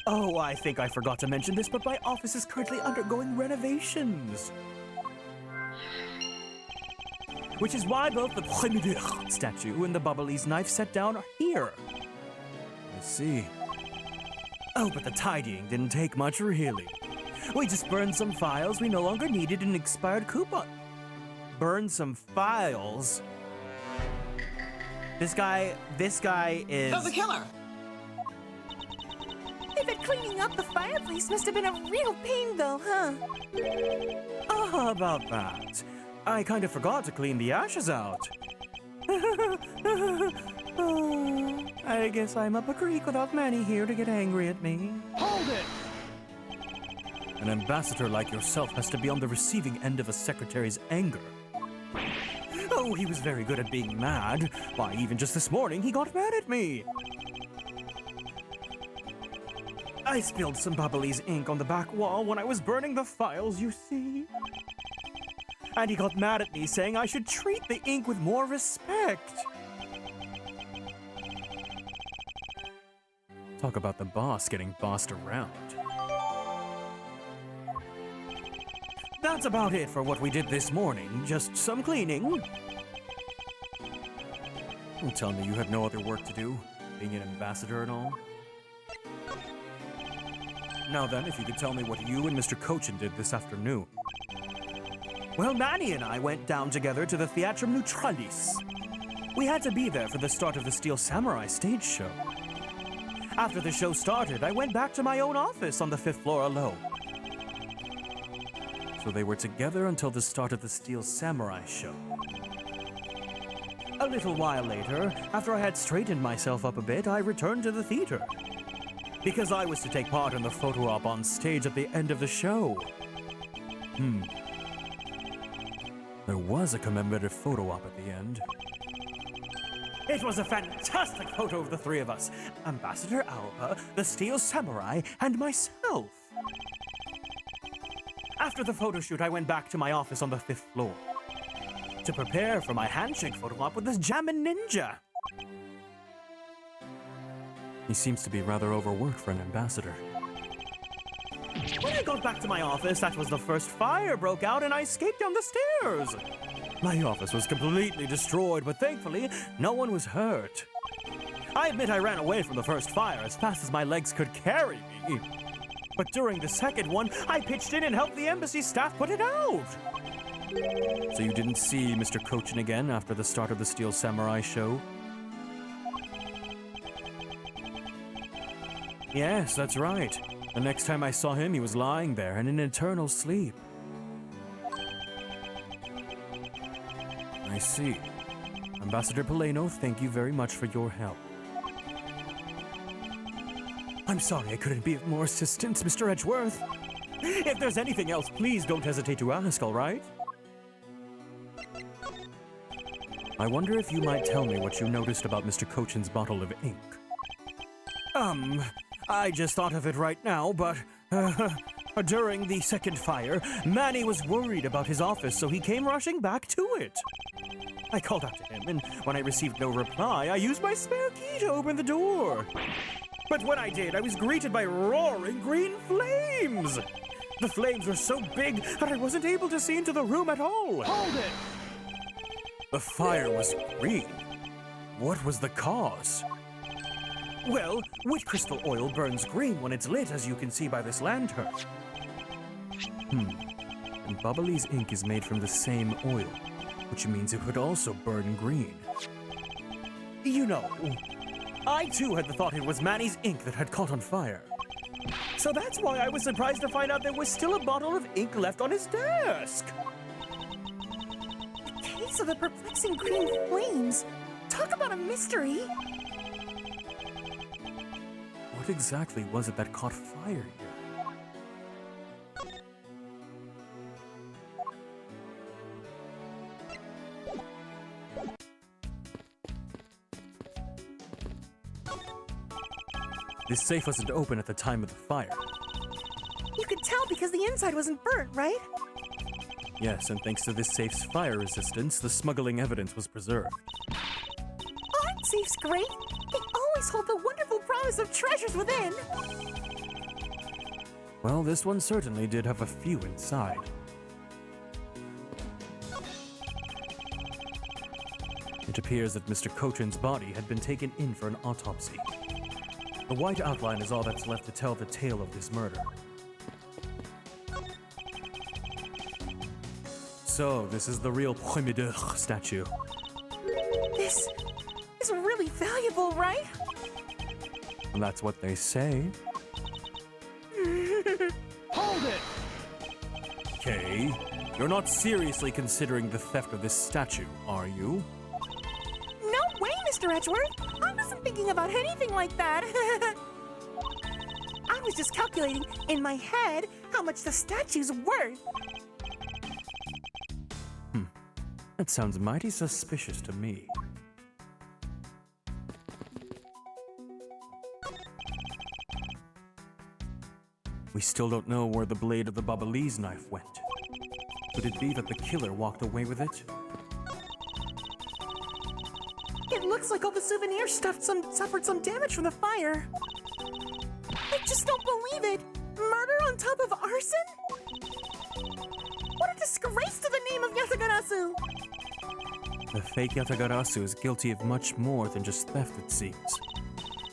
Oh, I think I forgot to mention this, but my office is currently undergoing renovations. Which is why both the prejudiced statue and the Bubbly's knife set down are here. I see. Oh, but the tidying didn't take much, really. We just burned some files we no longer needed and expired coupon. Burned some files? This guy is... Oh, the killer! I bet cleaning up the fireplace must have been a real pain, though, huh? Oh, how about that? I kind of forgot to clean the ashes out. Oh, I guess I'm up a creek without Manny here to get angry at me. Hold it! An ambassador like yourself has to be on the receiving end of a secretary's anger. Oh, he was very good at being mad. Why, even just this morning, he got mad at me. I spilled some Bubbly's ink on the back wall when I was burning the files, you see. And he got mad at me, saying I should treat the ink with more respect. Talk about the boss getting bossed around. That's about it for what we did this morning. Just some cleaning. Don't tell me you had no other work to do, being an ambassador and all. Now then, if you could tell me what you and Mr. Cochin did this afternoon. Well, Manny and I went down together to the Theatrum Neutralis. We had to be there for the start of the Steel Samurai stage show. After the show started, I went back to my own office on the 5th floor alone. So they were together until the start of the Steel Samurai show. A little while later, after I had straightened myself up a bit, I returned to the theater. Because I was to take part in the photo op on stage at the end of the show. There was a commemorative photo op at the end. It was a fantastic photo of the three of us. Ambassador Alba, the Steel Samurai, and myself. After the photo shoot, I went back to my office on the 5th floor to prepare for my handshake photo op with this Jammin' Ninja. He seems to be rather overworked for an ambassador. When I got back to my office, that was the first fire broke out and I escaped down the stairs. My office was completely destroyed, but thankfully, no one was hurt. I admit I ran away from the first fire as fast as my legs could carry me. But during the second one, I pitched in and helped the embassy staff put it out. So you didn't see Mr. Cochin again after the start of the Steel Samurai show? Yes, that's right. The next time I saw him, he was lying there in an eternal sleep. I see. Ambassador Poleno, thank you very much for your help. I'm sorry I couldn't be of more assistance, Mr. Edgeworth. If there's anything else, please don't hesitate to ask, all right? I wonder if you might tell me what you noticed about Mr. Cochin's bottle of ink. I just thought of it right now, but during the second fire, Manny was worried about his office, so he came rushing back to it. I called out to him, and when I received no reply, I used my spare key to open the door. But when I did, I was greeted by roaring green flames. The flames were so big that I wasn't able to see into the room at all. Hold it! The fire was green. What was the cause? Well, wheat crystal oil burns green when it's lit, as you can see by this lantern. And Bubbly's ink is made from the same oil, which means it would also burn green. You know, I too had the thought it was Manny's ink that had caught on fire. So that's why I was surprised to find out there was still a bottle of ink left on his desk. The case of the perplexing green flames. Talk about a mystery. What exactly was it that caught fire here? This safe wasn't open at the time of the fire. You could tell because the inside wasn't burnt, right? Yes, and thanks to this safe's fire resistance, the smuggling evidence was preserved. Aren't safes great? They always hold the wonderful promise of treasures within. Well, this one certainly did have a few inside. It appears that Mr. Cochin's body had been taken in for an autopsy. The white outline is all that's left to tell the tale of this murder. So, this is the real prejudiced statue. This is really valuable, right? And that's what they say. Hold it! Okay, you're not seriously considering the theft of this statue, are you? No way, Mr. Edgeworth. I wasn't thinking about anything like that. I was just calculating in my head how much the statue's worth. That sounds mighty suspicious to me. We still don't know where the blade of the Babalese knife went. Could it be that the killer walked away with it? It looks like all the souvenirs suffered some damage from the fire. I just don't believe it. Murder on top of arson? What a disgrace to the name of Yatagarasu! The fake Yatagarasu is guilty of much more than just theft, it seems.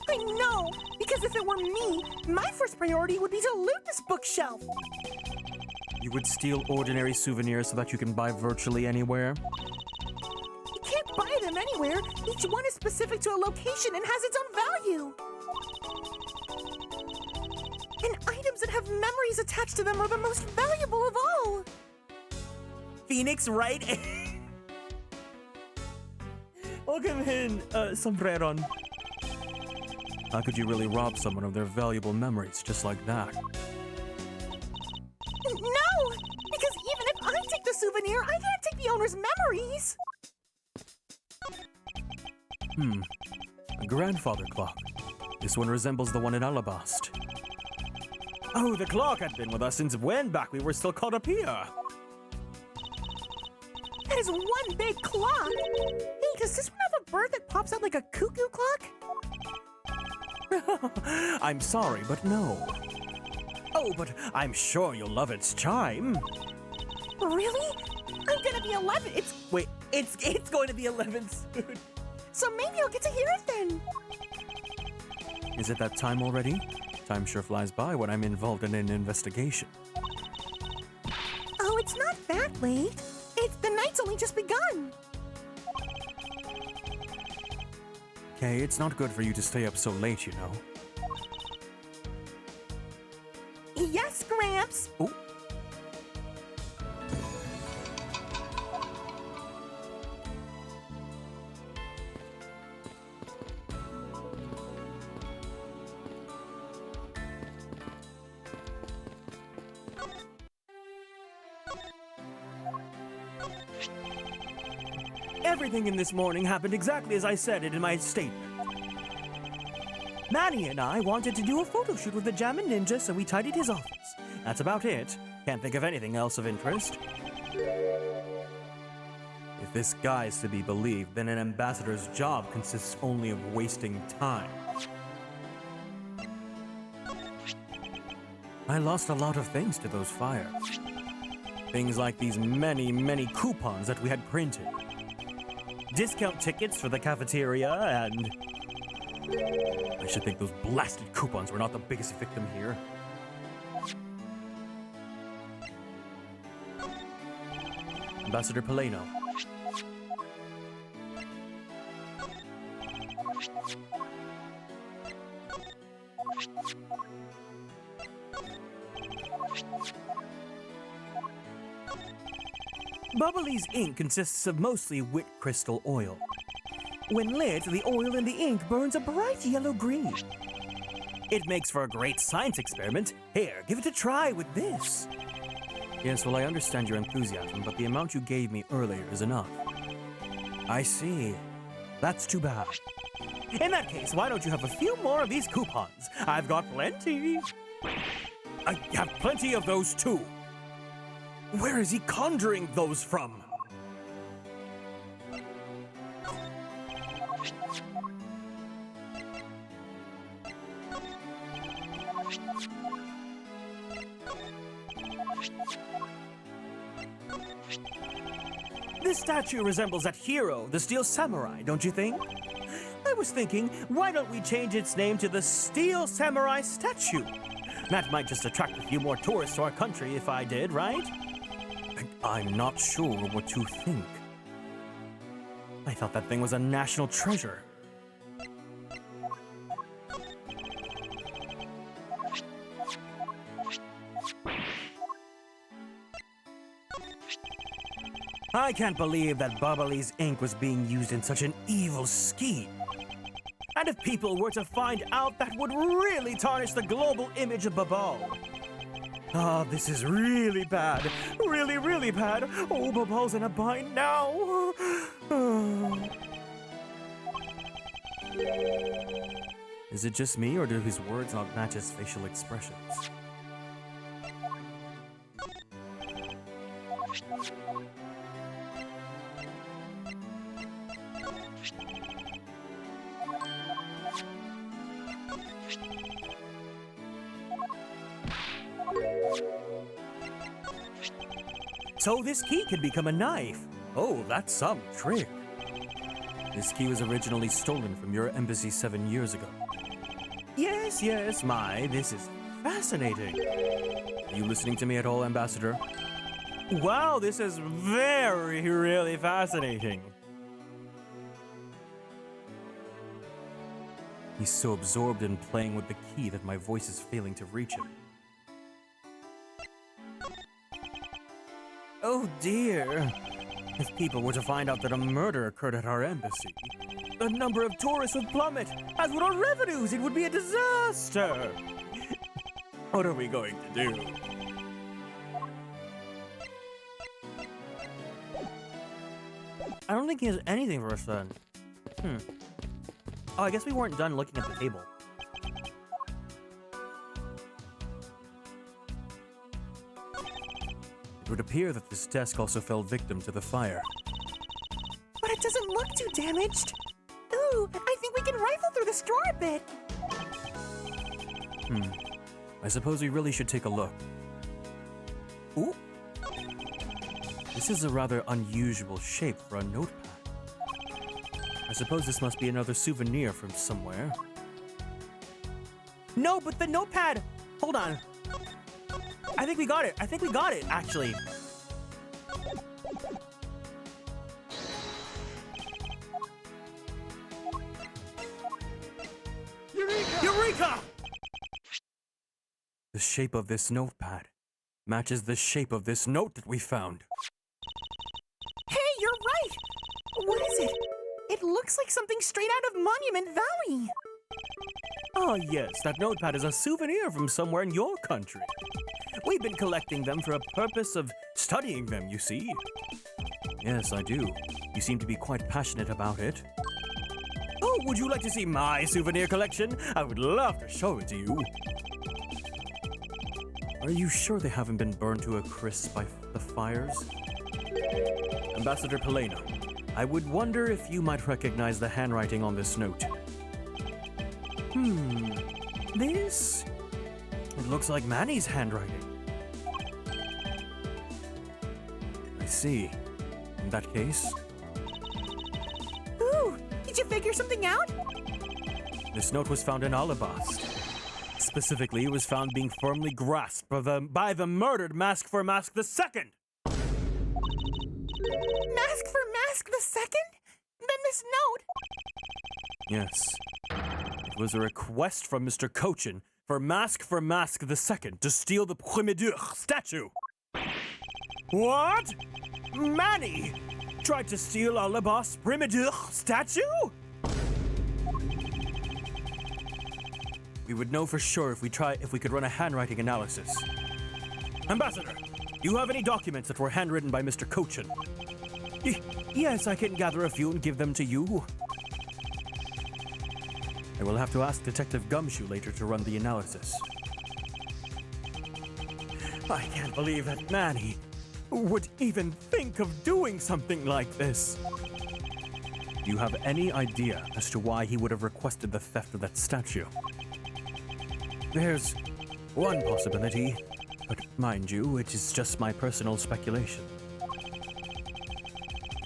I know, because if it were me, my first priority would be to loot this bookshelf. You would steal ordinary souvenirs so that you can buy virtually anywhere? You can't buy them anywhere. Each one is specific to a location and has its own value. And items that have memories attached to them are the most valuable of all. Phoenix, right? Welcome in, Sombreron. How could you really rob someone of their valuable memories just like that? No! Because even if I take the souvenir, I can't take the owner's memories. A grandfather clock. This one resembles the one in Alabast. Oh, the clock had been with us since when back we were still caught up here. That is one big clock. Hey, does this one have a bird that pops out like a cuckoo clock? I'm sorry, but no. Oh, but I'm sure you'll love its chime. Really? I'm gonna be 11. It's going to be 11 soon. So maybe I'll get to hear it then. Is it that time already? Time sure flies by when I'm involved in an investigation. Oh, it's not that late. The night's only just begun. Okay, it's not good for you to stay up so late, you know. Yes, Gramps. Oh. Everything in this morning happened exactly as I said it in my statement. Manny and I wanted to do a photo shoot with the Jammin' Ninja, so we tidied his office. That's about it. Can't think of anything else of interest. If this guy is to be believed, then an ambassador's job consists only of wasting time. I lost a lot of things to those fires. Things like these many coupons that we had printed. Discount tickets for the cafeteria and... I should think those blasted coupons were not the biggest victim here. Ambassador Paleno. Bubbly's ink consists of mostly wit crystal oil. When lit, the oil in the ink burns a bright yellow-green. It makes for a great science experiment. Here, give it a try with this. Yes, well, I understand your enthusiasm, but the amount you gave me earlier is enough. I see. That's too bad. In that case, why don't you have a few more of these coupons? I've got plenty. I have plenty of those too. Where is he conjuring those from? This statue resembles that hero, the Steel Samurai, don't you think? I was thinking, why don't we change its name to the Steel Samurai Statue? That might just attract a few more tourists to our country if I did, right? I'm not sure what you think. I thought that thing was a national treasure. I can't believe that Bubbly's ink was being used in such an evil scheme. And if people were to find out, that would really tarnish the global image of Bubble. Oh, this is really bad. Really, really bad. Oh, Bubble's in a bind now. Is it just me, or do his words not match his facial expressions? So this key can become a knife. Oh, that's some trick. This key was originally stolen from your embassy 7 years ago. Yes, yes, this is fascinating. Are you listening to me at all, Ambassador? Wow, this is really fascinating. He's so absorbed in playing with the key that my voice is failing to reach him. Oh dear. If people were to find out that a murder occurred at our embassy, the number of tourists would plummet, as would our revenues. It would be a disaster. What are we going to do? I don't think he has anything for us then. Oh, I guess we weren't done looking at the table. It would appear that this desk also fell victim to the fire. But it doesn't look too damaged. Ooh, I think we can rifle through this drawer a bit. I suppose we really should take a look. Ooh. This is a rather unusual shape for a notepad. I suppose this must be another souvenir from somewhere. No, but the notepad! Hold on. I think we got it, actually. Eureka! The shape of this notepad matches the shape of this note that we found. Hey, you're right! What is it? It looks like something straight out of Monument Valley. Oh yes, that notepad is a souvenir from somewhere in your country. We've been collecting them for a purpose of studying them, you see. Yes, I do. You seem to be quite passionate about it. Oh, would you like to see my souvenir collection? I would love to show it to you. Are you sure they haven't been burned to a crisp by the fires? Ambassador Helena, I would wonder if you might recognize the handwriting on this note. This? It looks like Manny's handwriting. I see. In that case... Ooh, did you figure something out? This note was found in Alabast. Specifically, it was found being firmly grasped by the murdered Mask for Mask II! Mask for Mask II? Then this note... Yes. It was a request from Mr. Cochin for Mask II to steal the prejudiced statue. What? Manny tried to steal Alabast's prejudiced statue? We would know for sure if we could run a handwriting analysis. Ambassador, do you have any documents that were handwritten by Mr. Cochin? Yes, I can gather a few and give them to you. I will have to ask Detective Gumshoe later to run the analysis. I can't believe that Manny would even think of doing something like this. Do you have any idea as to why he would have requested the theft of that statue? There's one possibility, but mind you, it is just my personal speculation.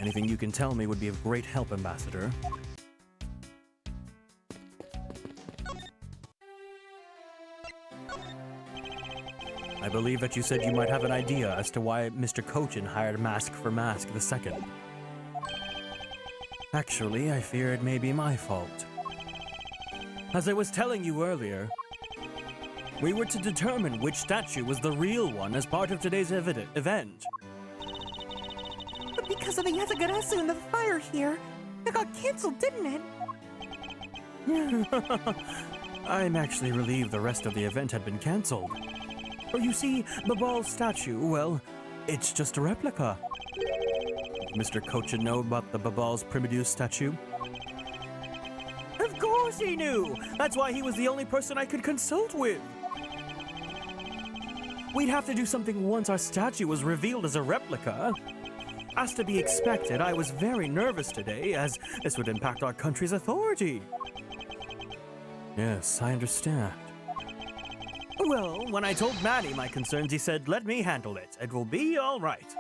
Anything you can tell me would be of great help, Ambassador. I believe that you said you might have an idea as to why Mr. Cochin hired Mask for Mask II. Actually, I fear it may be my fault. As I was telling you earlier, we were to determine which statue was the real one as part of today's event. But because of the Yatagarasu and the fire here, it got canceled, didn't it? I'm actually relieved the rest of the event had been cancelled. For you see, the ball statue, well, it's just a replica. Did Mr. Cochin know about the Babal's prejudiced statue? Of course he knew! That's why he was the only person I could consult with! We'd have to do something once our statue was revealed as a replica. As to be expected, I was very nervous today, as this would impact our country's authority. Yes, I understand. Well, when I told Manny my concerns, he said, let me handle it. It will be all right.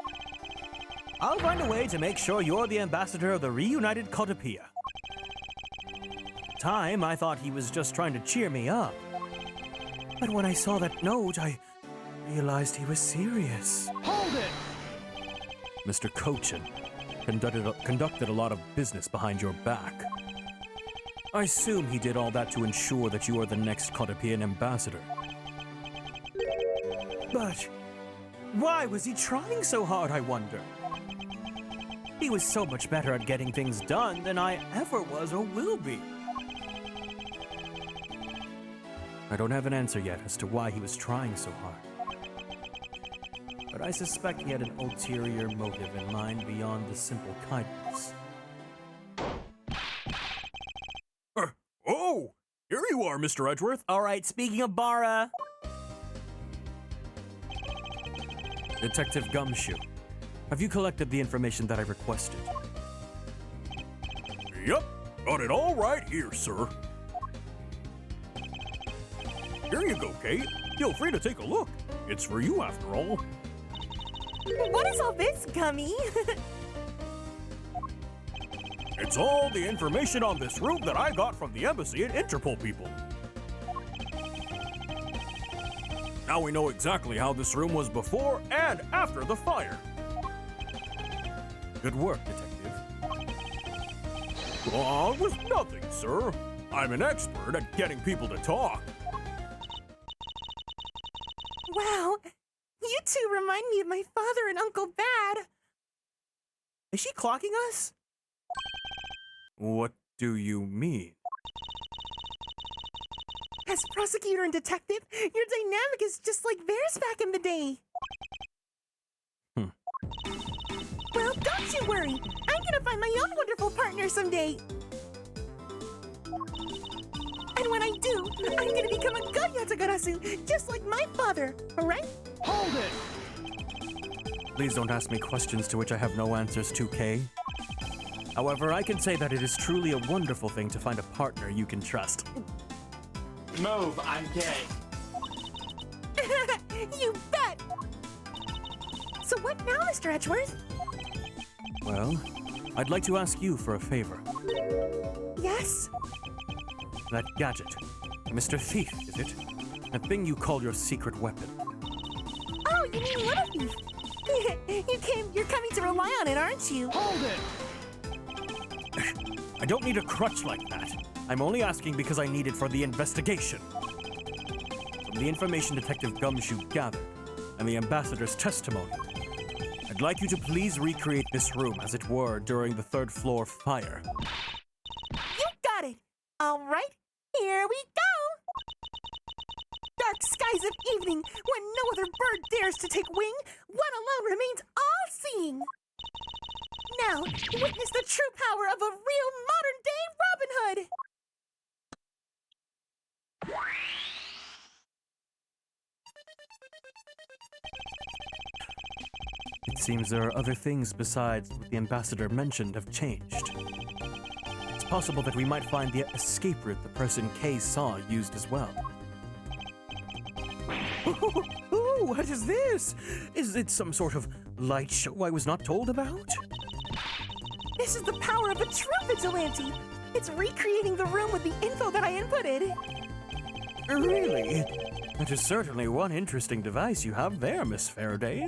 I'll find a way to make sure you're the ambassador of the reunited Kotopia. At the time, I thought he was just trying to cheer me up. But when I saw that note, I realized he was serious. Hold it! Mr. Cochin conducted a lot of business behind your back. I assume he did all that to ensure that you are the next Kotopian ambassador. But why was he trying so hard, I wonder? He was so much better at getting things done than I ever was or will be. I don't have an answer yet as to why he was trying so hard. But I suspect he had an ulterior motive in mind beyond the simple kindness. Oh! Here you are, Mr. Edgeworth. All right, speaking of Bara, Detective Gumshoe, have you collected the information that I requested? Yep, got it all right here, sir. Here you go, Kate. Feel free to take a look. It's for you, after all. What is all this, Gummy? It's all the information on this room that I got from the embassy and Interpol people. Now we know exactly how this room was before and after the fire. Good work, Detective. Oh, it was nothing, sir. I'm an expert at getting people to talk. Wow, you two remind me of my father and Uncle Bad. is she clocking us? What do you mean? As prosecutor and detective, your dynamic is just like theirs back in the day. Well, don't you worry. I'm gonna find my own wonderful partner someday. And when I do, I'm gonna become a good Yatagarasu, just like my father, alright? Hold it! Please don't ask me questions to which I have no answers to, Kay. However, I can say that it is truly a wonderful thing to find a partner you can trust. Move, I'm gay. You bet! So what now, Mr. Edgeworth? Well, I'd like to ask you for a favor. Yes? That gadget. Mr. Thief, is it? That thing you call your secret weapon. Oh, you mean Little Thief? You're coming to rely on it, aren't you? Hold it! I don't need a crutch like that. I'm only asking because I need it for the investigation. From the information Detective Gumshoe gathered, and the ambassador's testimony, I'd like you to please recreate this room as it were during the third floor fire. You got it! Alright, here we go! Dark skies of evening, when no other bird dares to take wing, one alone remains all-seeing. Now, witness the true power of a real modern-day Robin Hood! It seems there are other things besides what the ambassador mentioned have changed. It's possible that we might find the escape route the person Kay saw used as well. Ooh, what is this? Is it some sort of light show I was not told about? This is the power of a true vigilante. It's recreating the room with the info that I inputted. Really? That is certainly one interesting device you have there, Miss Faraday.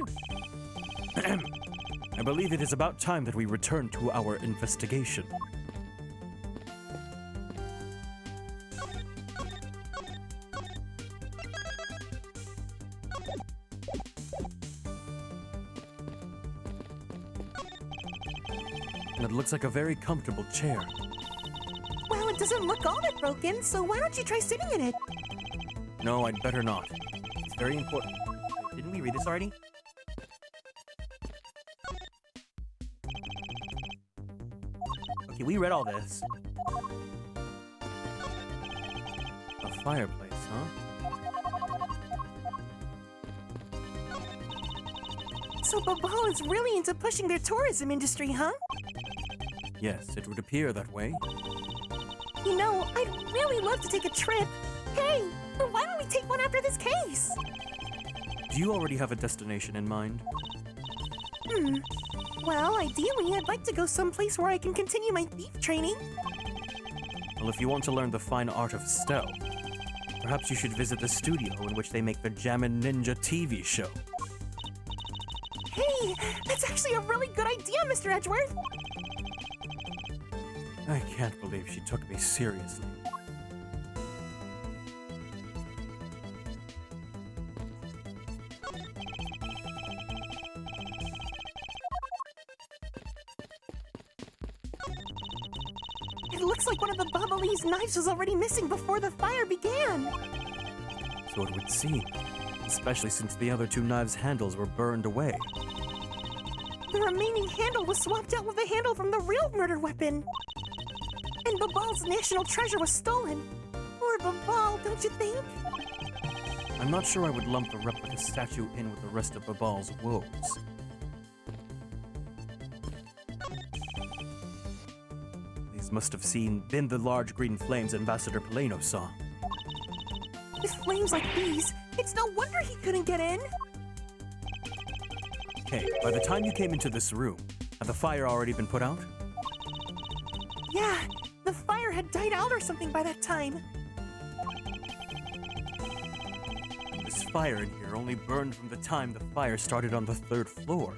I believe it is about time that we return to our investigation. It looks like a very comfortable chair. Well, it doesn't look all that broken, so why don't you try sitting in it? No, I'd better not. It's very important. Didn't we read this already? Okay, we read all this. A fireplace, huh? So Babal is really into pushing their tourism industry, huh? Yes, it would appear that way. You know, I'd really love to take a trip. Hey, why don't we take one after this case? Do you already have a destination in mind? Well, ideally, I'd like to go someplace where I can continue my thief training. Well, if you want to learn the fine art of stealth, perhaps you should visit the studio in which they make the Jammin' Ninja TV show. Hey, that's actually a really good idea, Mr. Edgeworth. I can't believe she took me seriously. It looks like one of the Babali's knives was already missing before the fire began. So it would seem, especially since the other two knives' handles were burned away. The remaining handle was swapped out with the handle from the real murder weapon. And Babal's national treasure was stolen. Poor Babal, don't you think? I'm not sure I would lump the replica statue in with the rest of Babal's woes. These must have been the large green flames Ambassador Polano saw. With flames like these, it's no wonder he couldn't get in. Hey, by the time you came into this room, had the fire already been put out? Yeah, the fire had died out or something by that time. This fire in here only burned from the time the fire started on the 3rd floor.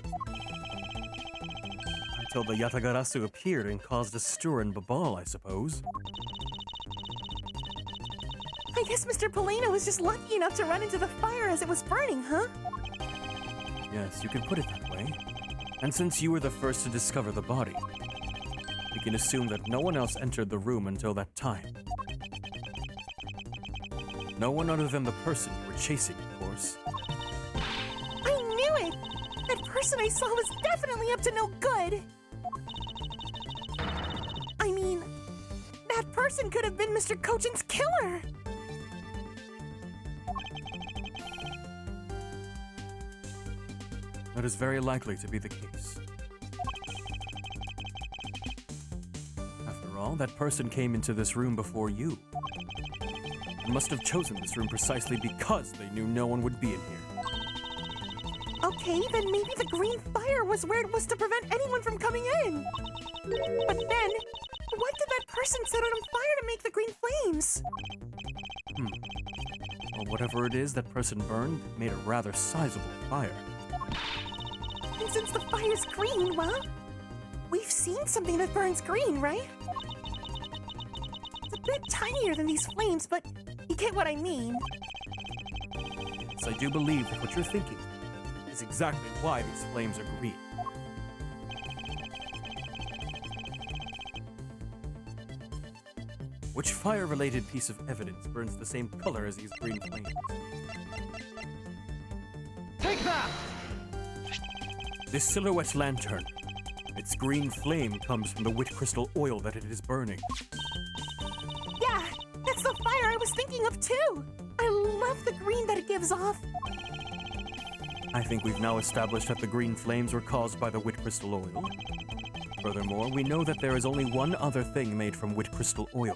Until the Yatagarasu appeared and caused a stir in Babal, I suppose. I guess Mr. Polano was just lucky enough to run into the fire as it was burning, huh? Yes, you can put it that way. And since you were the first to discover the body, we can assume that no one else entered the room until that time. No one other than the person you were chasing, of course. I knew it! That person I saw was definitely up to no good! I mean, that person could have been Mr. Kochin's killer! That is very likely to be the case. After all, that person came into this room before you. And must have chosen this room precisely because they knew no one would be in here. Okay, then maybe the green fire was where it was to prevent anyone from coming in. But then, what did that person set on fire to make the green flames? Well, whatever it is that person burned, it made a rather sizable fire. And since the fire's green, well, we've seen something that burns green, right? It's a bit tinier than these flames, but you get what I mean. Yes, I do believe that what you're thinking is exactly why these flames are green. Which fire-related piece of evidence burns the same color as these green flames? Take that! This silhouette lantern. Its green flame comes from the wit crystal oil that it is burning. Yeah, that's the fire I was was thinking of too. I love the green that it gives off. I think we've now established that the green flames were caused by the wit crystal oil. Furthermore, we know that there is only one other thing made from wit crystal oil.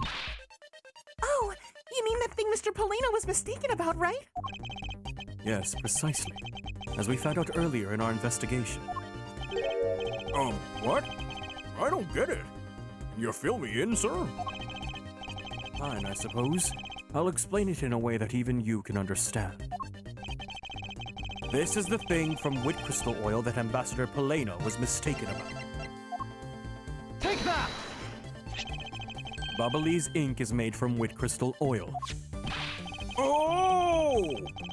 Oh, you mean that thing Mr. Polino was mistaken about, right? Yes, precisely. As we found out earlier in our investigation. What? I don't get it. You fill me in, sir? Fine, I suppose. I'll explain it in a way that even you can understand. This is the thing from wit crystal oil that Ambassador Polino was mistaken about. Take that! Bubbly's ink is made from wit crystal oil. Oh!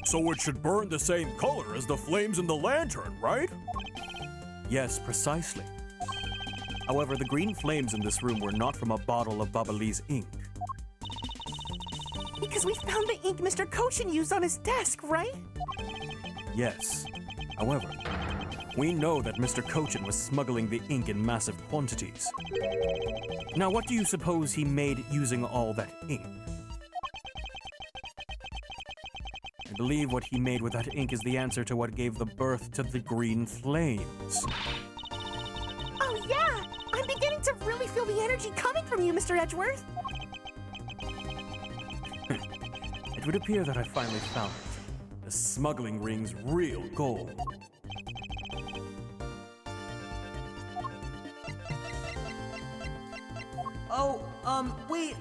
So it should burn the same color as the flames in the lantern, right? Yes, precisely. However, the green flames in this room were not from a bottle of Bubbly's ink. Because we found the ink Mr. Kochin used on his desk, right? Yes. However, we know that Mr. Kochin was smuggling the ink in massive quantities. Now, what do you suppose he made using all that ink? I believe what he made with that ink is the answer to what gave the birth to the green flames. Oh yeah! I'm beginning to really feel the energy coming from you, Mr. Edgeworth. It would appear that I finally found it. The smuggling ring's real goal. Oh, wait,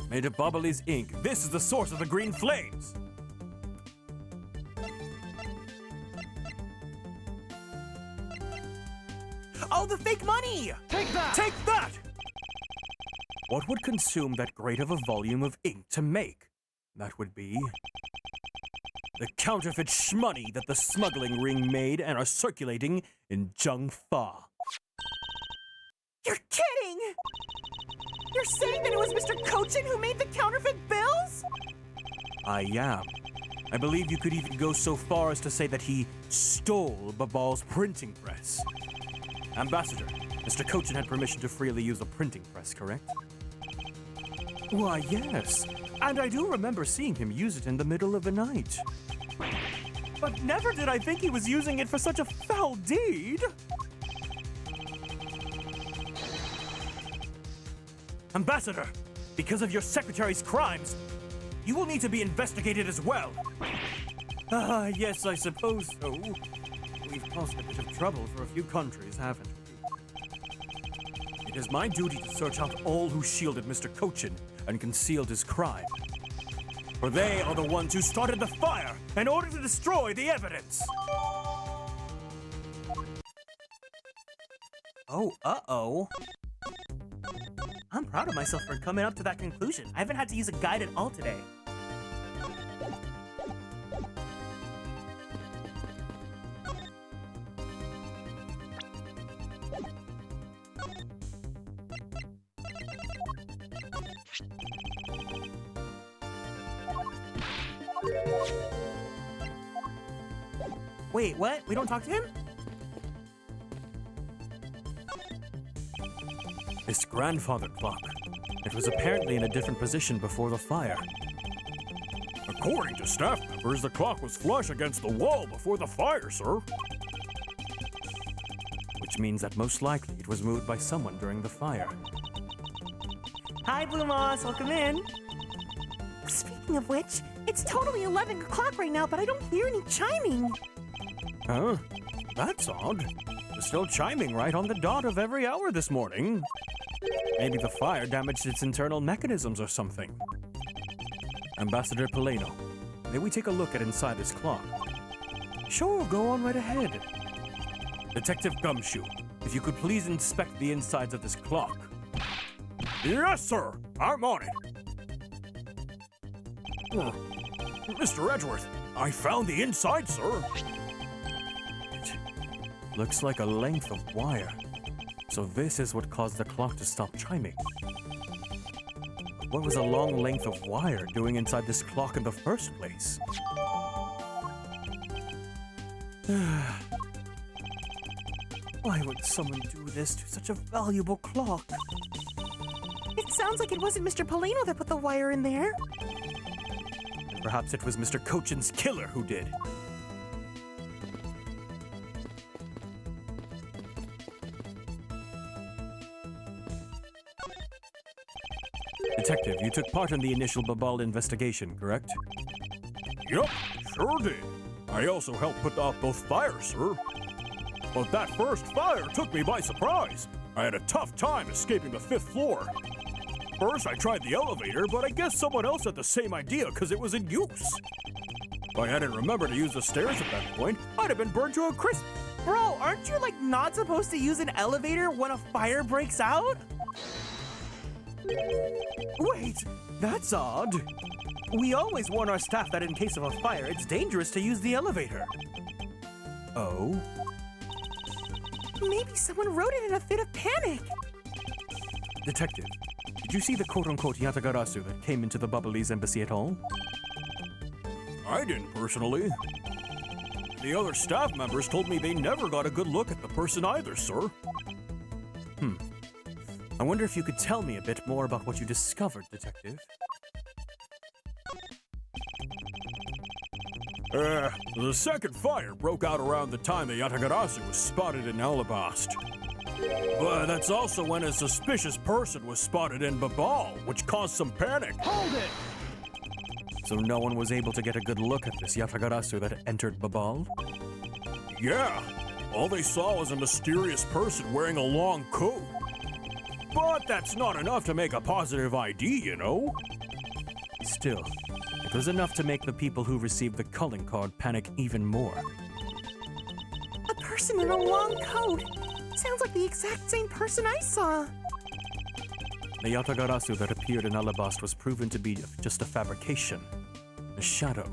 Made of Bubbly's ink, this is the source of the green flames! Oh, the fake money! Take that! Take that! What would consume that great of a volume of ink to make? That would be the counterfeit shmoney that the smuggling ring made and are circulating in Jungfa. You're kidding! You're saying that it was Mr. Kochin who made the counterfeit bills? I am. I believe you could even go so far as to say that he stole Babal's printing press. Ambassador, Mr. Kochin had permission to freely use the printing press, correct? Why, yes. And I do remember seeing him use it in the middle of the night. But never did I think he was using it for such a foul deed! Ambassador, because of your secretary's crimes, you will need to be investigated as well. Ah, yes, I suppose so. We've caused a bit of trouble for a few countries, haven't we? It is my duty to search out all who shielded Mr. Kochin and concealed his crime. For they are the ones who started the fire in order to destroy the evidence. Oh, uh-oh. I'm proud of myself for coming up to that conclusion. I haven't had to use a guide at all today. Wait, what? We don't talk to him? This grandfather clock. It was apparently in a different position before the fire. According to staff members, the clock was flush against the wall before the fire, sir. Which means that most likely it was moved by someone during the fire. Hi, Blue Moss. Welcome in. Speaking of which, it's totally 11 o'clock right now, but I don't hear any chiming. Huh? That's odd. It was still chiming right on the dot of every hour this morning. Maybe the fire damaged its internal mechanisms or something. Ambassador Polino, may we take a look at inside this clock? Sure, go on right ahead. Detective Gumshoe, if you could please inspect the insides of this clock. Yes, sir. I'm on it. Mr. Edgeworth, I found the inside, sir. It looks like a length of wire. So this is what caused the clock to stop chiming. What was a long length of wire doing inside this clock in the first place? Why would someone do this to such a valuable clock? It sounds like it wasn't Mr. Polino that put the wire in there. Perhaps it was Mr. Kochin's killer who did. Detective, you took part in the initial Babal investigation, correct? Yup, sure did. I also helped put out both fires, sir. But that first fire took me by surprise. I had a tough time escaping the 5th floor. First, I tried the elevator, but I guess someone else had the same idea because it was in use. If I hadn't remembered to use the stairs at that point, I'd have been burned to a crisp. Bro, aren't you like not supposed to use an elevator when a fire breaks out? Wait, that's odd. We always warn our staff that in case of a fire, it's dangerous to use the elevator. Oh? Maybe someone wrote it in a fit of panic. Detective, did you see the quote-unquote Yatagarasu that came into the Bubbly's embassy at all? I didn't personally. The other staff members told me they never got a good look at the person either, sir. I wonder if you could tell me a bit more about what you discovered, Detective. The second fire broke out around the time the Yatagarasu was spotted in Alabast. But that's also when a suspicious person was spotted in Babal, which caused some panic. Hold it! So no one was able to get a good look at this Yatagarasu that entered Babal? Yeah, all they saw was a mysterious person wearing a long coat. But that's not enough to make a positive ID, you know? Still, it was enough to make the people who received the calling card panic even more. A person in a long coat. Sounds like the exact same person I saw. The Yatagarasu that appeared in Alabast was proven to be just a fabrication, a shadow.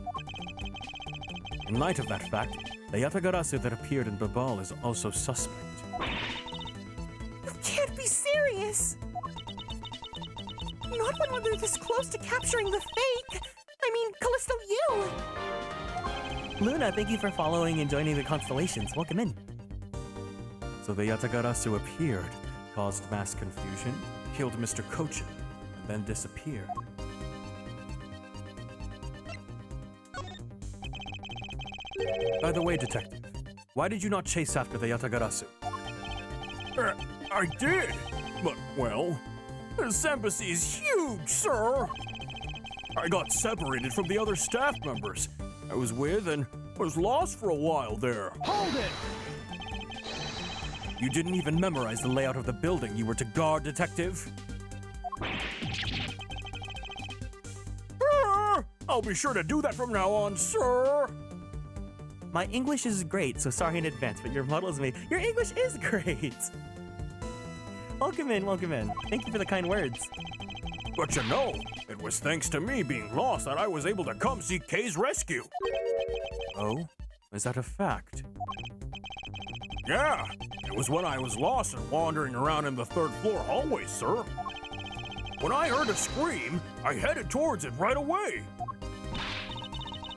In light of that fact, the Yatagarasu that appeared in Babal is also suspect. You can't be serious! Not when they're this close to capturing the fake! I mean, Callisto, you! Luna, thank you for following and joining the Konstellations. Welcome in. So the Yatagarasu appeared, caused mass confusion, killed Mr. Kochin, and then disappeared. By the way, Detective, why did you not chase after the Yatagarasu? I did, but, well, this embassy is huge, sir. I got separated from the other staff members I was with and was lost for a while there. Hold it! You didn't even memorize the layout of the building you were to guard, Detective? I'll be sure to do that from now on, sir. My English is great, so sorry in advance, but your model is made. Your English is great! Welcome in, welcome in. Thank you for the kind words. But you know, it was thanks to me being lost that I was able to come see Kay's rescue. Oh? Is that a fact? Yeah, it was when I was lost and wandering around in the 3rd floor hallway, sir. When I heard a scream, I headed towards it right away.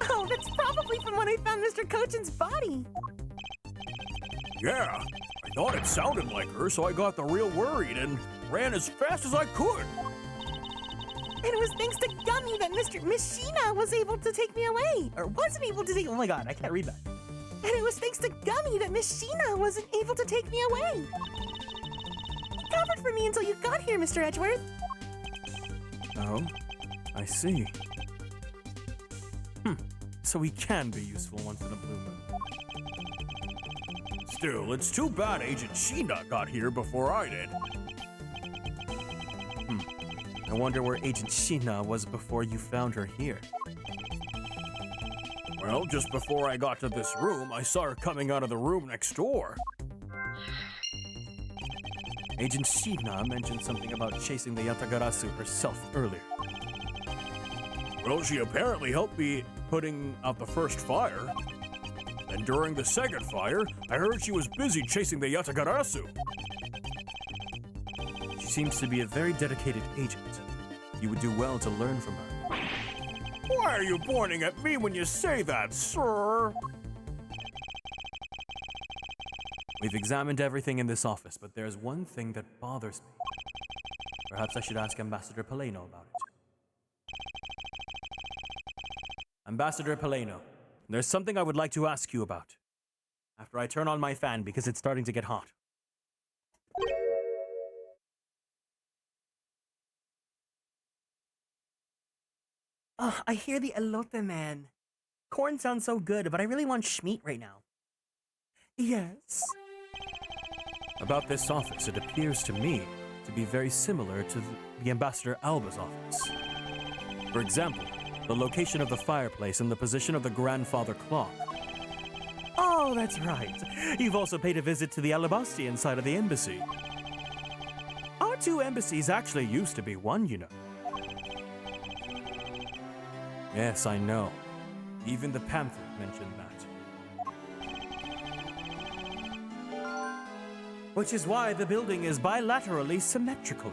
Oh, that's probably from when I found Mr. Kochin's body. Yeah, I thought it sounded like her, so I got the real worried and ran as fast as I could. And it was thanks to Gummy that Miss Sheena was able to take me away. Or wasn't able to take. Oh my god, I can't read that. And it was thanks to Gummy that Miss Sheena wasn't able to take me away. You covered for me until you got here, Mr. Edgeworth. Oh, I see. So he can be useful once in a blue moon. Still, it's too bad Agent Sheena got here before I did. I wonder where Agent Sheena was before you found her here. Well, just before I got to this room, I saw her coming out of the room next door. Agent Sheena mentioned something about chasing the Yatagarasu herself earlier. Well, she apparently helped me putting out the first fire. And during the second fire, I heard she was busy chasing the Yatagarasu. She seems to be a very dedicated agent. You would do well to learn from her. Why are you pointing at me when you say that, sir? We've examined everything in this office, but there's one thing that bothers me. Perhaps I should ask Ambassador Paleno about it. Ambassador Paleno, there's something I would like to ask you about. After I turn on my fan because it's starting to get hot. Oh, I hear the elote man. Corn sounds so good, but I really want schmeat right now. Yes. About this office, it appears to me to be very similar to the Ambassador Alba's office. For example, the location of the fireplace and the position of the grandfather clock. Oh, that's right. You've also paid a visit to the Alabastian side of the embassy. Our two embassies actually used to be one, you know. Yes, I know. Even the pamphlet mentioned that. Which is why the building is bilaterally symmetrical.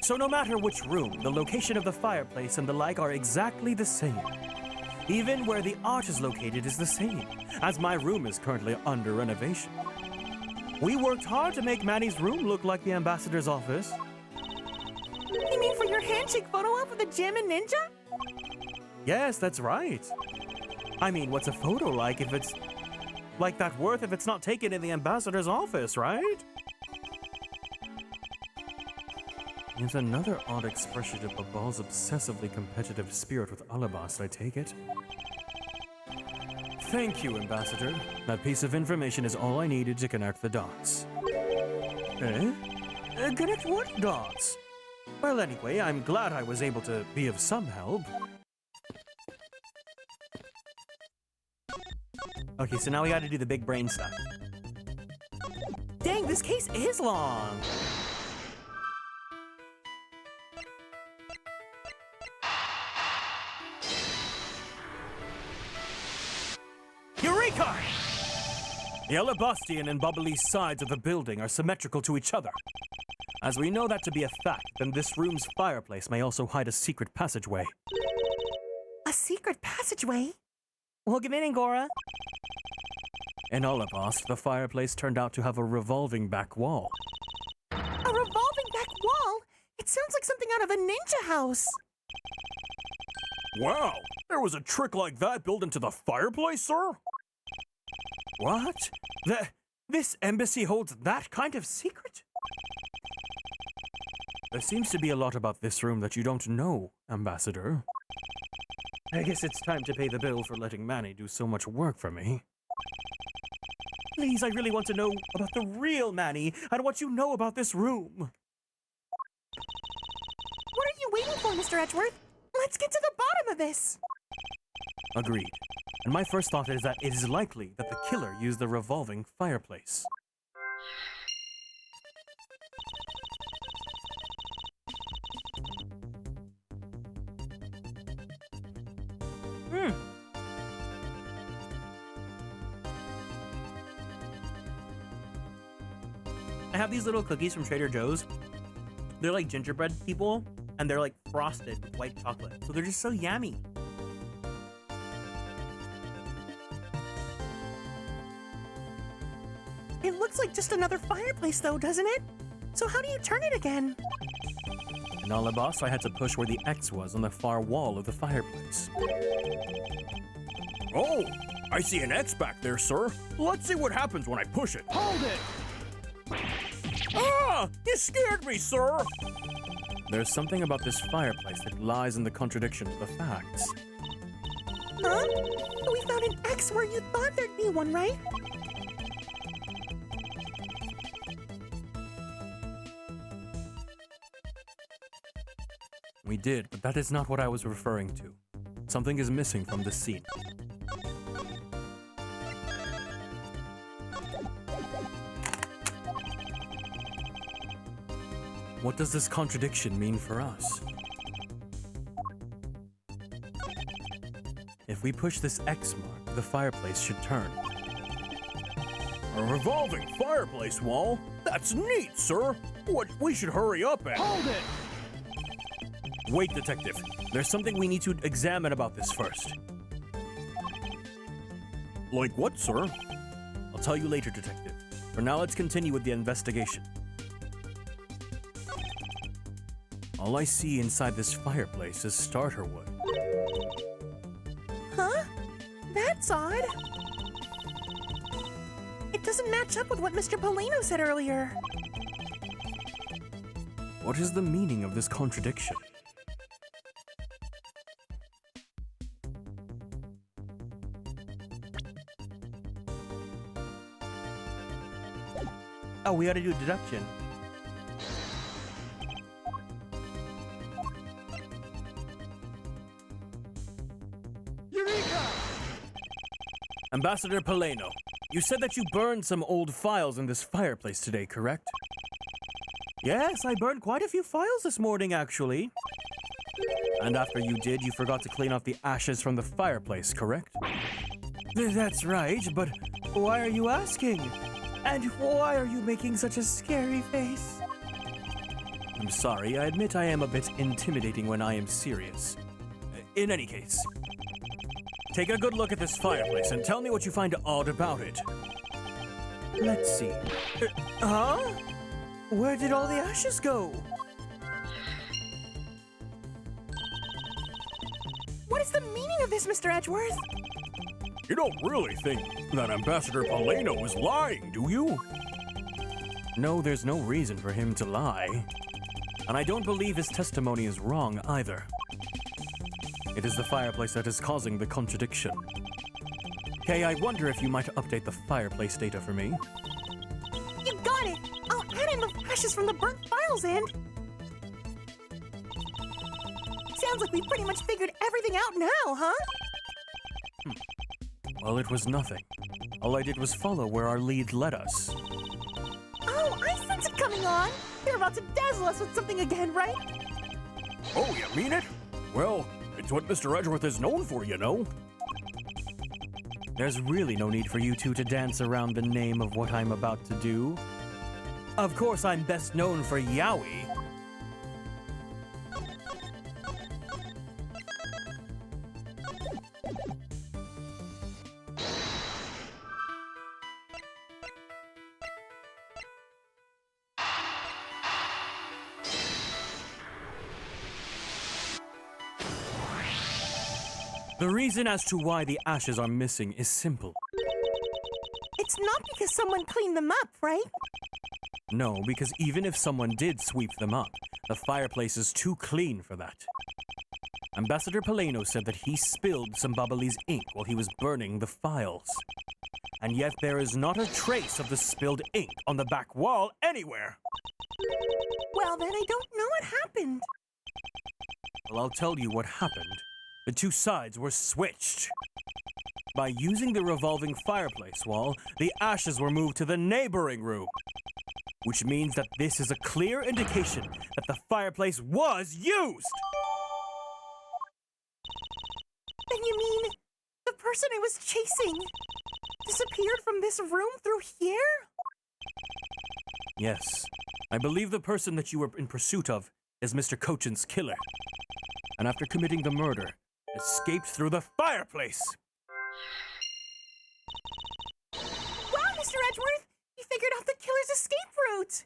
So no matter which room, the location of the fireplace and the like are exactly the same. Even where the art is located is the same, as my room is currently under renovation. We worked hard to make Manny's room look like the ambassador's office. You mean for your handshake photo op with the Jammin' Ninja? Yes, that's right. I mean, what's a photo like if it's like that worth if it's not taken in the ambassador's office, right? It's another odd expression of Babal's obsessively competitive spirit with Alabast, I take it. Thank you, Ambassador. That piece of information is all I needed to connect the dots. Eh? Connect what dots? Well, anyway, I'm glad I was able to be of some help. Okay, so now we gotta do the big brain stuff. Dang, this case is long! Eureka! The Alabastian and Bubbly sides of the building are symmetrical to each other. As we know that to be a fact, then this room's fireplace may also hide a secret passageway. A secret passageway? Welcome in, Angora. In Alabast, the fireplace turned out to have a revolving back wall. A revolving back wall? It sounds like something out of a ninja house. Wow! There was a trick like that built into the fireplace, sir? What? This embassy holds that kind of secret? There seems to be a lot about this room that you don't know, Ambassador. I guess it's time to pay the bill for letting Manny do so much work for me. Please, I really want to know about the real Manny and what you know about this room. What are you waiting for, Mr. Edgeworth? Let's get to the bottom of this. Agreed. And my first thought is that it is likely that the killer used the revolving fireplace. I have these little cookies from Trader Joe's. They're like gingerbread people, and they're like frosted with white chocolate. So they're just so yummy. It looks like just another fireplace though, doesn't it? So how do you turn it again? In Alabast, I had to push where the X was on the far wall of the fireplace. Oh, I see an X back there, sir. Let's see what happens when I push it. Hold it! Ah! You scared me, sir! There's something about this fireplace that lies in the contradiction of the facts. Huh? We found an X where you thought there'd be one, right? We did, but that is not what I was referring to. Something is missing from this scene. What does this contradiction mean for us? If we push this X mark, the fireplace should turn. A revolving fireplace wall? That's neat, sir! What, we should hurry up and— Hold it! Wait, Detective. There's something we need to examine about this first. Like what, sir? I'll tell you later, Detective. For now, let's continue with the investigation. All I see inside this fireplace is starter wood. Huh? That's odd. It doesn't match up with what Mr. Polino said earlier. What is the meaning of this contradiction? Oh, we gotta do deduction. Eureka! Ambassador Polino, you said that you burned some old files in this fireplace today, correct? Yes, I burned quite a few files this morning, actually. And after you did, you forgot to clean off the ashes from the fireplace, correct? That's right, but why are you asking? And why are you making such a scary face? I'm sorry, I admit I am a bit intimidating when I am serious. In any case, take a good look at this fireplace and tell me what you find odd about it. Let's see. Huh? Where did all the ashes go? What is the meaning of this, Mr. Edgeworth? You don't really think that Ambassador Polino is lying, do you? No, there's no reason for him to lie. And I don't believe his testimony is wrong either. It is the fireplace that is causing the contradiction. Kay, I wonder if you might update the fireplace data for me. You got it! I'll add in the ashes from the burnt files and... Sounds like we pretty much figured everything out now, huh? Well, it was nothing. All I did was follow where our lead led us. Oh, I sense it coming on! You're about to dazzle us with something again, right? Oh, you mean it? Well, it's what Mr. Edgeworth is known for, you know. There's really no need for you two to dance around the name of what I'm about to do. Of course, I'm best known for Yowie. The reason as to why the ashes are missing is simple. It's not because someone cleaned them up, right? No, because even if someone did sweep them up, the fireplace is too clean for that. Ambassador Polino said that he spilled some Bubbly's ink while he was burning the files. And yet there is not a trace of the spilled ink on the back wall anywhere. Well, then I don't know what happened. Well, I'll tell you what happened. The two sides were switched. By using the revolving fireplace wall, the ashes were moved to the neighboring room. Which means that this is a clear indication that the fireplace was used! Then you mean the person I was chasing disappeared from this room through here? Yes. I believe the person that you were in pursuit of is Mr. Cochin's killer. And after committing the murder, escaped through the fireplace! Wow, Mr. Edgeworth! You figured out the killer's escape route!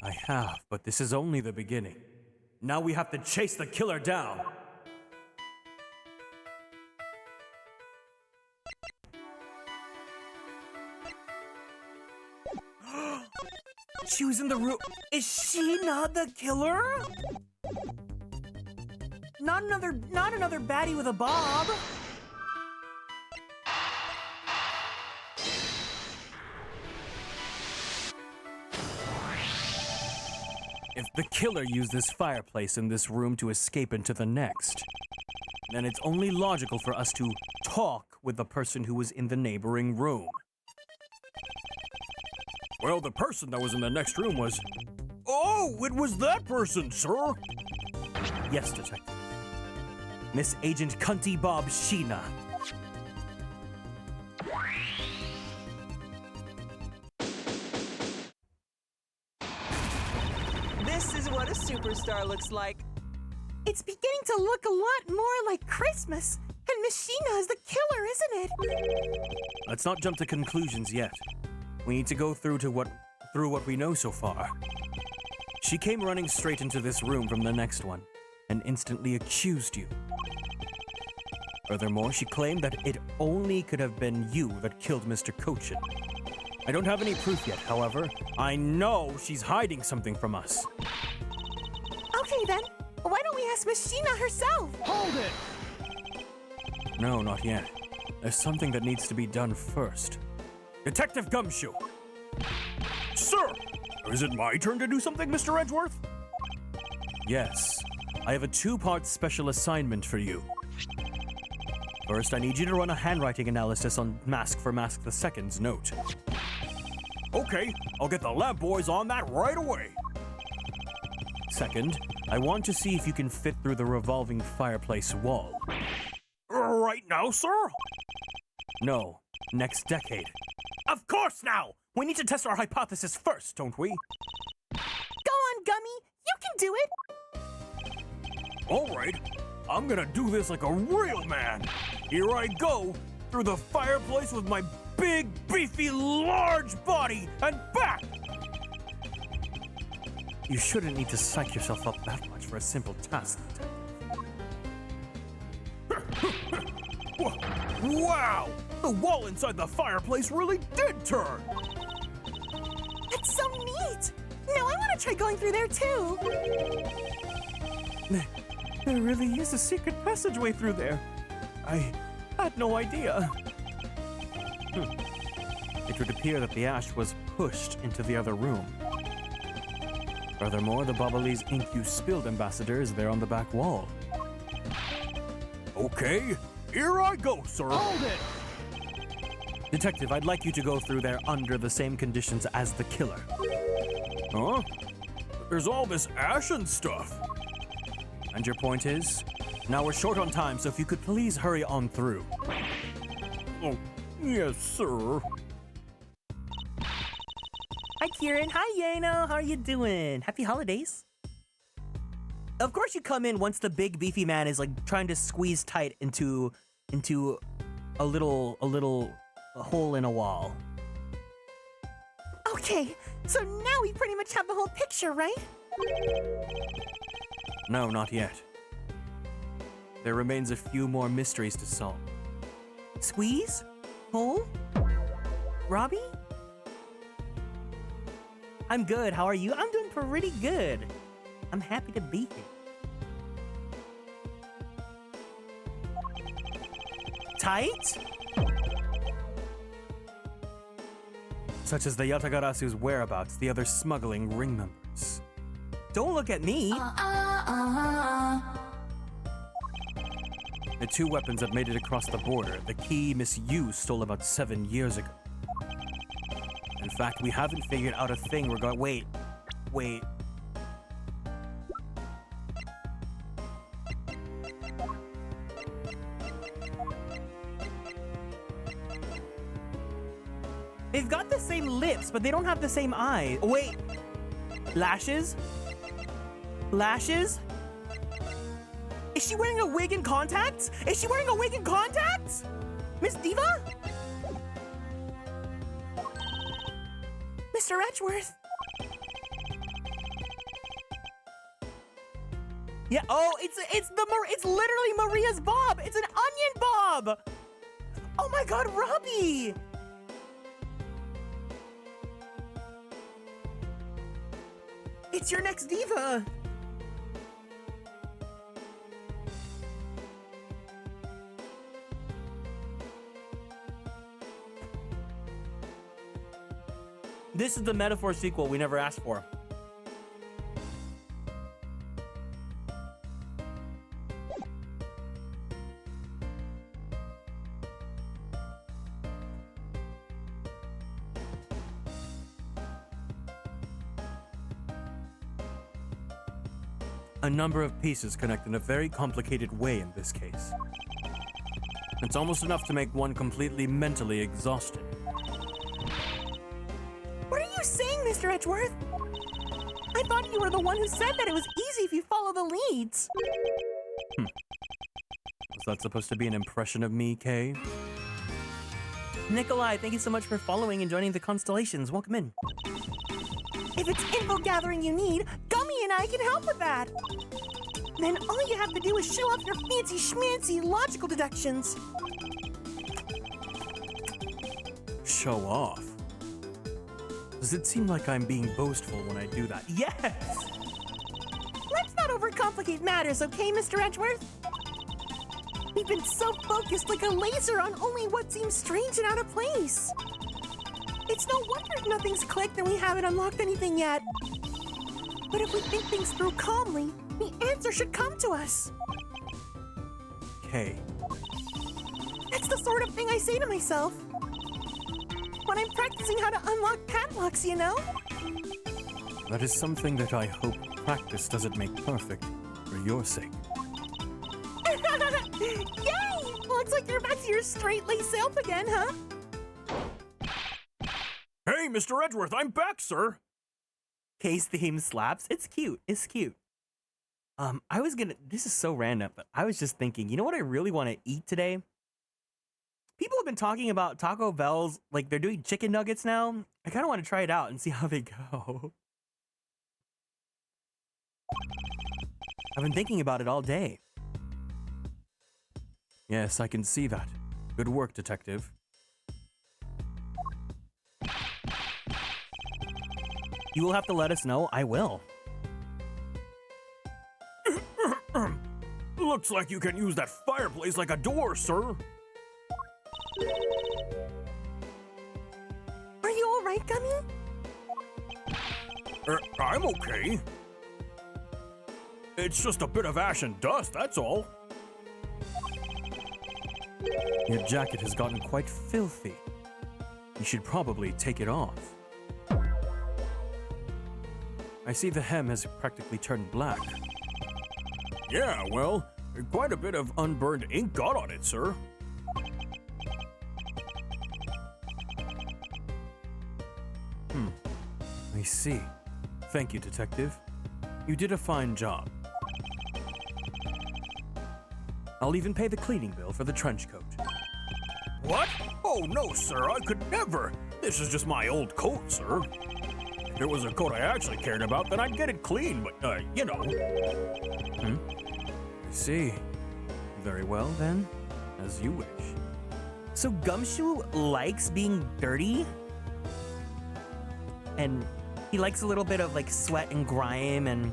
I have, but this is only the beginning. Now we have to chase the killer down. She was in the room. Is she not the killer? Not another baddie with a bob. If the killer used this fireplace in this room to escape into the next, then it's only logical for us to talk with the person who was in the neighboring room. Well, the person that was in the next room was... Oh, it was that person, sir! Yes, Detective. Miss Agent Cunty Bob Sheena. This is what a superstar looks like. It's beginning to look a lot more like Christmas. And Miss Sheena is the killer, isn't it? Let's not jump to conclusions yet. We need to go through what we know so far. She came running straight into this room from the next one and instantly accused you. Furthermore, she claimed that it only could have been you that killed Mr. Cochin. I don't have any proof yet, however. I know she's hiding something from us. Okay then, why don't we ask Miss Sheena herself? Hold it! No, not yet. There's something that needs to be done first. Detective Gumshoe! Sir! Is it my turn to do something, Mr. Edgeworth? Yes. I have a two-part special assignment for you. First, I need you to run a handwriting analysis on Mask for Mask II's note. Okay, I'll get the lab boys on that right away. Second, I want to see if you can fit through the revolving fireplace wall. Right now, sir? No, next decade. Of course now! We need to test our hypothesis first, don't we? Go on, Gummy, you can do it! All right, I'm gonna do this like a real man. Here I go, through the fireplace with my big, beefy, large body and back! You shouldn't need to psych yourself up that much for a simple task, Detective. Wow! The wall inside the fireplace really did turn! That's so neat! Now I want to try going through there too! There really is a secret passageway through there. I had no idea. It would appear that the ash was pushed into the other room. Furthermore, the Bubbly's ink you spilled ambassador is there on the back wall. Okay, here I go, sir. Hold it! Detective, I'd like you to go through there under the same conditions as the killer. Huh? There's all this ash and stuff. And your point is? Now we're short on time, so if you could please hurry on through. Oh, yes, sir. Hi, Kieran. Hi, Yano. How are you doing? Happy holidays. Of course, you come in once the big beefy man is like trying to squeeze tight into a little hole in a wall. Okay, so now we pretty much have the whole picture, right? No, not yet. There remains a few more mysteries to solve. Squeeze? Hole? Robbie? I'm good. How are you? I'm doing pretty good. I'm happy to be here. Tight? Such as the Yatagarasu's whereabouts, the other smuggling ring members. Don't look at me. The two weapons that made it across the border, the key Miss Yu stole about 7 years ago. In fact, we haven't figured out a thing regarding— Wait. They've got the same lips, but they don't have the same eyes. Wait. Lashes? Lashes? Is she wearing a wig and contacts? Is she wearing a wig and contacts? Miss Diva? Mr. Edgeworth? Yeah, oh, it's literally Maria's bob. It's an onion bob. Oh my God, Robbie. It's your next diva. This is the metaphor sequel we never asked for. A number of pieces connect in a very complicated way in this case. It's almost enough to make one completely mentally exhausted. What are you saying, Mr. Edgeworth? I thought you were the one who said that it was easy if you follow the leads. Was that supposed to be an impression of me, Kay? Nikolai, thank you so much for following and joining the Konstellations. Welcome in. If it's info gathering you need, go I can help with that. Then all you have to do is show off your fancy schmancy logical deductions. Show off? Does it seem like I'm being boastful when I do that? Yes! Let's not overcomplicate matters, okay, Mr. Edgeworth? We've been so focused like a laser on only what seems strange and out of place. It's no wonder if nothing's clicked and we haven't unlocked anything yet. But if we think things through calmly, the answer should come to us. Okay. That's the sort of thing I say to myself when I'm practicing how to unlock padlocks, you know? That is something that I hope practice doesn't make perfect, for your sake. Yay! Looks like you're back to your straight-laced self again, huh? Hey, Mr. Edgeworth, I'm back, sir! Case theme slaps. It's cute. It's cute. This is so random, but I was just thinking, you know what I really want to eat today? People have been talking about Taco Bell's, like they're doing chicken nuggets now. I kind of want to try it out and see how they go. I've been thinking about it all day. Yes, I can see that. Good work, detective. You will have to let us know. I will. Looks like you can use that fireplace like a door, sir. Are you all right, Gummy? I'm okay. It's just a bit of ash and dust, that's all. Your jacket has gotten quite filthy. You should probably take it off. I see the hem has practically turned black. Yeah, well, quite a bit of unburned ink got on it, sir. I see. Thank you, detective. You did a fine job. I'll even pay the cleaning bill for the trench coat. What? Oh, no, sir, I could never. This is just my old coat, sir. If it was a coat I actually cared about, then I'd get it clean, but, you know. I see. Very well, then. As you wish. So Gumshoe likes being dirty? And he likes a little bit of like sweat and grime and...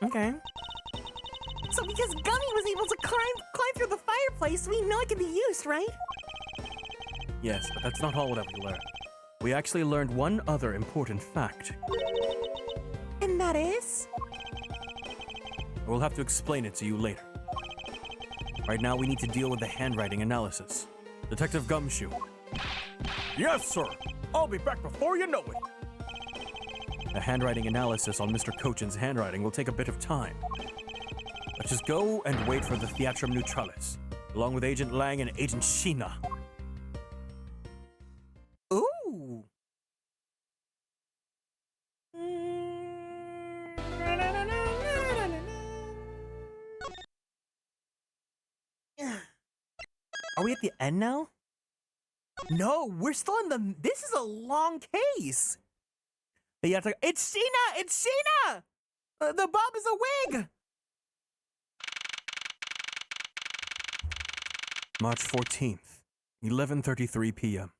Okay. So because Gummy was able to climb through the fireplace, we know it can be used, right? Yes, but that's not all that we learned. We actually learned one other important fact. And that is? We'll have to explain it to you later. Right now, we need to deal with the handwriting analysis. Detective Gumshoe. Yes, sir. I'll be back before you know it. The handwriting analysis on Mr. Cochin's handwriting will take a bit of time. Let's just go and wait for the Theatrum Neutralis, along with Agent Lang and Agent Sheena. Ooh. Are we at the end now? No, we're still in the... This is a long case. But you have to... It's Sheena! It's Sheena! The bob is a wig! March 14th, 11:33 p.m.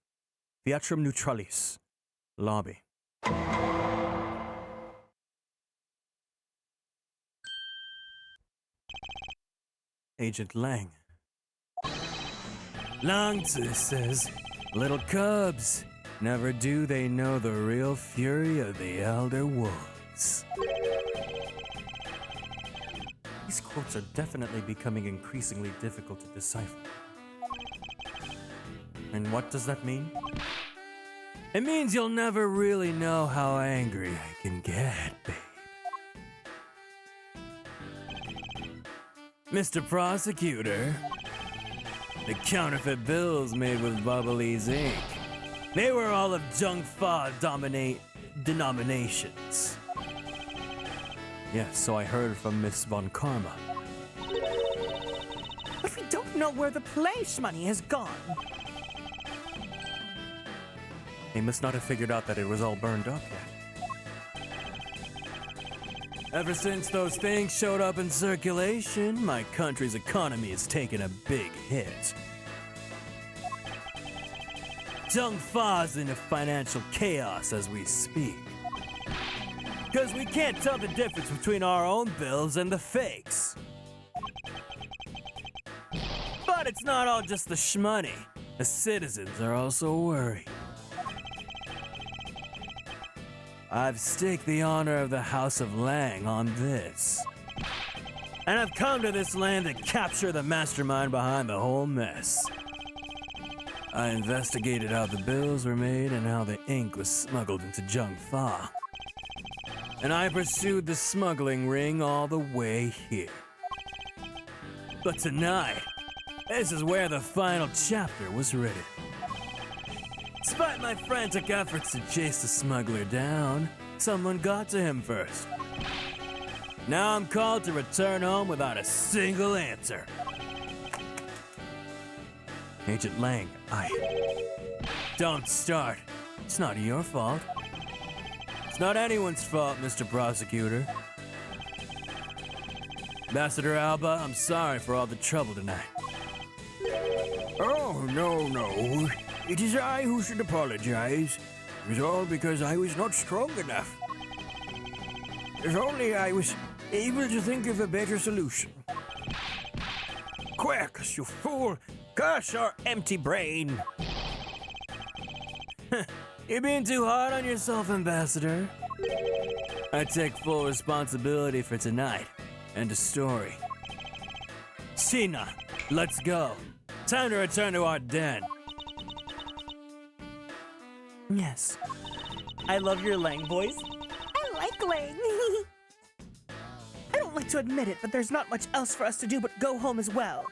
Theatrum Neutralis, lobby. Agent Lang. Longtooth says, little cubs, never do they know the real fury of the Elder Wolves. These quotes are definitely becoming increasingly difficult to decipher. And what does that mean? It means you'll never really know how angry I can get, babe. Mr. Prosecutor, the counterfeit bills made with Bubbly's ink, they were all of junk fa denominations. Yes, so I heard from Miss Von Karma. But we don't know where the place money has gone. They must not have figured out that it was all burned up yet. Ever since those things showed up in circulation, my country's economy has taken a big hit. Zheng Fa's in a financial chaos as we speak. Because we can't tell the difference between our own bills and the fakes. But it's not all just the shmoney. The citizens are also worried. I've staked the honor of the House of Lang on this. And I've come to this land to capture the mastermind behind the whole mess. I investigated how the bills were made and how the ink was smuggled into Zheng Fa. And I pursued the smuggling ring all the way here. But tonight, this is where the final chapter was written. Despite my frantic efforts to chase the smuggler down, someone got to him first. Now I'm called to return home without a single answer. Agent Lang, Don't start. It's not your fault. It's not anyone's fault, Mr. Prosecutor. Ambassador Alba, I'm sorry for all the trouble tonight. Oh, no. It is I who should apologize. It was all because I was not strong enough. If only I was able to think of a better solution. Quick, you fool! Curse your empty brain! You're being too hard on yourself, Ambassador. I take full responsibility for tonight. End of story. Sina, let's go. Time to return to our den. Yes. I love your Lang voice. I like Lang. I don't like to admit it, but there's not much else for us to do but go home as well.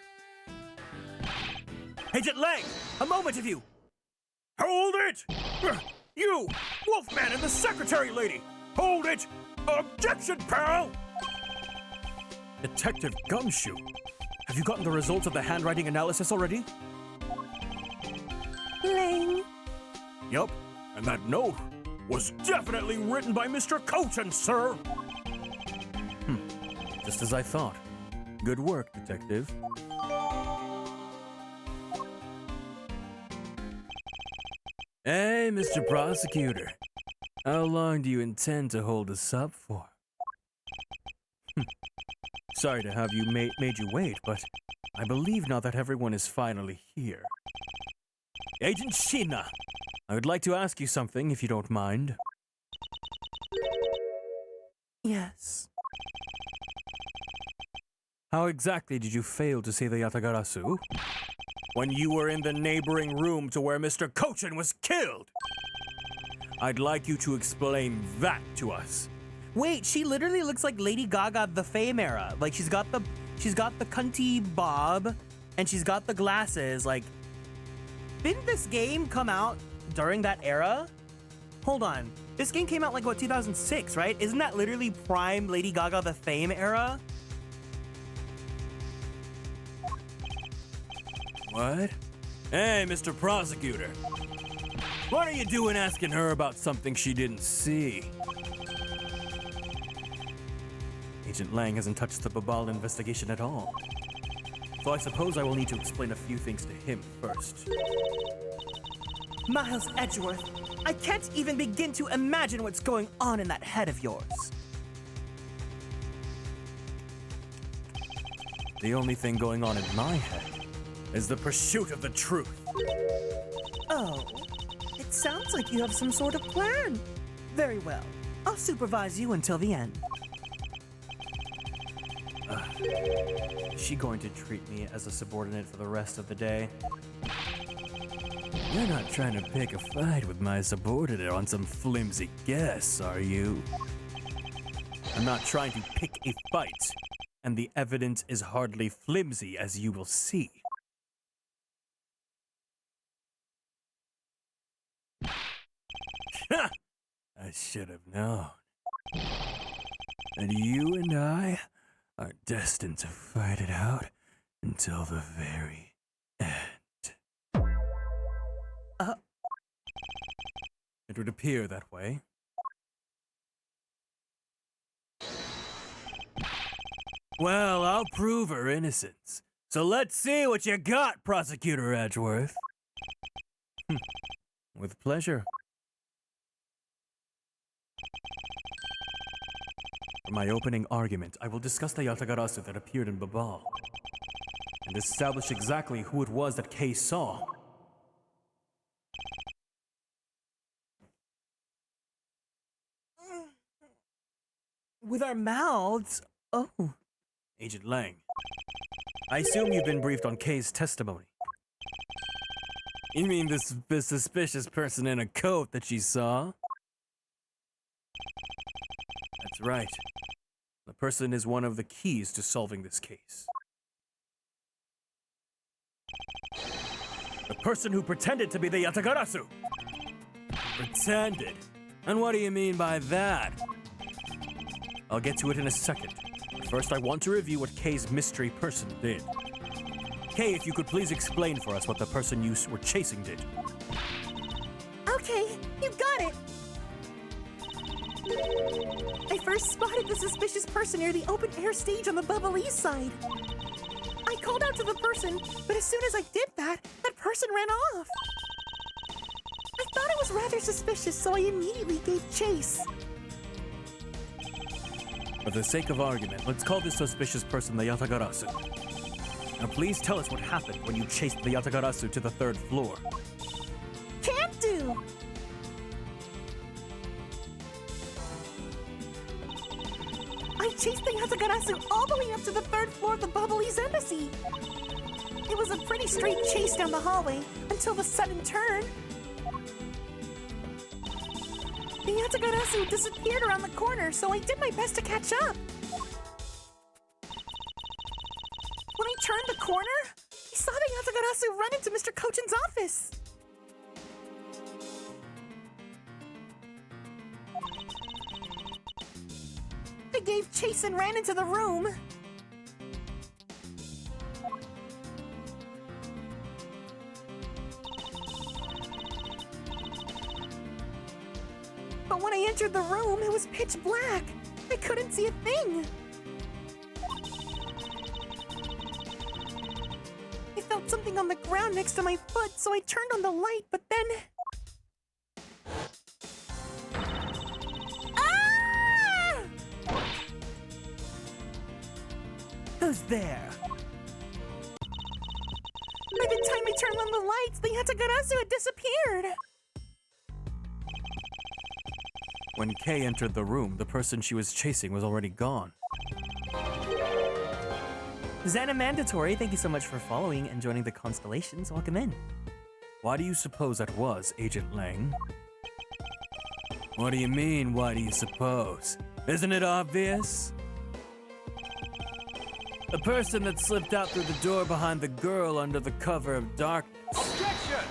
Agent Lang, a moment of you! Hold it! You, Wolfman and the secretary lady! Hold it! Objection, pal! Detective Gumshoe, have you gotten the results of the handwriting analysis already? Lang. Yup, and that note was definitely written by Mr. Coachen, sir! Just as I thought. Good work, Detective. Hey, Mr. Prosecutor. How long do you intend to hold us up for? Sorry to have you made you wait, but I believe now that everyone is finally here. Agent Shina, I would like to ask you something, if you don't mind. Yes. How exactly did you fail to see the Yatagarasu? When you were in the neighboring room to where Mr. Coachen was killed! I'd like you to explain that to us. Wait, she literally looks like Lady Gaga the Fame era. Like she's got the cunty bob and she's got the glasses. Like, didn't this game come out during that era? Hold on. This game came out like what, 2006, right? Isn't that literally prime Lady Gaga the Fame era? What? Hey, Mr. Prosecutor. What are you doing asking her about something she didn't see? Agent Lang hasn't touched the Babal investigation at all. So I suppose I will need to explain a few things to him first. Miles Edgeworth, I can't even begin to imagine what's going on in that head of yours. The only thing going on in my head is the pursuit of the truth. Oh, it sounds like you have some sort of plan. Very well. I'll supervise you until the end. Is she going to treat me as a subordinate for the rest of the day? You're not trying to pick a fight with my subordinate on some flimsy guess, are you? I'm not trying to pick a fight, and the evidence is hardly flimsy, as you will see. I should have known. And you and I are destined to fight it out until the very end. It would appear that way. Well, I'll prove her innocence. So let's see what you got, Prosecutor Edgeworth. With pleasure. For my opening argument, I will discuss the Yatagarasu that appeared in Babal, and establish exactly who it was that Kay saw. With our mouths? Oh. Agent Lang, I assume you've been briefed on Kay's testimony. You mean this suspicious person in a coat that she saw? That's right. The person is one of the keys to solving this case. The person who pretended to be the Yatagarasu! Pretended? And what do you mean by that? I'll get to it in a second. But first, I want to review what Kay's mystery person did. Kay, if you could please explain for us what the person you were chasing did. Okay, you got it. I first spotted the suspicious person near the open air stage on the Bubbly side. I called out to the person, but as soon as I did that person ran off. I thought it was rather suspicious, so I immediately gave chase. For the sake of argument, let's call this suspicious person the Yatagarasu. Now please tell us what happened when you chased the Yatagarasu to the 3rd floor. Can't do! I chased the Yatagarasu all the way up to the 3rd floor of the Bubbly's embassy. It was a pretty straight chase down the hallway until the sudden turn. The Yatagarasu disappeared around the corner, so I did my best to catch up. When I turned the corner, I saw the Yatagarasu run into Mr. Kochin's office. I gave chase and ran into the room. But when I entered the room, it was pitch black. I couldn't see a thing. I felt something on the ground next to my foot, so I turned on the light, but then... Ah! Who's there? By the time I turned on the lights, the Yatagarasu had disappeared. When Kay entered the room, the person she was chasing was already gone. Xana Mandatory, thank you so much for following and joining the Konstellations. Welcome in. Why do you suppose that was, Agent Lang? What do you mean, why do you suppose? Isn't it obvious? The person that slipped out through the door behind the girl under the cover of darkness. Objection!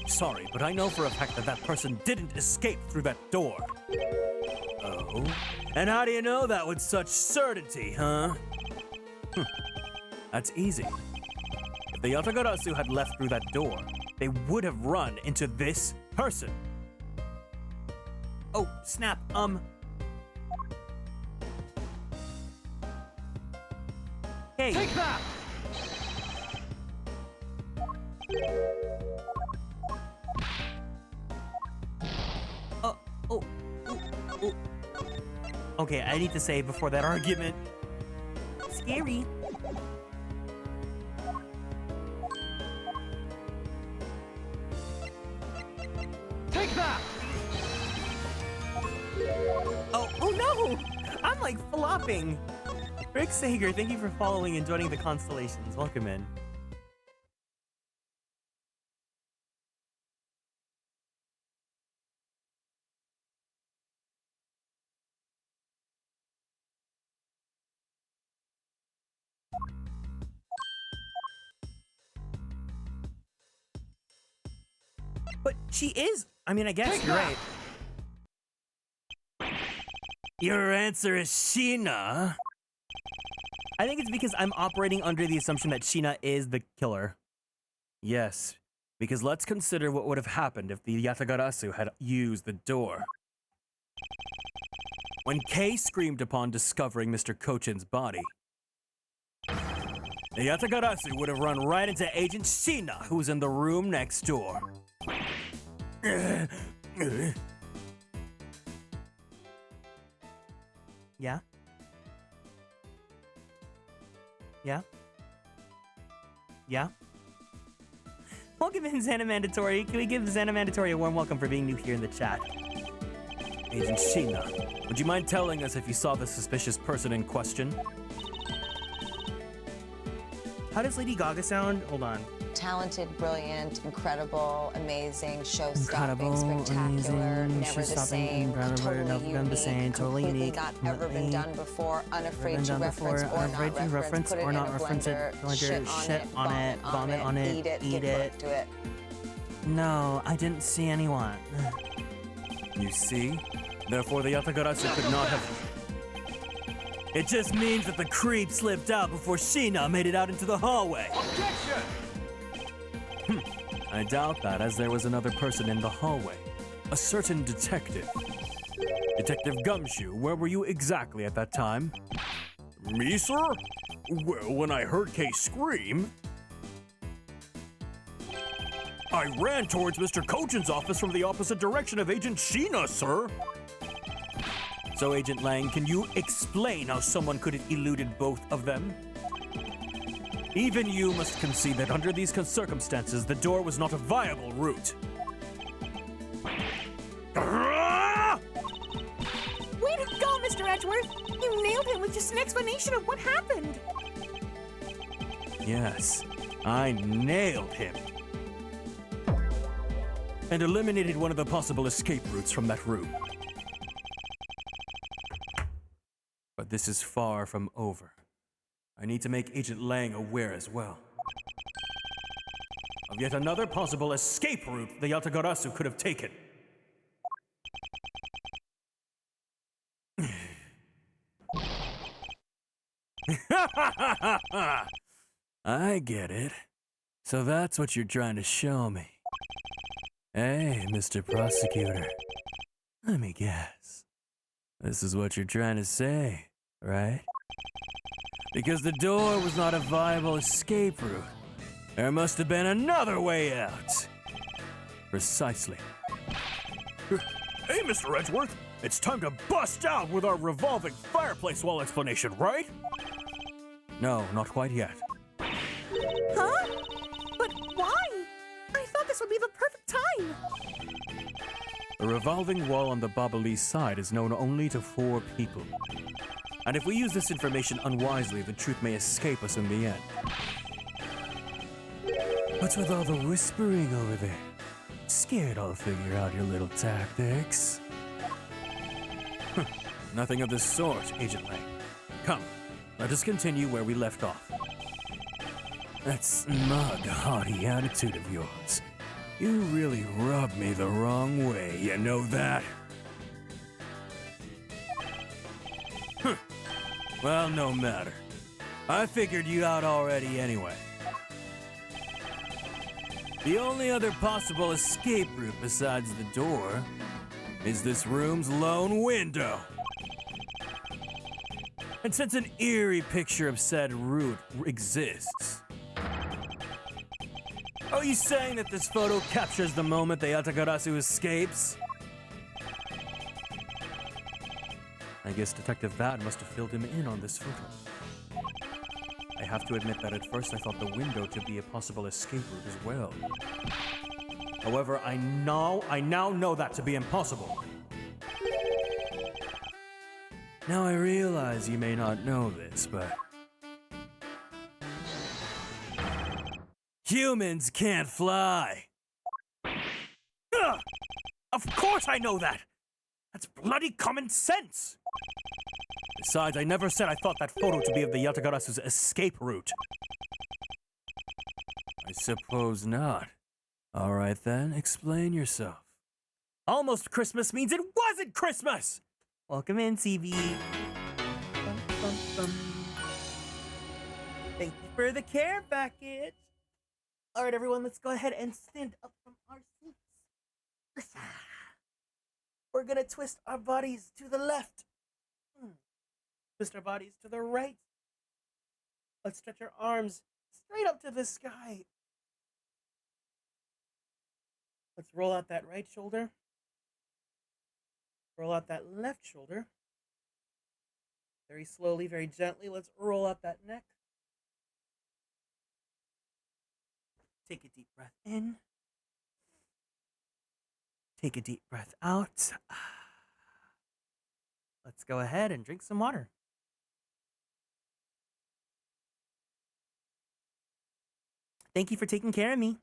Sorry, but I know for a fact that that person didn't escape through that door. Oh? And how do you know that with such certainty, huh? That's easy. If the Yatagarasu had left through that door, they would have run into this person. Oh, snap, Hey! Take that! Okay, I need to say before that argument. Scary. Take that! Oh no! I'm like flopping. Rick Sager, thank you for following and joining the Konstellations. Welcome in. But she is. I mean, I guess Take you're that! right. Your answer is Sheena. I think it's because I'm operating under the assumption that Sheena is the killer. Yes, because let's consider what would have happened if the Yatagarasu had used the door. when Kay screamed upon discovering Mr. Kochin's body. The Yatagarasu would have run right into Agent Shina, who's in the room next door. Yeah? Yeah? Yeah? Welcome in, Xana Mandatory. Can we give Xana Mandatory a warm welcome for being new here in the chat? Agent Shina, would you mind telling us if you saw the suspicious person in question? How does Lady Gaga sound? Hold on. Talented, brilliant, incredible, amazing, show-stopping, Incredible, spectacular, amazing, never the show-stopping, same, incredible, totally never been the same, unique, totally completely unique, not ever been done before, unafraid to done reference before, or not unafraid to reference, put it or in not a reference it, blender, shit on it, vomit on it, eat it, eat give it. birth to it. No, I didn't see anyone. You see? Therefore, the Yatagarasu could not have... It just means that the creep slipped out before Shina made it out into the hallway. Objection! I doubt that, as there was another person in the hallway. A certain detective. Detective Gumshoe, where were you exactly at that time? Me, sir? Well, when I heard Kay scream, I ran towards Mr. Kochin's office from the opposite direction of Agent Shina, sir. So, Agent Lang, can you explain how someone could have eluded both of them? Even you must concede that under these circumstances, the door was not a viable route. Way to go, Mr. Edgeworth! You nailed him with just an explanation of what happened! Yes, I nailed him. And eliminated one of the possible escape routes from that room. But this is far from over. I need to make Agent Lang aware as well of yet another possible escape route the Yatagarasu could have taken. I get it. So that's what you're trying to show me. Hey, Mr. Prosecutor. Let me guess. This is what you're trying to say, right? Because the door was not a viable escape route. There must have been another way out. Precisely. Hey, Mr. Edgeworth. It's time to bust out with our revolving fireplace wall explanation, right? No, not quite yet. Huh? But why? I thought this would be the perfect time! The revolving wall on the Babalee side is known only to 4 people. And if we use this information unwisely, the truth may escape us in the end. What's with all the whispering over there? Scared I'll figure out your little tactics. Nothing of the sort, Agent Lang. Come, let us continue where we left off. That smug, haughty attitude of yours. You really rubbed me the wrong way, you know that? Well, no matter. I figured you out already anyway. The only other possible escape route besides the door is this room's lone window. And since an eerie picture of said route exists, are you saying that this photo captures the moment the Yatagarasu escapes? I guess Detective Bad must have filled him in on this photo. I have to admit that at first I thought the window to be a possible escape route as well. However, I now know that to be impossible. Now I realize you may not know this, but humans can't fly. Ugh! Of course I know that! That's bloody common sense! Besides, I never said I thought that photo to be of the Yatagarasu's escape route. I suppose not. Alright then, explain yourself. Almost Christmas means it wasn't Christmas! Welcome in, CB. Bum, bum, bum. Thank you for the care package. All right, everyone, let's go ahead and stand up from our seats. We're gonna twist our bodies to the left Twist our bodies to the right. Let's stretch our arms straight up to the sky. Let's roll out that right shoulder. Roll out that left shoulder. Very slowly, very gently, let's roll out that neck. Take a deep breath in. Take a deep breath out. Let's go ahead and drink some water. Thank you for taking care of me.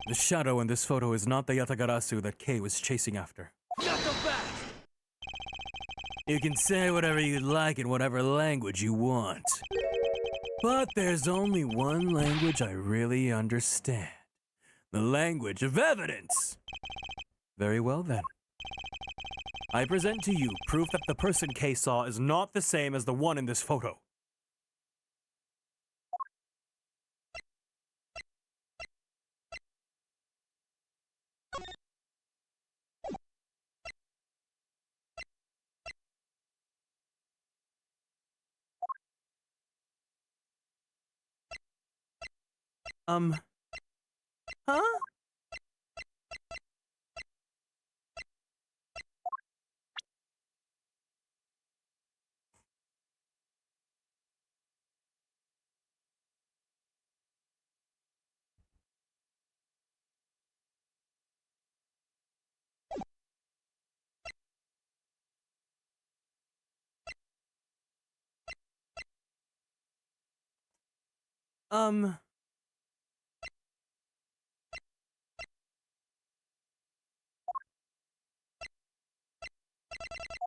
The shadow in this photo is not the Yatagarasu that Kei was chasing after. Not so fast! You can say whatever you like in whatever language you want. But there's only one language I really understand. The language of evidence. Very well then. I present to you proof that the person Kei saw is not the same as the one in this photo. Huh?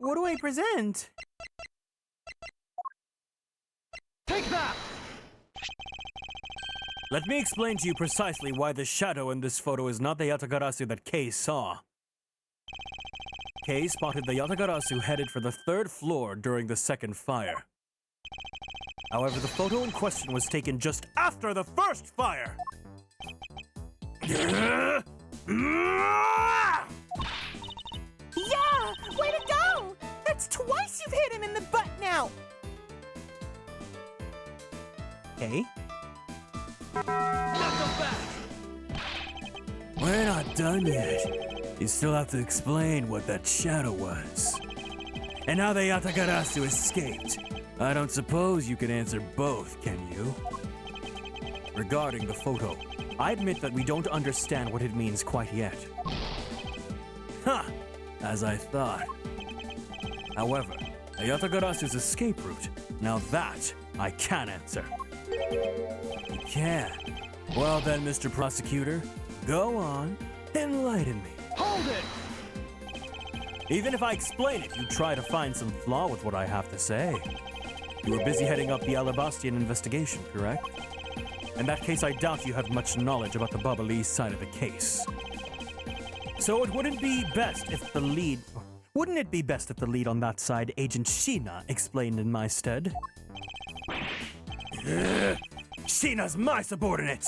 What do I present? Take that! Let me explain to you precisely why the shadow in this photo is not the Yatagarasu that Kei saw. Kei spotted the Yatagarasu headed for the 3rd floor during the 2nd fire. However, the photo in question was taken just after the 1st fire. Yeah! Way to go! That's twice you've hit him in the butt now! Kei? Not so fast! We're not done yet. You still have to explain what that shadow was. And how the Yatagarasu escaped. I don't suppose you can answer both, can you? Regarding the photo, I admit that we don't understand what it means quite yet. Ha! As I thought. However, the Yatagarasu's escape route, now that I can answer. You can? Well then, Mr. Prosecutor, go on, enlighten me. Hold it! Even if I explain it, you try to find some flaw with what I have to say. You were busy heading up the Alabastian investigation, correct? In that case, I doubt you have much knowledge about the Babalese side of the case. So it wouldn't be best if the lead... Wouldn't it be best if the lead on that side, Agent Sheena, explained in my stead? Sheena's my subordinate!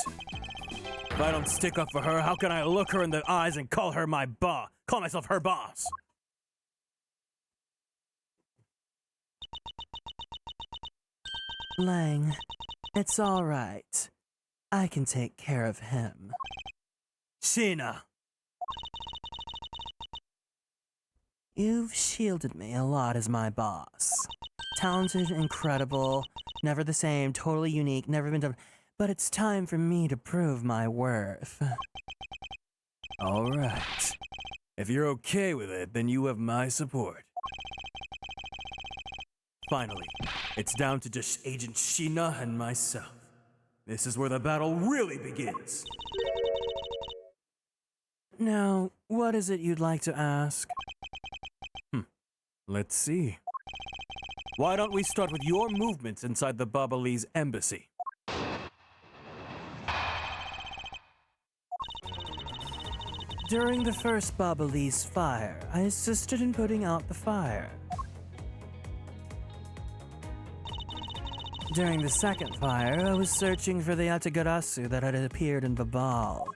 If I don't stick up for her, how can I look her in the eyes and call her my boss? Call myself her boss? Lang, it's all right. I can take care of him. Sheena! You've shielded me a lot as my boss. Talented, incredible, never the same, totally unique, never been done. But it's time for me to prove my worth. All right. If you're okay with it, then you have my support. Finally, it's down to just Agent Sheena and myself. This is where the battle really begins. Now, what is it you'd like to ask? Let's see. Why don't we start with your movements inside the Babalese embassy? During the first Babalese fire, I assisted in putting out the fire. During the second fire, I was searching for the Yatagarasu that had appeared in Babal.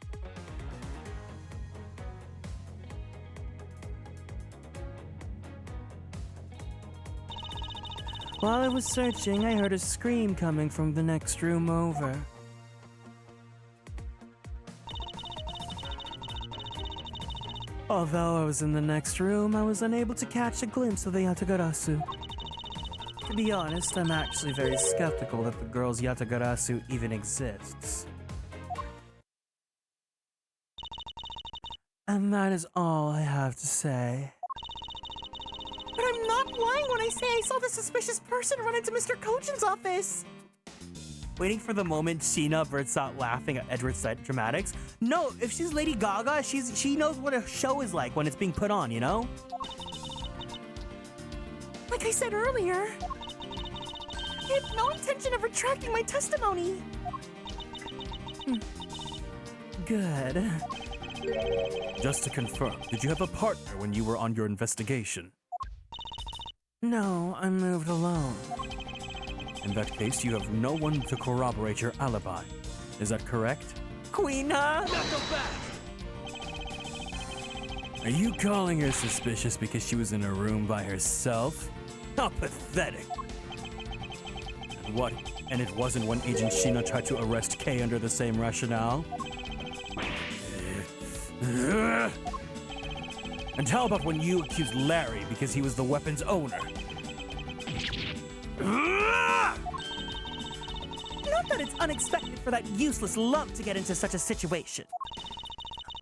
While I was searching, I heard a scream coming from the next room over. Although I was in the next room, I was unable to catch a glimpse of the Yatagarasu. To be honest, I'm actually very skeptical that the girl's Yatagarasu even exists. And that is all I have to say. But I'm not lying when I say I saw the suspicious person run into Mr. Kojin's office. Waiting for the moment Sheena bursts out laughing at Edward's dramatics. No, if she's Lady Gaga, she knows what a show is like when it's being put on, you know? Like I said earlier, I have no intention of retracting my testimony. Good. Just to confirm, did you have a partner when you were on your investigation? No, I moved alone. In that case, you have no one to corroborate your alibi. Is that correct? Queen, huh? Are you calling her suspicious because she was in a room by herself? How pathetic! And what? And it wasn't when Agent Sheena tried to arrest Kay under the same rationale? And how about when you accused Larry because he was the weapon's owner? Not that it's unexpected for that useless lump to get into such a situation.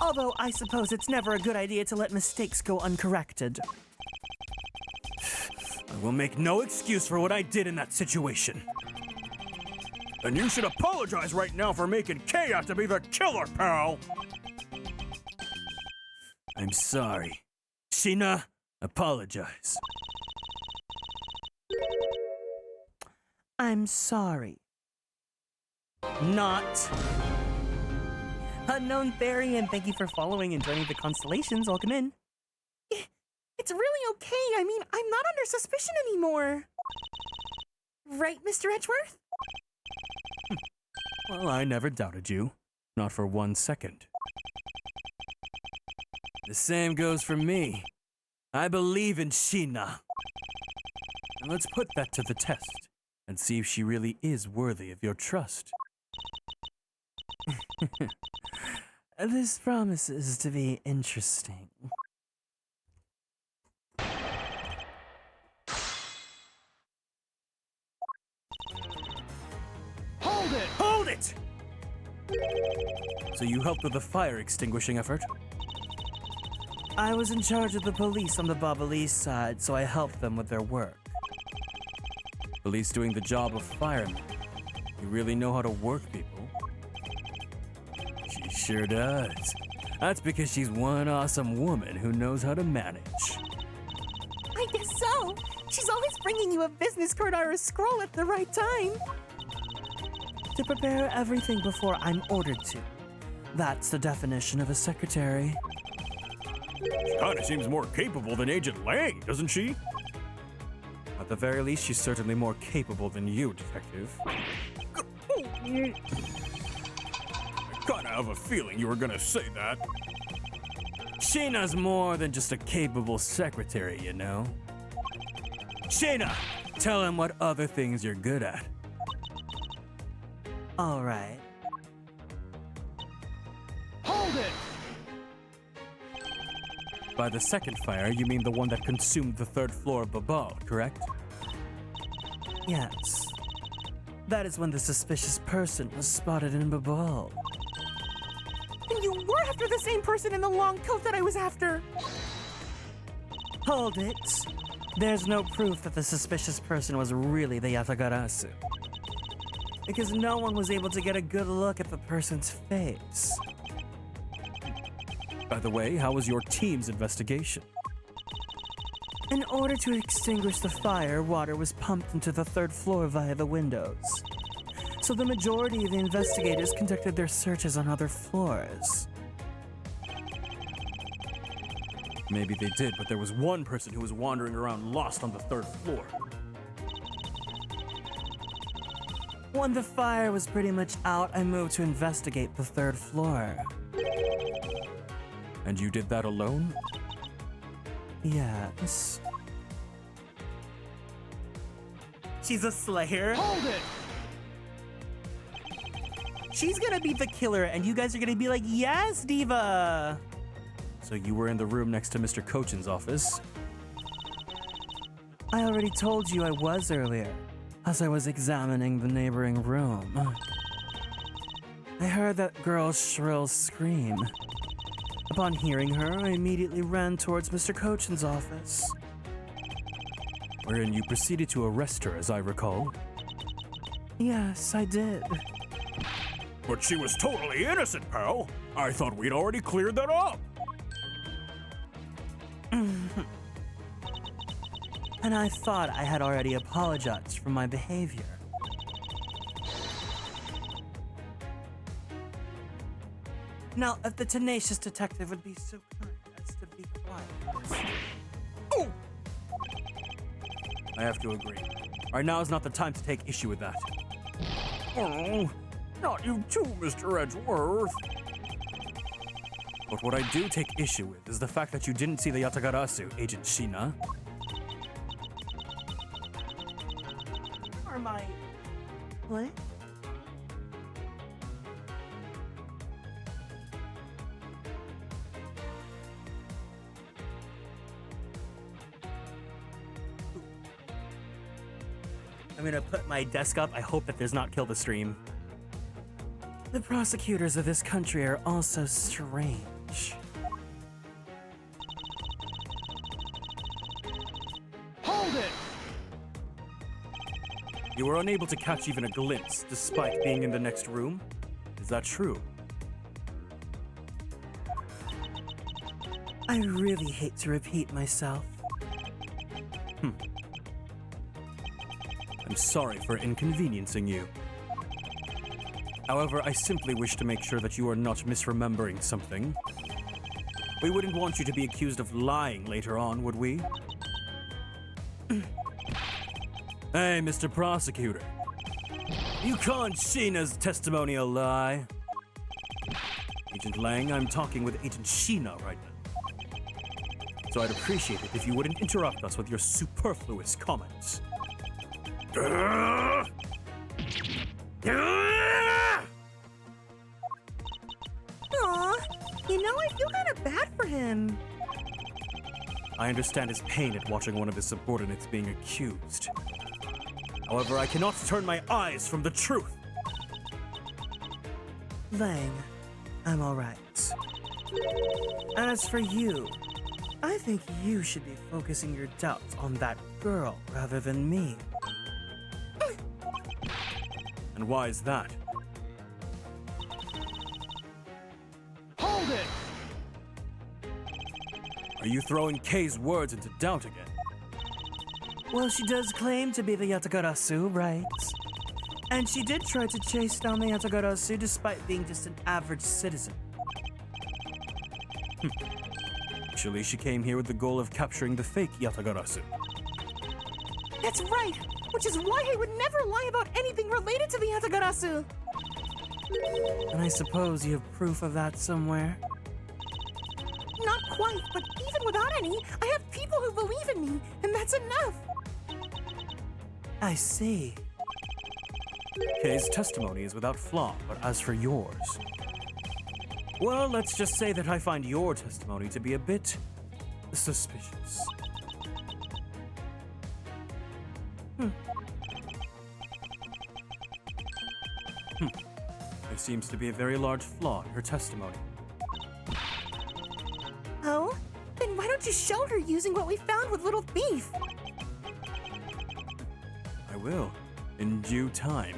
Although I suppose it's never a good idea to let mistakes go uncorrected. I will make no excuse for what I did in that situation. And you should apologize right now for making Kay out to be the killer, pal! I'm sorry. Sheena, apologize. I'm sorry. Not. Unknown Theory, and thank you for following and joining the Konstellations. Welcome in. It's really okay. I mean, I'm not under suspicion anymore. Right, Mr. Edgeworth? Well, I never doubted you. Not for 1 second. The same goes for me. I believe in Sheena. And let's put that to the test and see if she really is worthy of your trust. This promises to be interesting. Hold it! Hold it! So you helped with the fire extinguishing effort? I was in charge of the police on the Babalee side, so I helped them with their work. Police doing the job of firemen. You really know how to work people. She sure does. That's because she's one awesome woman who knows how to manage. I guess so. She's always bringing you a business card or a scroll at the right time. To prepare everything before I'm ordered to. That's the definition of a secretary. She kinda seems more capable than Agent Lang, doesn't she? At the very least, she's certainly more capable than you, Detective. I kinda have a feeling you were gonna say that. Sheena's more than just a capable secretary, you know? Sheena, tell him what other things you're good at. All right. Hold it! By the second fire, you mean the one that consumed the 3rd floor of Babal, correct? Yes. That is when the suspicious person was spotted in Babal. And you were after the same person in the long coat that I was after. Hold it. There's no proof that the suspicious person was really the Yatagarasu. Because no one was able to get a good look at the person's face. By the way, how was your team's investigation? In order to extinguish the fire, water was pumped into the 3rd floor via the windows. So the majority of the investigators conducted their searches on other floors. Maybe they did, but there was one person who was wandering around lost on the 3rd floor. When the fire was pretty much out, I moved to investigate the 3rd floor. And you did that alone? Yes. She's a slayer. Hold it! She's gonna be the killer, and you guys are gonna be like, yes, diva. So you were in the room next to Mr. Kochin's office? I already told you I was earlier, as I was examining the neighboring room. I heard that girl's shrill scream. Upon hearing her, I immediately ran towards Mr. Kochin's office. Wherein you proceeded to arrest her, as I recall. Yes, I did. But she was totally innocent, pal. I thought we'd already cleared that up. And I thought I had already apologized for my behavior. Now, if the tenacious detective would be so kind as to be quiet. Oh! I have to agree. Right now is not the time to take issue with that. Oh, not you too, Mr. Edgeworth. But what I do take issue with is the fact that you didn't see the Yatagarasu, Agent Shina. Or my... What? I'm gonna put my desk up. I hope that does not kill the stream. The prosecutors of this country are also strange. Hold it! You were unable to catch even a glimpse, despite being in the next room? Is that true? I really hate to repeat myself. I'm sorry for inconveniencing you. However, I simply wish to make sure that you are not misremembering something. We wouldn't want you to be accused of lying later on, would we? Hey, Mr. Prosecutor. You calling Sheena's testimony a lie? Agent Lang, I'm talking with Agent Sheena right now. So I'd appreciate it if you wouldn't interrupt us with your superfluous comments. Aw, you know, I feel kind of bad for him. I understand his pain at watching one of his subordinates being accused. However, I cannot turn my eyes from the truth. Lang, I'm alright. As for you, I think you should be focusing your doubts on that girl rather than me. And why is that? Hold it! Are you throwing Kay's words into doubt again? Well, she does claim to be the Yatagarasu, right? And she did try to chase down the Yatagarasu despite being just an average citizen. Actually, she came here with the goal of capturing the fake Yatagarasu. That's right, which is why I would never lie about anything related to the Yatagarasu. And I suppose you have proof of that somewhere? Not quite, but even without any, I have people who believe in me, and that's enough. I see. Kay's testimony is without flaw, but as for yours... Well, let's just say that I find your testimony to be a bit... suspicious. There seems to be a very large flaw in her testimony. Oh? Then why don't you show her using what we found with Little Thief? I will, in due time.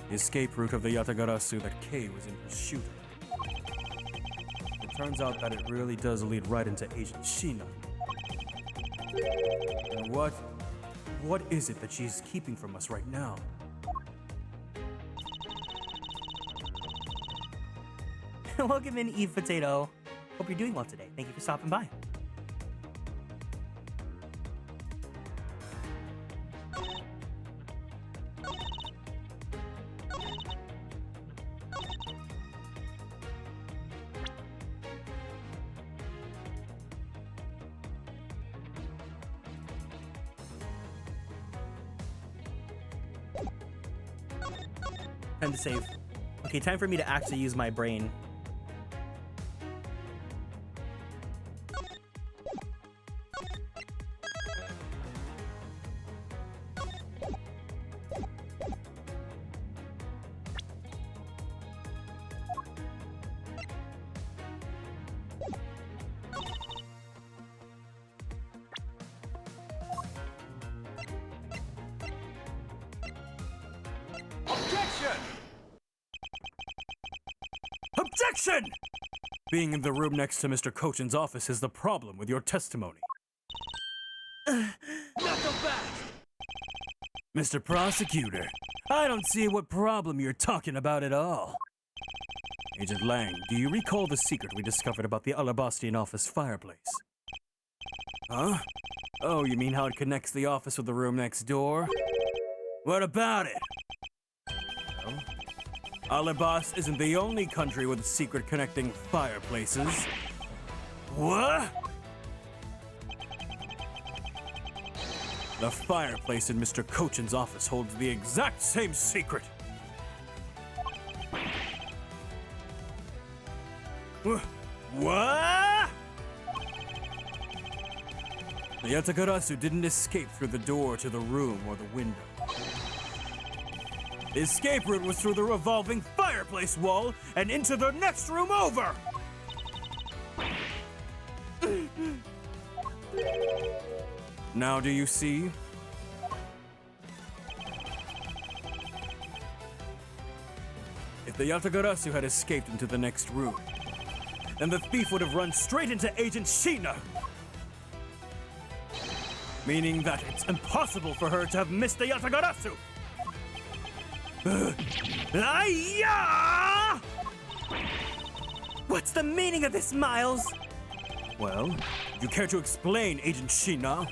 The escape route of the Yatagarasu that Kay was in pursuit of. It turns out that it really does lead right into Agent Sheena. And what is it that she's keeping from us right now? Welcome in, Eve Potato. Hope you're doing well today. Thank you for stopping by. Time to save. Okay, time for me to actually use my brain. Objection! Objection! Being in the room next to Mr. Kochan's office is the problem with your testimony. Not so fast! Mr. Prosecutor, I don't see what problem you're talking about at all. Agent Lang, do you recall the secret we discovered about the Alabastian office fireplace? Huh? Oh, you mean how it connects the office with the room next door? What about it? Well, Alabas isn't the only country with secret connecting fireplaces. What? The fireplace in Mr. Kochan's office holds the exact same secret. What? The Yatagarasu didn't escape through the door to the room or the window. The escape route was through the revolving fireplace wall and into the next room over! Now do you see? If the Yatagarasu had escaped into the next room, then the thief would have run straight into Agent Sheena! Meaning that it's impossible for her to have missed the Yatagarasu! Ayah! What's the meaning of this, Miles? Well, do you care to explain, Agent Sheena?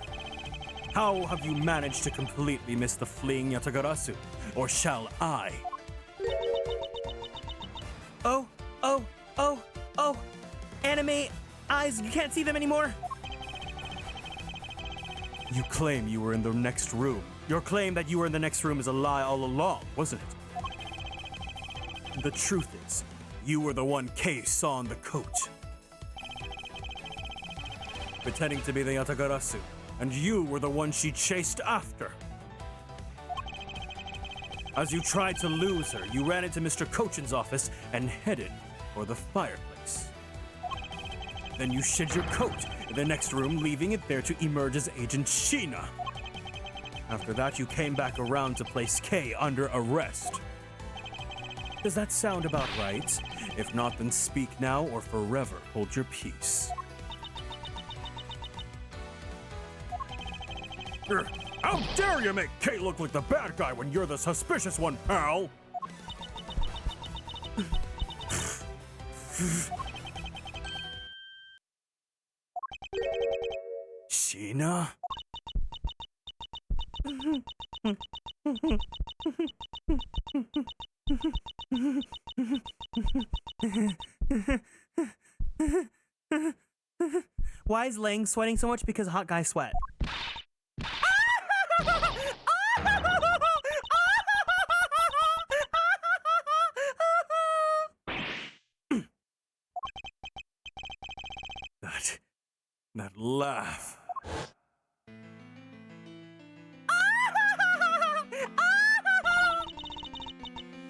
How have you managed to completely miss the fleeing Yatagarasu? Or shall I? Oh. Anime eyes, you can't see them anymore. You claim you were in the next room. Your claim that you were in the next room is a lie all along, wasn't it? The truth is, you were the one Kay saw in the coach. Pretending to be the Yatagarasu, and you were the one she chased after. As you tried to lose her, you ran into Mr. Kochan's office and headed for the fireplace. Then you shed your coat in the next room, leaving it there to emerge as Agent Sheena. After that, you came back around to place Kay under arrest. Does that sound about right? If not, then speak now or forever hold your peace. How dare you make Kay look like the bad guy when you're the suspicious one, pal? Sheena? Why is Lang sweating so much? Because hot guy sweat. That laugh.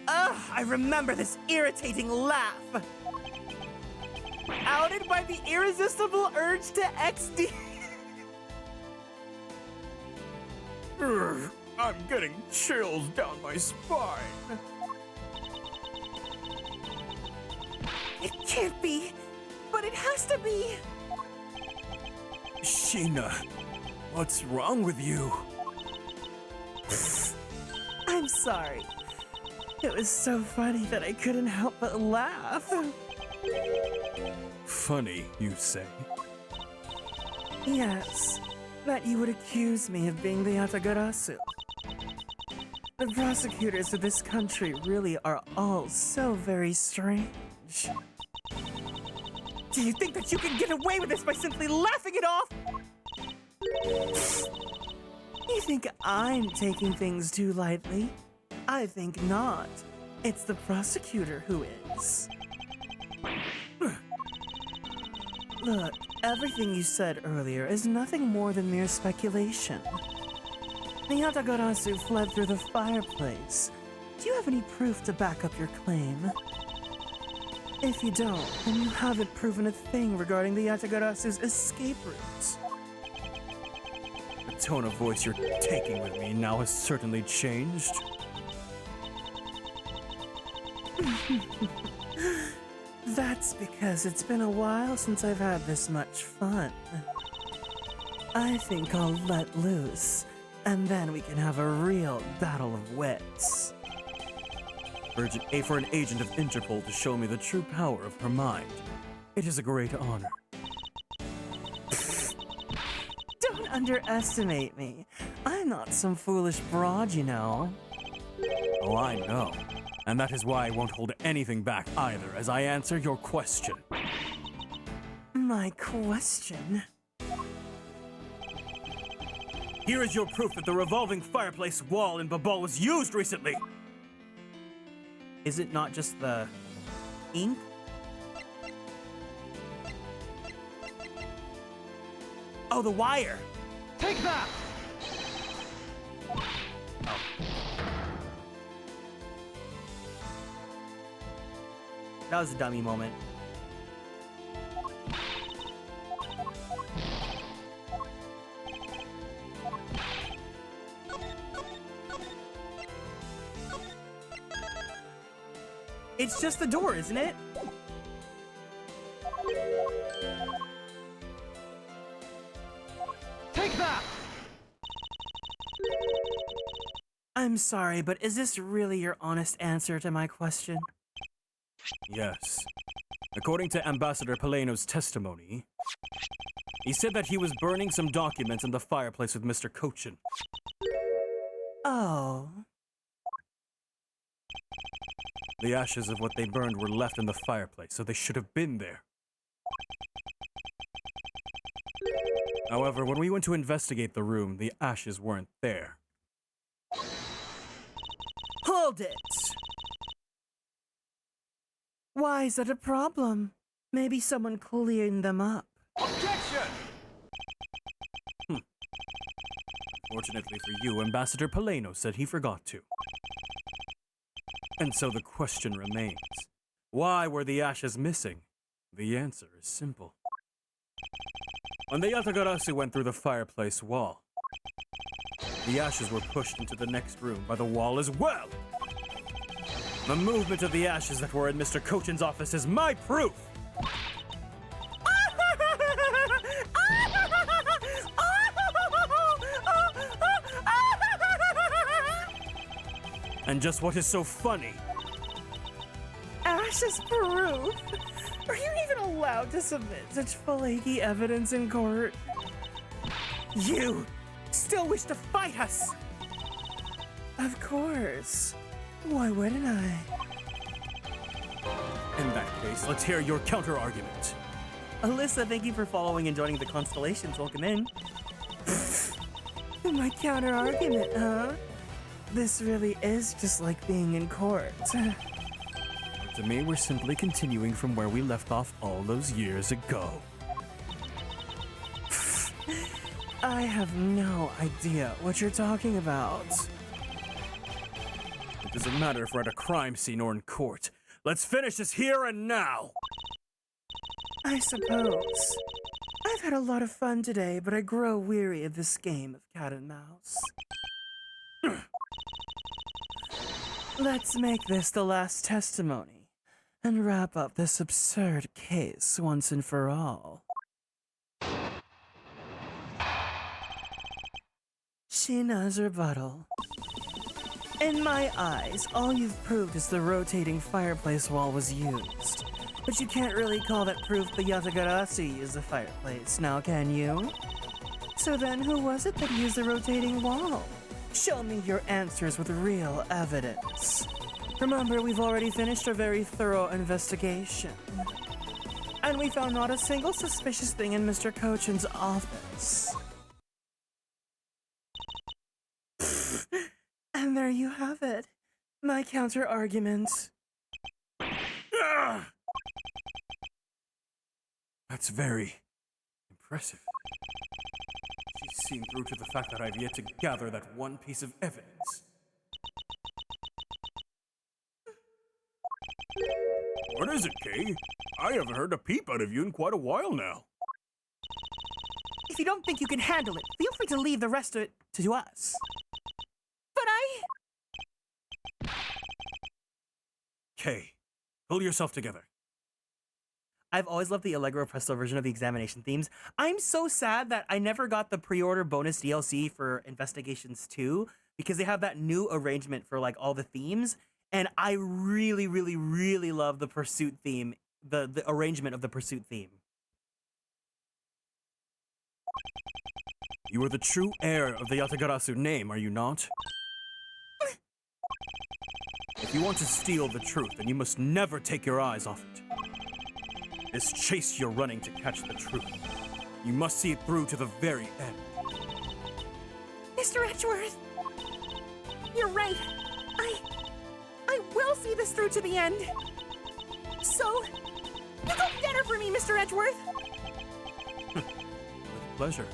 I remember this irritating laugh. Outed by the irresistible urge to XD. I'm getting chills down my spine. It can't be, but it has to be. Sheena, what's wrong with you? I'm sorry. It was so funny that I couldn't help but laugh. Funny, you say? Yes, that you would accuse me of being the Yatagarasu. The prosecutors of this country really are all so very strange. Do you think that you can get away with this by simply laughing it off? You think I'm taking things too lightly? I think not. It's the prosecutor who is. Look, everything you said earlier is nothing more than mere speculation. The Yatagarasu fled through the fireplace. Do you have any proof to back up your claim? If you don't, then you haven't proven a thing regarding the Yatagarasu's escape route. The tone of voice you're taking with me now has certainly changed. That's because it's been a while since I've had this much fun. I think I'll let loose, and then we can have a real battle of wits. For an agent of Interpol to show me the true power of her mind. It is a great honor. Don't underestimate me. I'm not some foolish broad, you know. Oh, I know. And that is why I won't hold anything back either as I answer your question. My question? Here is your proof that the revolving fireplace wall in Babal was used recently! Is it not just the ink? Oh, the wire! Take that! That was a dummy moment. It's just the door, isn't it? Take that! I'm sorry, but is this really your honest answer to my question? Yes. According to Ambassador Paleno's testimony, he said that he was burning some documents in the fireplace with Mr. Cochin. Oh. The ashes of what they burned were left in the fireplace, so they should have been there. However, when we went to investigate the room, the ashes weren't there. Hold it! Why is that a problem? Maybe someone cleaned them up. Objection! Fortunately for you, Ambassador Paleno said he forgot to. And so the question remains, why were the ashes missing? The answer is simple. When the Yatagarasu went through the fireplace wall, the ashes were pushed into the next room by the wall as well. The movement of the ashes that were in Mr. Cochin's office is my proof! And just what is so funny? Ashes proof? Are you even allowed to submit such flaky evidence in court? You still wish to fight us? Of course. Why wouldn't I? In that case, let's hear your counter-argument. Alyssa, thank you for following and joining the Konstellations. Welcome in. My counter-argument, huh? This really is just like being in court. To me, we're simply continuing from where we left off all those years ago. I have no idea what you're talking about. It doesn't matter if we're at a crime scene or in court. Let's finish this here and now! I suppose. I've had a lot of fun today, but I grow weary of this game of cat and mouse. Let's make this the last testimony and wrap up this absurd case once and for all. Sheena's rebuttal. In my eyes, all you've proved is the rotating fireplace wall was used. But you can't really call that proof the Yatagarasu used the fireplace, now can you? So then who was it that used the rotating wall? Show me your answers with real evidence. Remember, we've already finished a very thorough investigation. And we found not a single suspicious thing in Mr. Cochin's office. And there you have it. My counter-arguments. Ah! That's very impressive. She's seen through to the fact that I've yet to gather that one piece of evidence. What is it, Kay? I haven't heard a peep out of you in quite a while now. If you don't think you can handle it, feel free to leave the rest of it to us. But Kay, pull yourself together. I've always loved the Allegro Presto version of the examination themes. I'm so sad that I never got the pre-order bonus DLC for Investigations 2 because they have that new arrangement for like all the themes. And I really, really, really love the Pursuit theme, the arrangement of the Pursuit theme. You are the true heir of the Yatagarasu name, are you not? If you want to steal the truth, then you must never take your eyes off it. This chase you're running to catch the truth, you must see it through to the very end. Mr. Edgeworth, you're right. I will see this through to the end. So, you go get her for me, Mr. Edgeworth. With pleasure.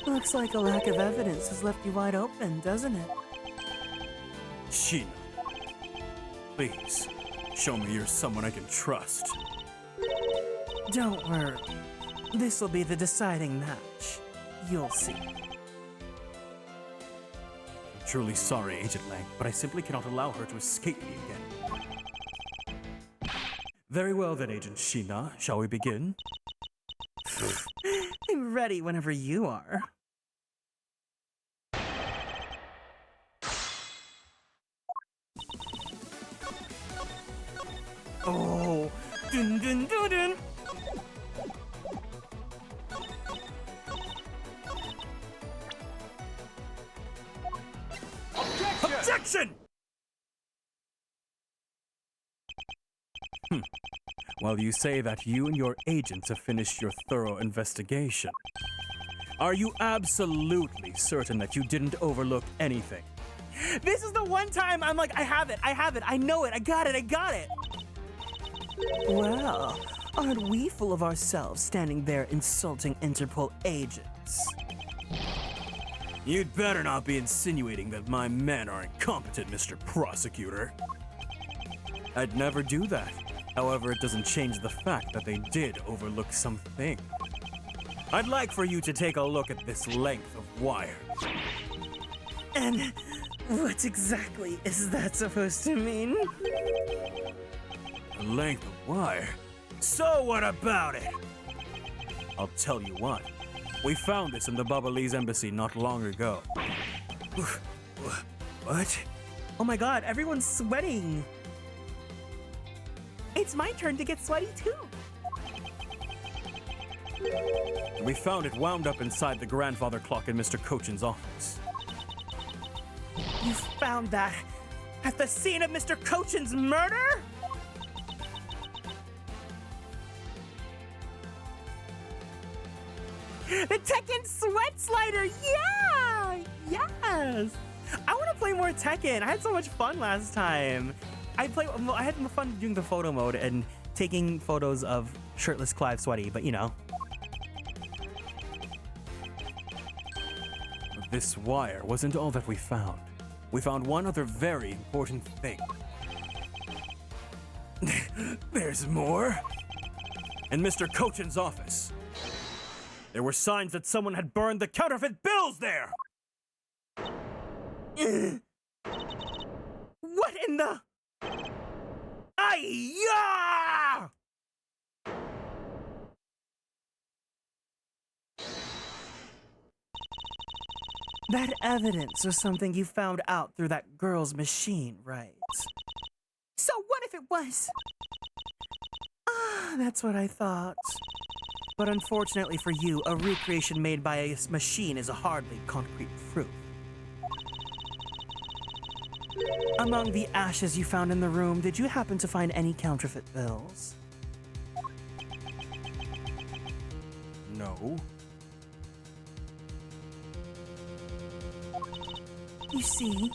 Looks like a lack of evidence has left you wide open, doesn't it? Sheena, please, show me you're someone I can trust. Don't worry. This will be the deciding match. You'll see. I'm truly sorry, Agent Lang, but I simply cannot allow her to escape me again. Very well then, Agent Sheena. Shall we begin? I'm ready whenever you are. Oh, dun dun dun dun. Objection! Well, you say that you and your agents have finished your thorough investigation. Are you absolutely certain that you didn't overlook anything? This is the one time I'm like, I have it, I know it, I got it. Well, aren't we full of ourselves standing there insulting Interpol agents? You'd better not be insinuating that my men are incompetent, Mr. Prosecutor. I'd never do that. However, it doesn't change the fact that they did overlook something. I'd like for you to take a look at this length of wire. And what exactly is that supposed to mean? A length of wire? So what about it? I'll tell you what. We found this in the Babalese embassy not long ago. What? Oh my god, everyone's sweating. It's my turn to get sweaty too. We found it wound up inside the grandfather clock in Mr. Cochin's office. You found that at the scene of Mr. Cochin's murder? The Tekken Sweat Slider! Yeah! Yes! I want to play more Tekken. I had so much fun last time. I had fun doing the photo mode and taking photos of shirtless Clive sweaty, but you know. This wire wasn't all that we found. We found one other very important thing. There's more. In Mr. Cochin's office, there were signs that someone had burned the counterfeit bills there! What in the... Ay-ya! That evidence was something you found out through that girl's machine, right? So what if it was? Ah, that's what I thought. But unfortunately for you, a recreation made by a machine is a hardly concrete proof. Among the ashes you found in the room, did you happen to find any counterfeit bills? No. You see,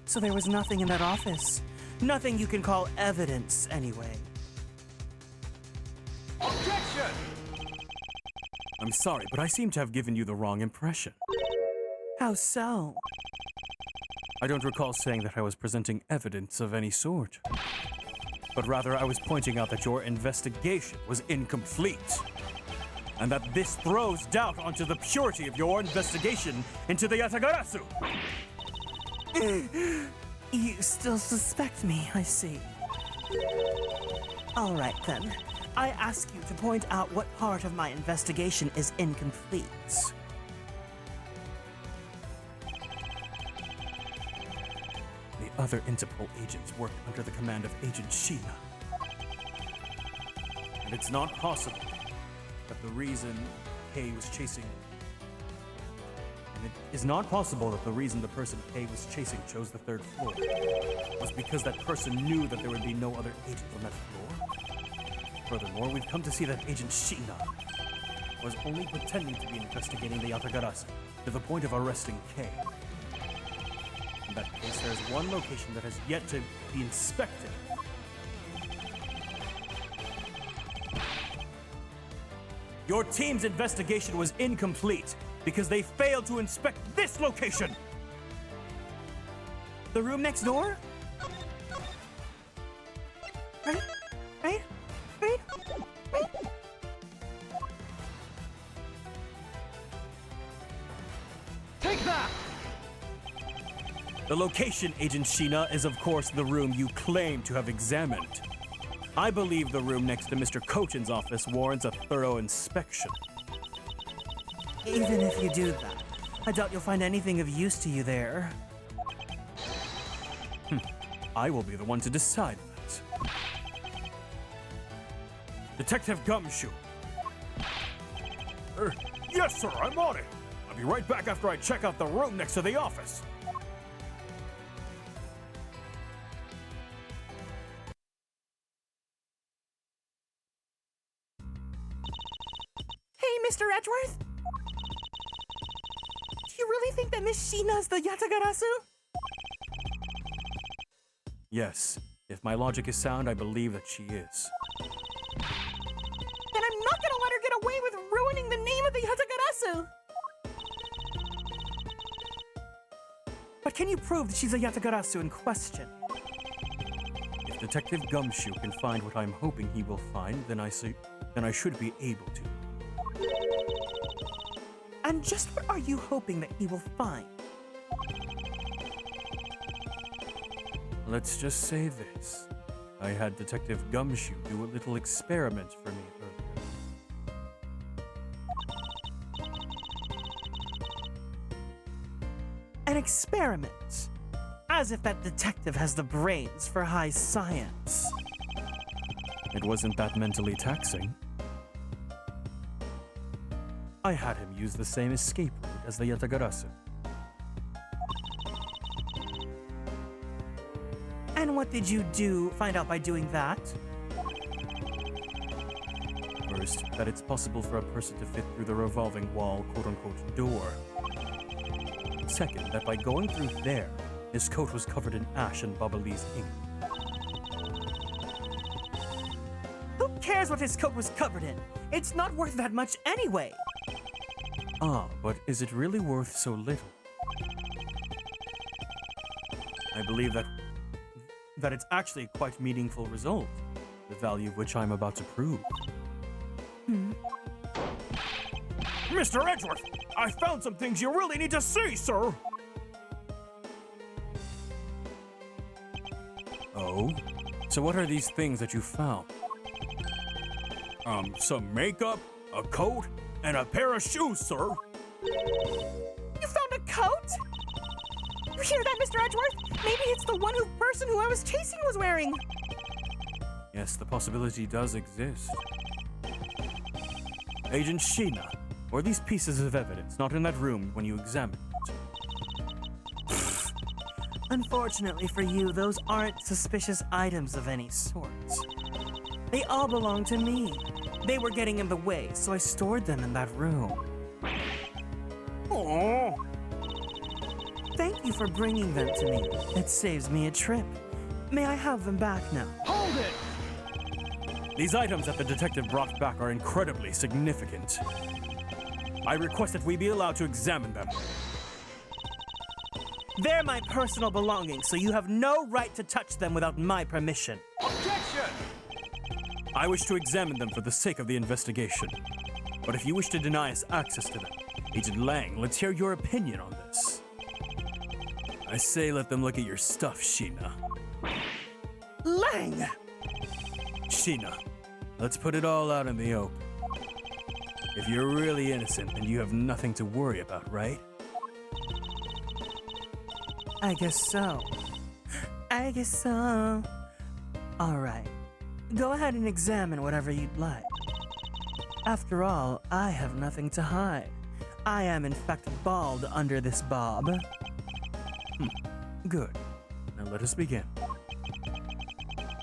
So there was nothing in that office. Nothing you can call evidence, anyway. Objection! I'm sorry, but I seem to have given you the wrong impression. How so? I don't recall saying that I was presenting evidence of any sort. But rather, I was pointing out that your investigation was incomplete. And that this throws doubt onto the purity of your investigation into the Yatagarasu. You still suspect me, I see. All right, then. I ask you to point out what part of my investigation is incomplete. The other Interpol agents work under the command of Agent Sheena. And it's not possible that the reason Kay was chasing... And it is not possible that the reason the person Kay was chasing chose the 3rd floor was because that person knew that there would be no other agent on that floor. Furthermore, we've come to see that Agent Sheena was only pretending to be investigating the Yatagarasu to the point of arresting Kay. In that case, there is one location that has yet to be inspected. Your team's investigation was incomplete because they failed to inspect this location! The room next door? Right? Right? Right? Right? Take that! The location, Agent Sheena, is of course the room you claim to have examined. I believe the room next to Mr. Cochin's office warrants a thorough inspection. Even if you do that, I doubt you'll find anything of use to you there. I will be the one to decide that. Detective Gumshoe. Yes, sir, I'm on it. I'll be right back after I check out the room next to the office. Hey, Mr. Edgeworth? Do you really think that Miss Sheena's the Yatagarasu? Yes, if my logic is sound, I believe that she is. Then I'm not gonna let her get away with ruining the name of the Yatagarasu! But can you prove that she's a Yatagarasu in question? If Detective Gumshoe can find what I'm hoping he will find, then I should be able to. And just what are you hoping that he will find? Let's just say this. I had Detective Gumshoe do a little experiment for me earlier. An experiment? As if that detective has the brains for high science. It wasn't that mentally taxing. I had him use the same escape route as the Yatagarasu. And what did you find out by doing that? First, that it's possible for a person to fit through the revolving wall, quote-unquote, door. Second, that by going through there, his coat was covered in ash and Bubbly's ink. Who cares what his coat was covered in? It's not worth that much anyway. Ah, but is it really worth so little? I believe that it's actually a quite meaningful result, the value of which I'm about to prove. Mr. Edgeworth, I found some things you really need to see, sir. Oh? So what are these things that you found? Some makeup, a coat, and a pair of shoes, sir. You found a coat? You hear that, Mr. Edgeworth? Maybe it's the person who I was chasing was wearing. Yes, the possibility does exist. Agent Sheena, were these pieces of evidence not in that room when you examined it? Unfortunately for you, those aren't suspicious items of any sort. They all belong to me. They were getting in the way, so I stored them in that room. Aww. Thank you for bringing them to me. It saves me a trip. May I have them back now? Hold it! These items that the detective brought back are incredibly significant. I request that we be allowed to examine them. They're my personal belongings, so you have no right to touch them without my permission. Objection! I wish to examine them for the sake of the investigation. But if you wish to deny us access to them, Agent Lang, let's hear your opinion on this. I say let them look at your stuff, Sheena. Lang! Sheena, let's put it all out in the open. If you're really innocent, then you have nothing to worry about, right? I guess so. I guess so. All right. Go ahead and examine whatever you'd like. After all, I have nothing to hide. I am in fact bald under this bob. Good. Now let us begin.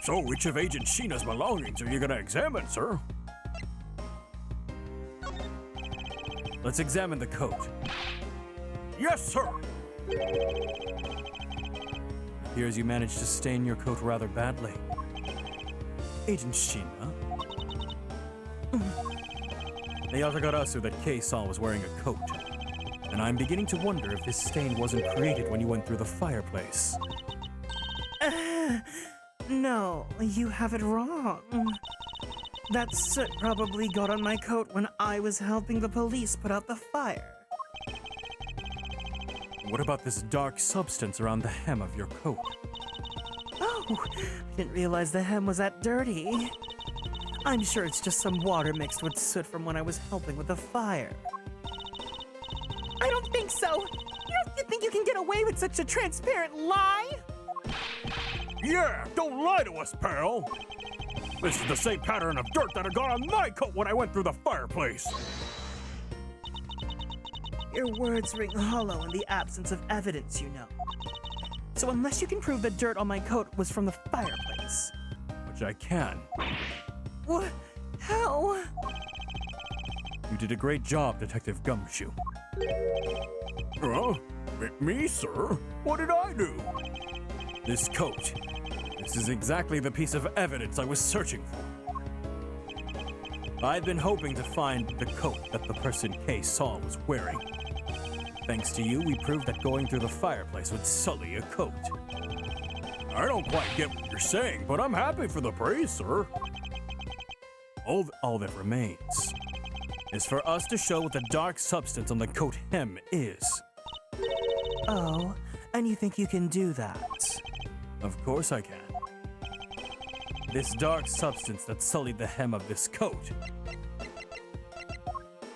So, which of Agent Sheena's belongings are you gonna examine, sir? Let's examine the coat. Yes, sir! Appears you managed to stain your coat rather badly. Agent Sheena. The Yatagarasu that Kei saw was wearing a coat. And I'm beginning to wonder if this stain wasn't created when you went through the fireplace. No, you have it wrong. That soot probably got on my coat when I was helping the police put out the fire. What about this dark substance around the hem of your coat? Oh, I didn't realize the hem was that dirty. I'm sure it's just some water mixed with soot from when I was helping with the fire. I don't think so. You think you can get away with such a transparent lie? Yeah, don't lie to us, pal! This is the same pattern of dirt that I got on my coat when I went through the fireplace! Your words ring hollow in the absence of evidence, you know. So unless you can prove the dirt on my coat was from the fireplace. Which I can. What? How? You did a great job, Detective Gumshoe. Huh? Me, sir? What did I do? This coat. This is exactly the piece of evidence I was searching for. I've been hoping to find the coat that the person Kay saw was wearing. Thanks to you, we proved that going through the fireplace would sully a coat. I don't quite get what you're saying, but I'm happy for the praise, sir. All that remains is for us to show what the dark substance on the coat hem is. Oh, and you think you can do that? Of course I can. This dark substance that sullied the hem of this coat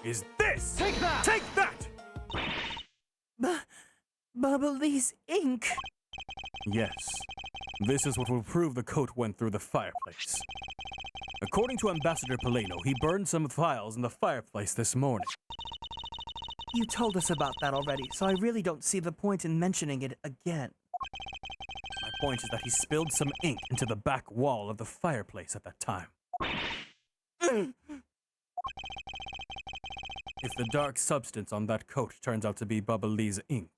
is this! Take that! Take that! Bubbly's ink. Yes. This is what will prove the coat went through the fireplace. According to Ambassador Poleno, he burned some files in the fireplace this morning. You told us about that already, so I really don't see the point in mentioning it again. My point is that he spilled some ink into the back wall of the fireplace at that time. If the dark substance on that coat turns out to be Bubbly's ink,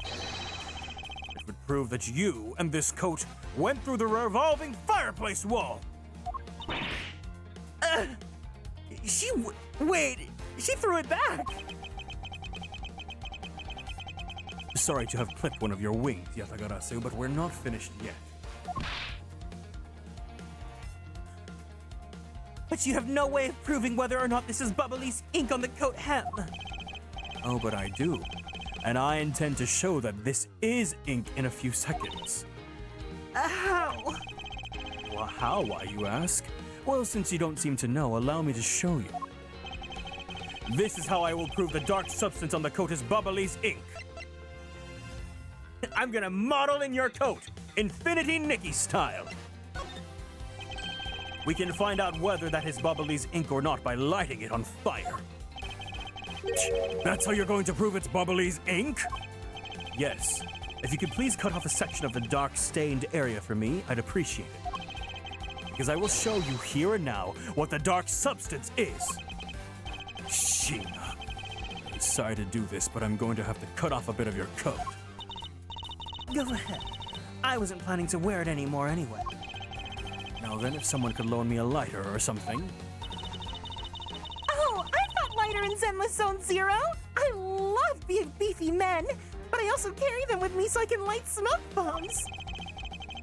it would prove that you and this coat went through the revolving fireplace wall. Wait, she threw it back. Sorry to have clipped one of your wings, Yatagarasu, but we're not finished yet. But you have no way of proving whether or not this is Bubbly's ink on the coat hem. Oh, but I do. And I intend to show that this is ink in a few seconds. How? Well, how, why, you ask? Well, since you don't seem to know, allow me to show you. This is how I will prove the dark substance on the coat is Bubbly's ink. I'm gonna model in your coat, Infinity Nikki style. We can find out whether that is Bubbly's ink or not by lighting it on fire. That's how you're going to prove it's Bubbly's ink? Yes. If you could please cut off a section of the dark stained area for me, I'd appreciate it. Because I will show you here and now what the dark substance is. Sheena. I'm sorry to do this, but I'm going to have to cut off a bit of your coat. Go ahead. I wasn't planning to wear it anymore anyway. Now then, if someone could loan me a lighter or something. Oh, I've got lighter in Zenless Zone Zero. I love big beefy men, but I also carry them with me so I can light smoke bombs.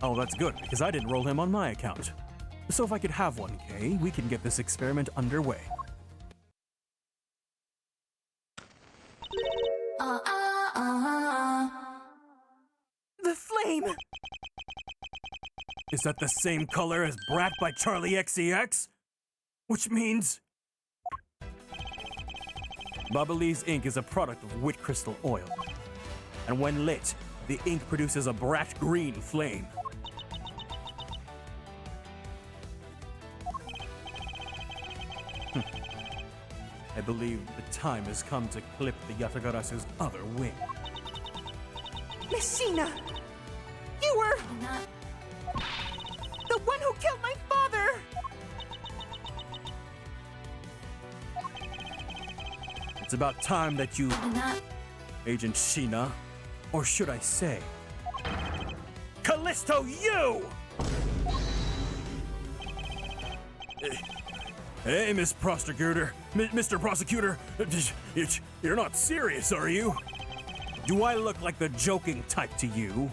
Oh, that's good, because I didn't roll him on my account. So if I could have one, Kay, we can get this experiment underway. The flame! Is that the same color as Brat by Charlie XCX? Which means... Bubbly's ink is a product of wit crystal oil. And when lit, the ink produces a brat green flame. I believe the time has come to clip the Yatagarasu's other wing. Machina! You were... the one who killed my father! It's about time that you... Agent Sheena, or should I say... Callisto, you! Hey, Miss Prosecutor. Mr. Prosecutor, you're not serious, are you? Do I look like the joking type to you?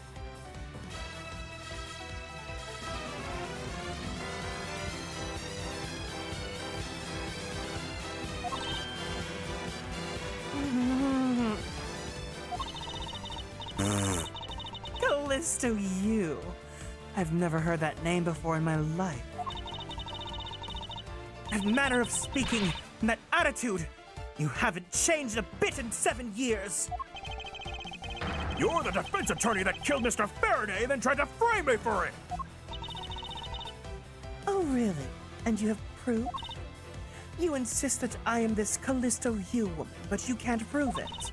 Callisto, you. I've never heard that name before in my life. That manner of speaking and that attitude, you haven't changed a bit in 7 years. You're the defense attorney that killed Mr. Faraday and then tried to frame me for it! Oh, really? And you have proof? You insist that I am this Callisto Hugh woman, but you can't prove it.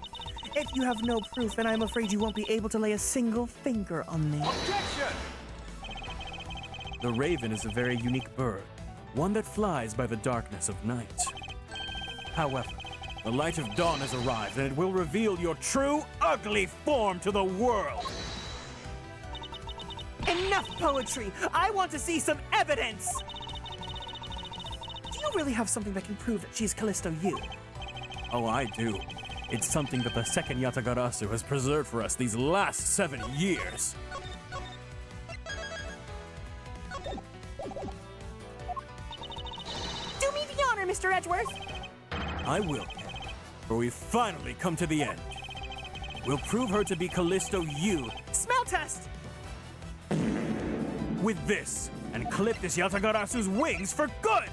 If you have no proof, then I'm afraid you won't be able to lay a single finger on me. Objection! The raven is a very unique bird, one that flies by the darkness of night. However, the light of dawn has arrived, and it will reveal your true, ugly form to the world. Enough poetry! I want to see some evidence! Do you really have something that can prove that she's Callisto Yu? Oh, I do. It's something that the second Yatagarasu has preserved for us these last 7 years. Do me the honor, Mr. Edgeworth. I will, for we've finally come to the end. We'll prove her to be Callisto Yu Smell test! with this, and clip this Yatagarasu's wings for good!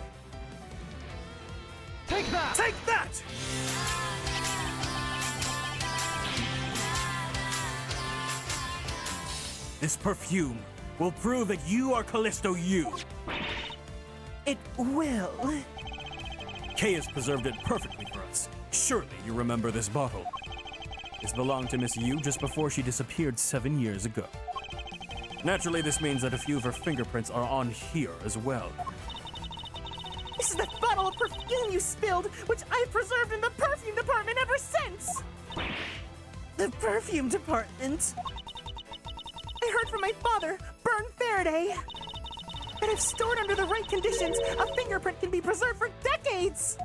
Take that! Take that! This perfume will prove that you are Callisto Yu. It will. Kay has preserved it perfectly for us. Surely you remember this bottle. This belonged to Miss Yu just before she disappeared 7 years ago. Naturally, this means that a few of her fingerprints are on here as well. This is the bottle of perfume you spilled, which I've preserved in the perfume department ever since! The perfume department? I heard from my father, Bern Faraday, that if stored under the right conditions, a fingerprint can be preserved for decades!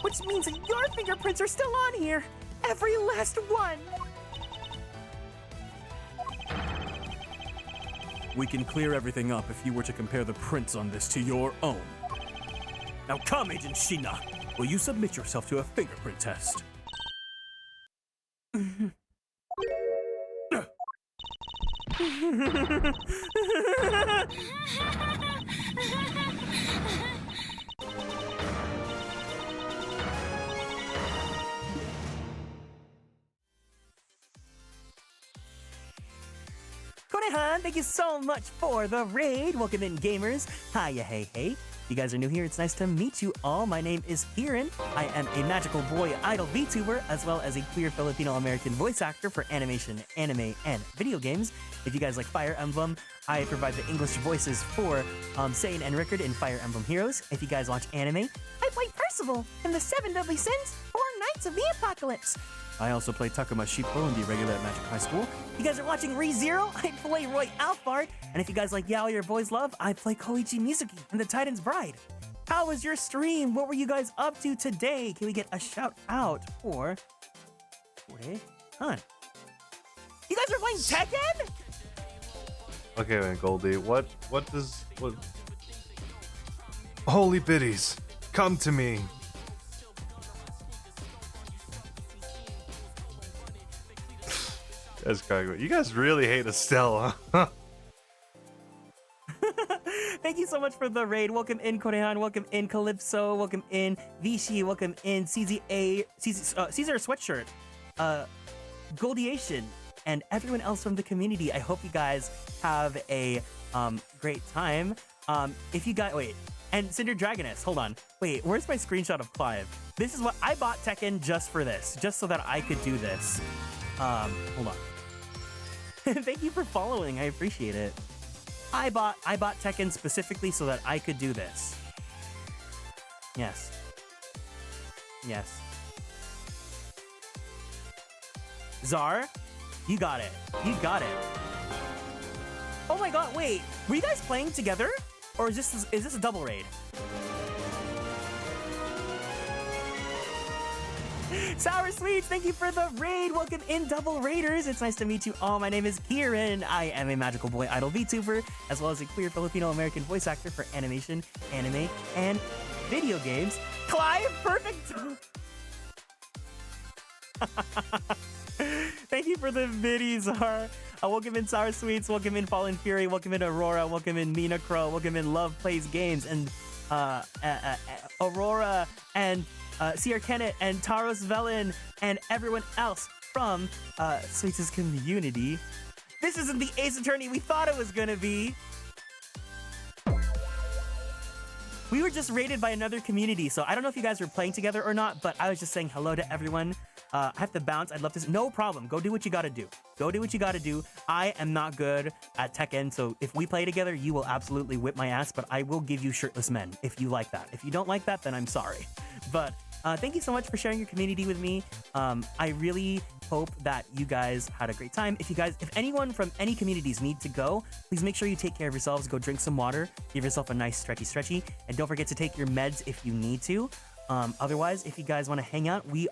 Which means that your fingerprints are still on here, every last one! We can clear everything up if you were to compare the prints on this to your own. Now come, Agent Sheena. Will you submit yourself to a fingerprint test? Konehan, thank you so much for the raid. Welcome in, gamers. Hiya, hey, hey. If you guys are new here, it's nice to meet you all. My name is Kieran. I am a magical boy idol VTuber, as well as a queer Filipino-American voice actor for animation, anime, and video games. If you guys like Fire Emblem, I provide the English voices for Sane and Rickard in Fire Emblem Heroes. If you guys watch anime, I play Percival in the 7 Deadly Sins, 4 Knights of the Apocalypse. I also play Takuma Shippo and be regular at Magic High School. You guys are watching ReZero, I play Roy Alphard. And if you guys like Yeah All Your Boys Love, I play Koichi Mizuki and the Titan's Bride. How was your stream? What were you guys up to today? Can we get a shout out for Huh? You guys are playing Tekken? Okay, man, Goldie, what? Holy biddies, come to me. You guys really hate Estelle, huh? Thank you so much for the raid. Welcome in, Korehan. Welcome in, Calypso. Welcome in, Vichy. Welcome in, Caesar Sweatshirt, Goldiation, and everyone else from the community. I hope you guys have a great time. If you guys and Cinder Dragoness, hold on. Wait, where's my screenshot of Clive? This is what I bought Tekken just for this, just so that I could do this. Hold on. Thank you for following. I appreciate it. I bought Tekken specifically so that I could do this. Yes. Yes. Czar, you got it. You got it. Oh my god, wait. Were you guys playing together? Or is this a double raid? Sour Sweets, thank you for the raid. Welcome in, Double Raiders. It's nice to meet you all. My name is Kieran. I am a Magical Boy Idol VTuber, as well as a queer Filipino-American voice actor for animation, anime, and video games. Clive, perfect. Thank you for the biddies, Czar. Welcome in, Sour Sweets. Welcome in, Fallen Fury. Welcome in, Aurora. Welcome in, Mina Crow. Welcome in, Love Plays Games. And Aurora and Sierra Kennett and Taros Velen and everyone else from Sweets' community. This isn't the Ace Attorney we thought it was gonna be. We were just raided by another community, so I don't know if you guys were playing together or not, but I was just saying hello to everyone. I have to bounce. I'd love to. No problem. Go do what you gotta do. Go do what you gotta do. I am not good at Tekken, so if we play together, you will absolutely whip my ass, but I will give you shirtless men if you like that. If you don't like that, then I'm sorry. But thank you so much for sharing your community with me. I really hope that you guys had a great time. If anyone from any communities need to go, please make sure you take care of yourselves. Go drink some water. Give yourself a nice stretchy, and don't forget to take your meds if you need to. Otherwise, if you guys want to hang out, we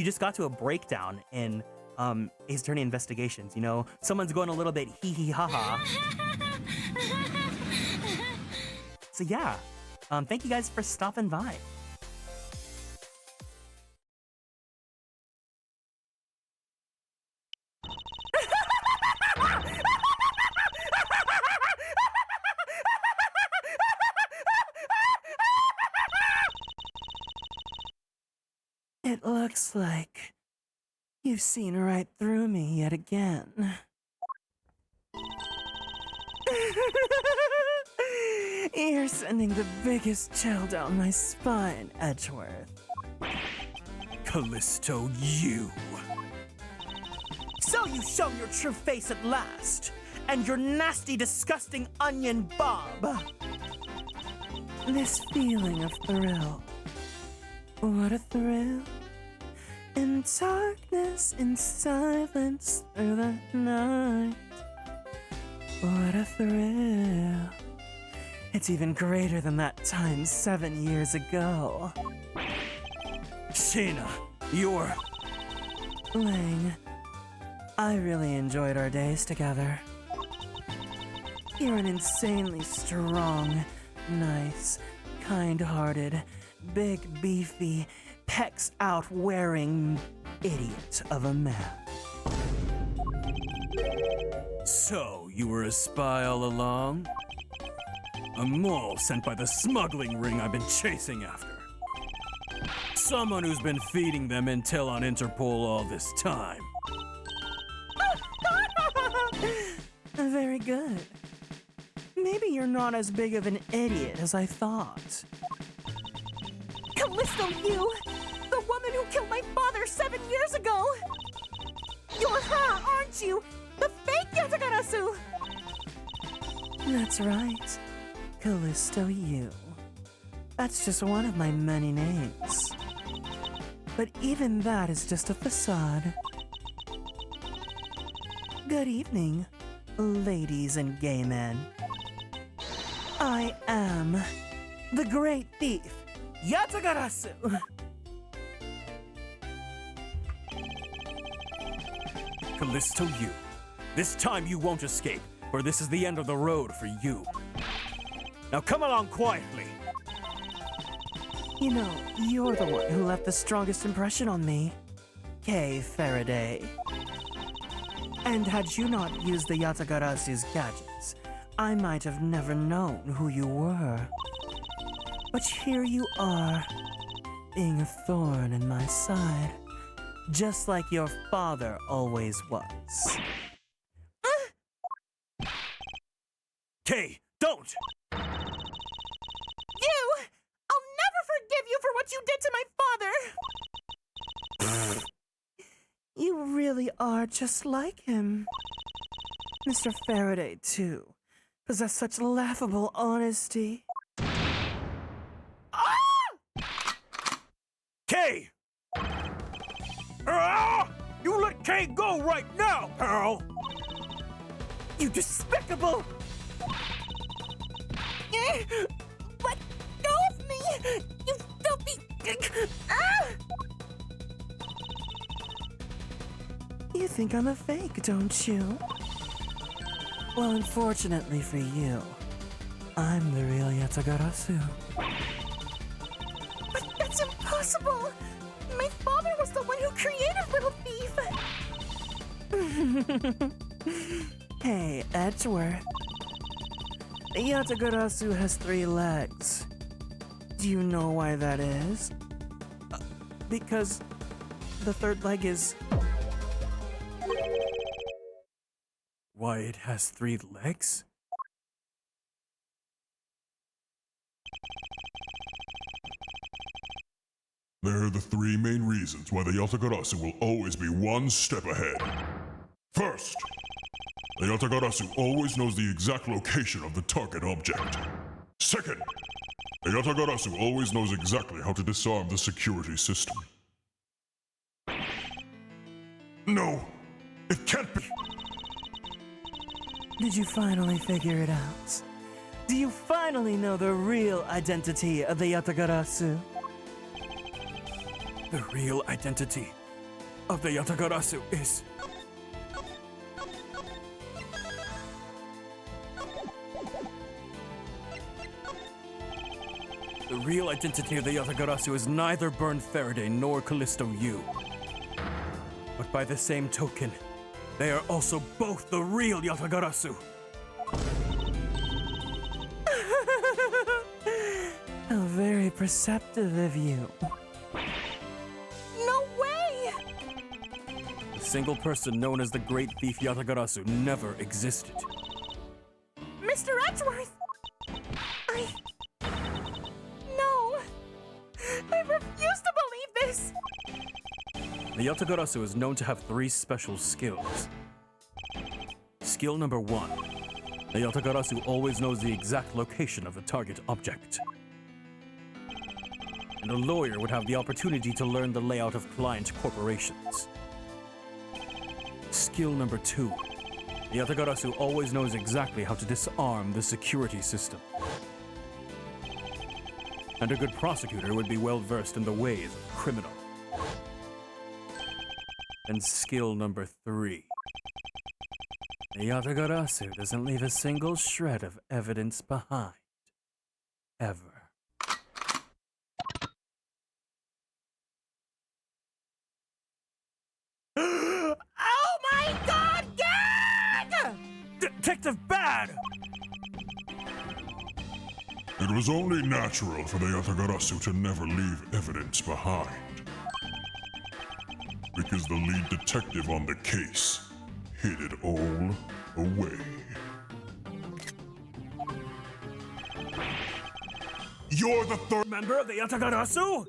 just got to a breakdown in Ace Attorney Investigations. You know, someone's going a little bit hee hee ha ha. So yeah, thank you guys for stopping by. It looks like you've seen right through me yet again. You're sending the biggest chill down my spine, Edgeworth. Callisto, you. So you show your true face at last, and your nasty, disgusting onion Bob. This feeling of thrill. What a thrill. In darkness, in silence, through the night. What a thrill. It's even greater than that time 7 years ago. Shayna, you're... Lang, I really enjoyed our days together. You're an insanely strong, nice, kind-hearted, big, beefy, pecs out wearing idiot of a man. So, you were a spy all along? A mole sent by the smuggling ring I've been chasing after. Someone who's been feeding them intel on Interpol all this time. Very good. Maybe you're not as big of an idiot as I thought. Callisto, you! The woman who killed my father 7 years ago! You're her, aren't you? The fake Yatagarasu! That's right. Callisto, you. That's just one of my many names. But even that is just a facade. Good evening, ladies and gay men. I am the great thief, Yatagarasu. Callisto, you. This time you won't escape, for this is the end of the road for you. Now come along quietly. You know, you're the one who left the strongest impression on me, Kay Faraday. And had you not used the Yatagarasu's gadgets, I might have never known who you were. But here you are, being a thorn in my side, just like your father always was. Kay, don't! You! I'll never forgive you for what you did to my father! You really are just like him. Mr. Faraday, too, possessed such laughable honesty. Kay! You let Kay go right now, pal! You despicable! Let go of me! You filthy... You think I'm a fake, don't you? Well, unfortunately for you, I'm the real Yatagarasu. But that's impossible! My father was the one who created Little Thief! Hey, Edgeworth. Yatagarasu has 3 legs. Do you know why that is? Because the 3rd leg is... Why it has 3 legs? There are the 3 main reasons why the Yatagarasu will always be one step ahead. First, the Yatagarasu always knows the exact location of the target object. Second, the Yatagarasu always knows exactly how to disarm the security system. No, it can't be. Did you finally figure it out? Do you finally know the real identity of the Yatagarasu? The real identity of the Yatagarasu is... The real identity of the Yatagarasu is neither Bern Faraday nor Callisto Yu. But by the same token, they are also both the real Yatagarasu. How very perceptive of you. No way! The single person known as the Great Thief Yatagarasu never existed. Mr. Edgeworth! No! I refuse to believe this! The Yatagarasu is known to have 3 special skills. Skill number 1. The Yatagarasu always knows the exact location of a target object. And a lawyer would have the opportunity to learn the layout of client corporations. Skill number 2. The Yatagarasu always knows exactly how to disarm the security system. And a good prosecutor would be well versed in the ways of a criminal. And skill number 3. The Yatagarasu doesn't leave a single shred of evidence behind. Ever. Oh my god, Gag! Detective Bad! It was only natural for the Yatagarasu to never leave evidence behind. Because the lead detective on the case hid it all away. You're the 3rd member of the Yatagarasu?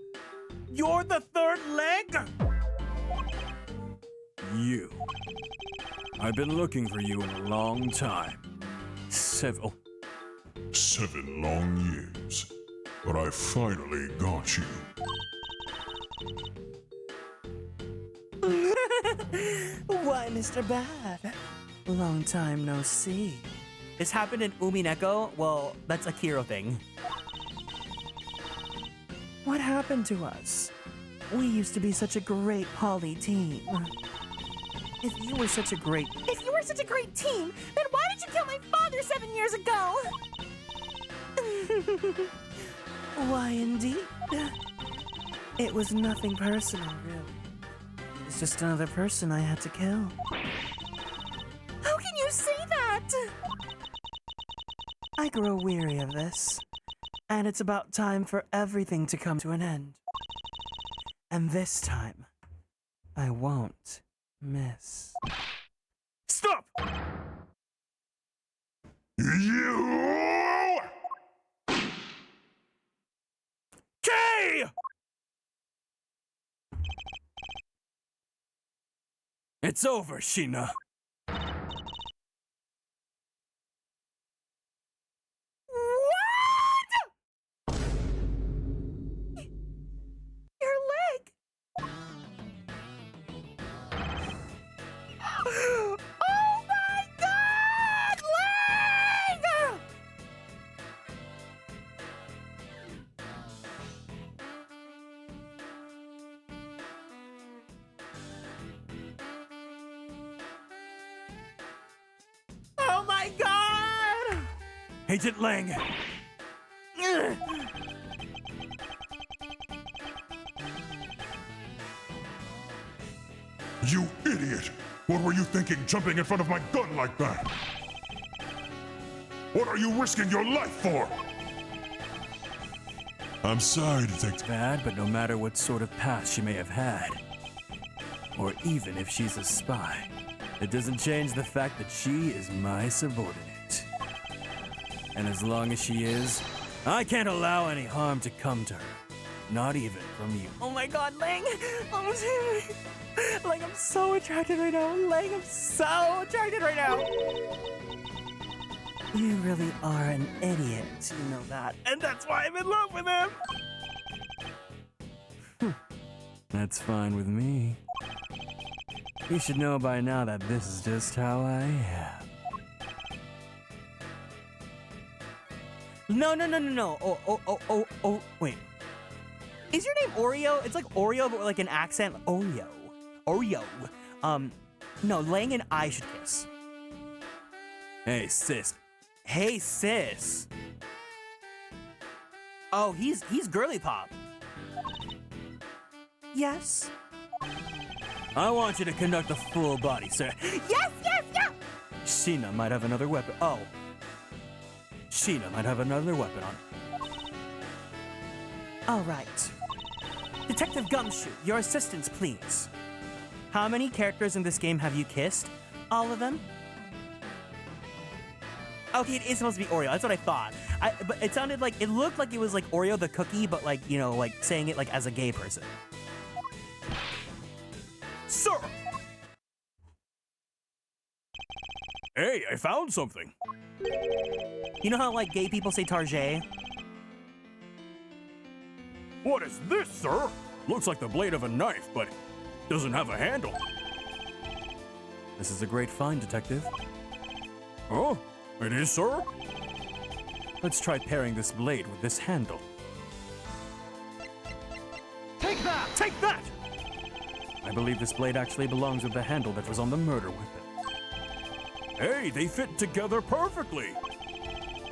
You're the 3rd leg? You. I've been looking for you in a long time. 7 long years. But I finally got you. Why, Mr. Bad? Long time no see. This happened in Umineko? Well, that's a Kiro thing. What happened to us? We used to be such a great poly team. If you were such a great team, then why did you kill my father 7 years ago? Why, indeed. It was nothing personal, really. It was just another person I had to kill. How can you say that? I grow weary of this, and it's about time for everything to come to an end. And this time, I won't miss. Stop! You! K! It's over, Sheena. Your leg! Oh my god! Leg! Oh my god! Agent Lang. You idiot! What were you thinking jumping in front of my gun like that? What are you risking your life for? I'm sorry, Detective. Bad, but no matter what sort of past she may have had, or even if she's a spy, it doesn't change the fact that she is my subordinate. And as long as she is, I can't allow any harm to come to her. Not even from you. Oh my god, Lang! Lang, I'm so attracted right now. Lang, I'm so attracted right now. You really are an idiot, you know that. And that's why I'm in love with him! That's fine with me. You should know by now that this is just how I am. No. Oh, wait. Is your name Oreo? It's like Oreo, but with like an accent. Oreo. No, Lang and I should kiss. Hey, sis. Hey, sis. Oh, he's girly pop. Yes? I want you to conduct a full body search. Yes! Sheena might have another weapon. Oh. Sheena might have another weapon on her. All right. Detective Gumshoe, your assistance, please. How many characters in this game have you kissed? All of them? Okay, it is supposed to be Oreo. That's what I thought. But it sounded like, it looked like it was like Oreo the cookie, but like, you know, like saying it like as a gay person. Sir! Hey, I found something. You know how like gay people say Tarjay? What is this, sir? Looks like the blade of a knife, but doesn't have a handle. This is a great find, Detective. Oh, it is, sir? Let's try pairing this blade with this handle. Take that! Take that! I believe this blade actually belongs with the handle that was on the murder weapon. Hey, they fit together perfectly!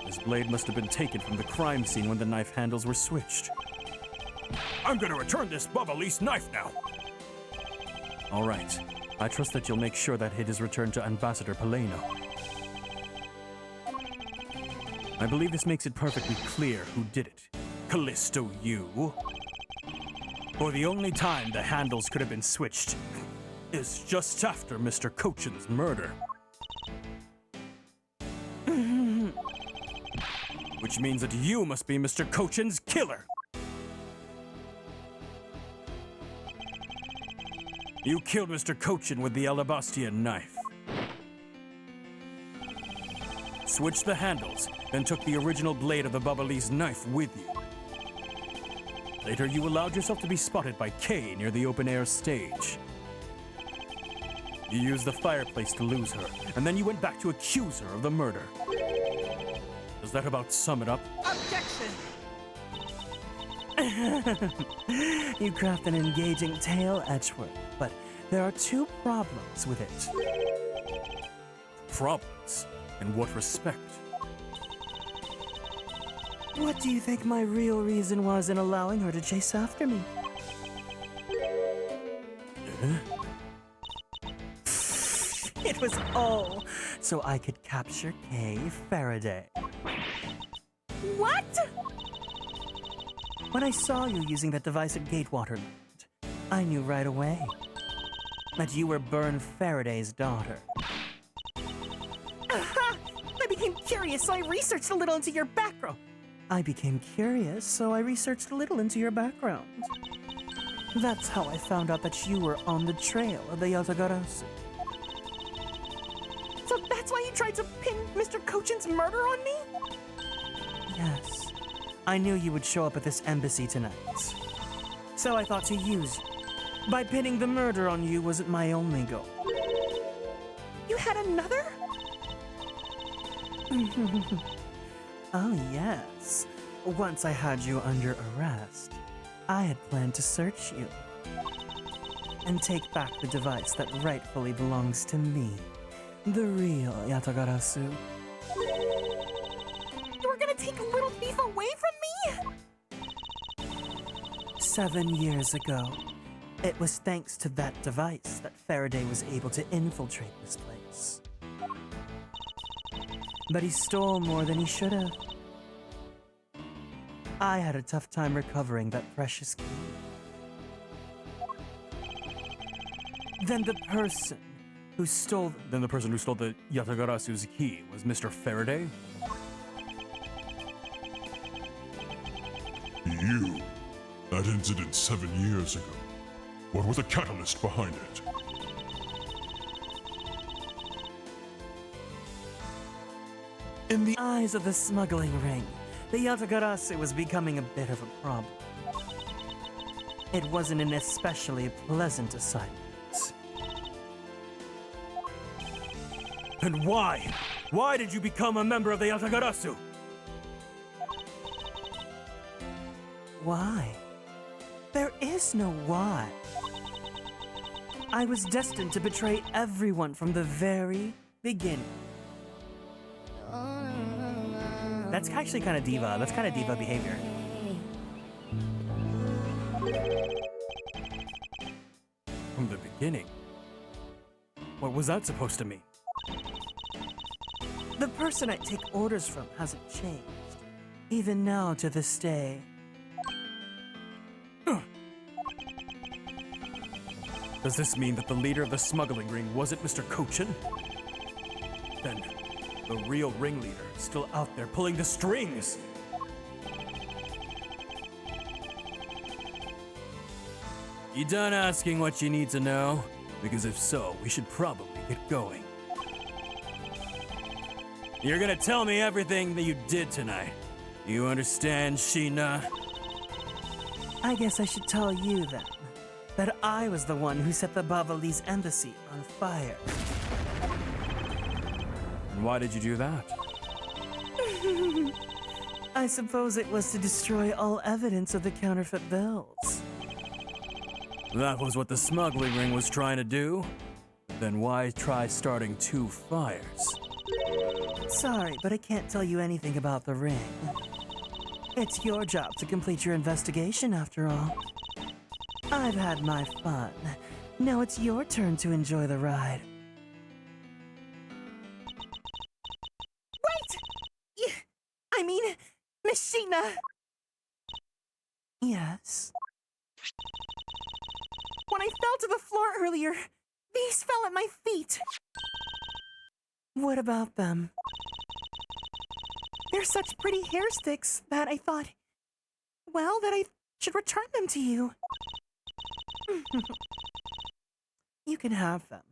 This blade must have been taken from the crime scene when the knife handles were switched. I'm gonna return this Bubba knife now! All right. I trust that you'll make sure that it is returned to Ambassador Paleno. I believe this makes it perfectly clear who did it. Callisto, you. For the only time the handles could have been switched is just after Mr. Cochin's murder. Which means that you must be Mr. Cochin's killer. You killed Mr. Cochin with the Alabastian knife. Switched the handles, then took the original blade of the Bubba knife with you. Later, you allowed yourself to be spotted by Kay near the open-air stage. You used the fireplace to lose her, and then you went back to accuse her of the murder. Does that about sum it up? Objection! You craft an engaging tale, Edgeworth, but there are two problems with it. Problems? In what respect? What do you think my real reason was in allowing her to chase after me? It was all so I could capture Kay Faraday. What? When I saw you using that device at Gatewaterland, I knew right away that you were Byrne Faraday's daughter. Aha! I became curious, so I researched a little into your background. I became curious, so I researched a little into your background. That's how I found out that you were on the trail of the Yatagarasu. So that's why you tried to pin Mr. Kochin's murder on me? Yes. I knew you would show up at this embassy tonight. So I thought to use you. By pinning the murder on you wasn't my only goal. You had another? Oh, yes. Once I had you under arrest, I had planned to search you and take back the device that rightfully belongs to me, the real Yatagarasu. You were gonna take Little Thief away from me? 7 years ago, it was thanks to that device that Faraday was able to infiltrate this place. But he stole more than he should have. I had a tough time recovering that precious key. Then the person who stole the Yatagarasu's key was Mr. Faraday? You. That incident 7 years ago. What was the catalyst behind it? In the eyes of the smuggling ring, the Yatagarasu was becoming a bit of a problem. It wasn't an especially pleasant assignment. And why? Why did you become a member of the Yatagarasu? Why? There is no why. I was destined to betray everyone from the very beginning. That's actually kind of diva. That's kind of diva behavior. From the beginning? What was that supposed to mean? The person I take orders from hasn't changed, even now to this day. Does this mean that the leader of the smuggling ring wasn't Mr. Kochin? Then, the real ringleader is still out there pulling the strings! You done asking what you need to know? Because if so, we should probably get going. You're gonna tell me everything that you did tonight. You understand, Sheena? I guess I should tell you then, that I was the one who set the Bavalese embassy on fire. And why did you do that? I suppose it was to destroy all evidence of the counterfeit bills. That was what the smuggling ring was trying to do? Then why try starting two fires? Sorry, but I can't tell you anything about the ring. It's your job to complete your investigation, after all. I've had my fun. Now it's your turn to enjoy the ride. Wait! I mean, Miss Sheena. Yes? When I fell to the floor earlier, these fell at my feet. What about them? They're such pretty hair sticks that I thought, well, that I should return them to you. You can have them.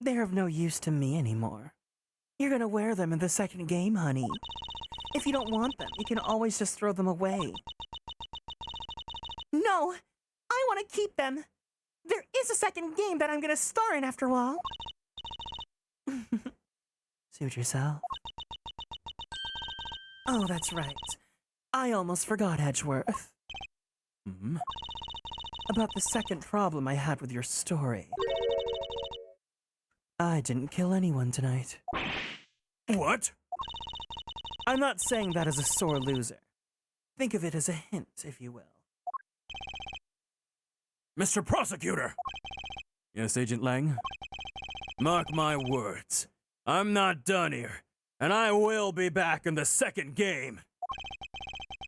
They're of no use to me anymore. You're gonna wear them in the second game, honey. If you don't want them, you can always just throw them away. No, I want to keep them. There is a second game that I'm gonna star in after all. Suit yourself. Oh, that's right. I almost forgot, Edgeworth. About the second problem I had with your story. I didn't kill anyone tonight. What? I'm not saying that as a sore loser. Think of it as a hint, if you will. Mr. Prosecutor! Yes, Agent Lang? Mark my words. I'm not done here, and I will be back in the second game.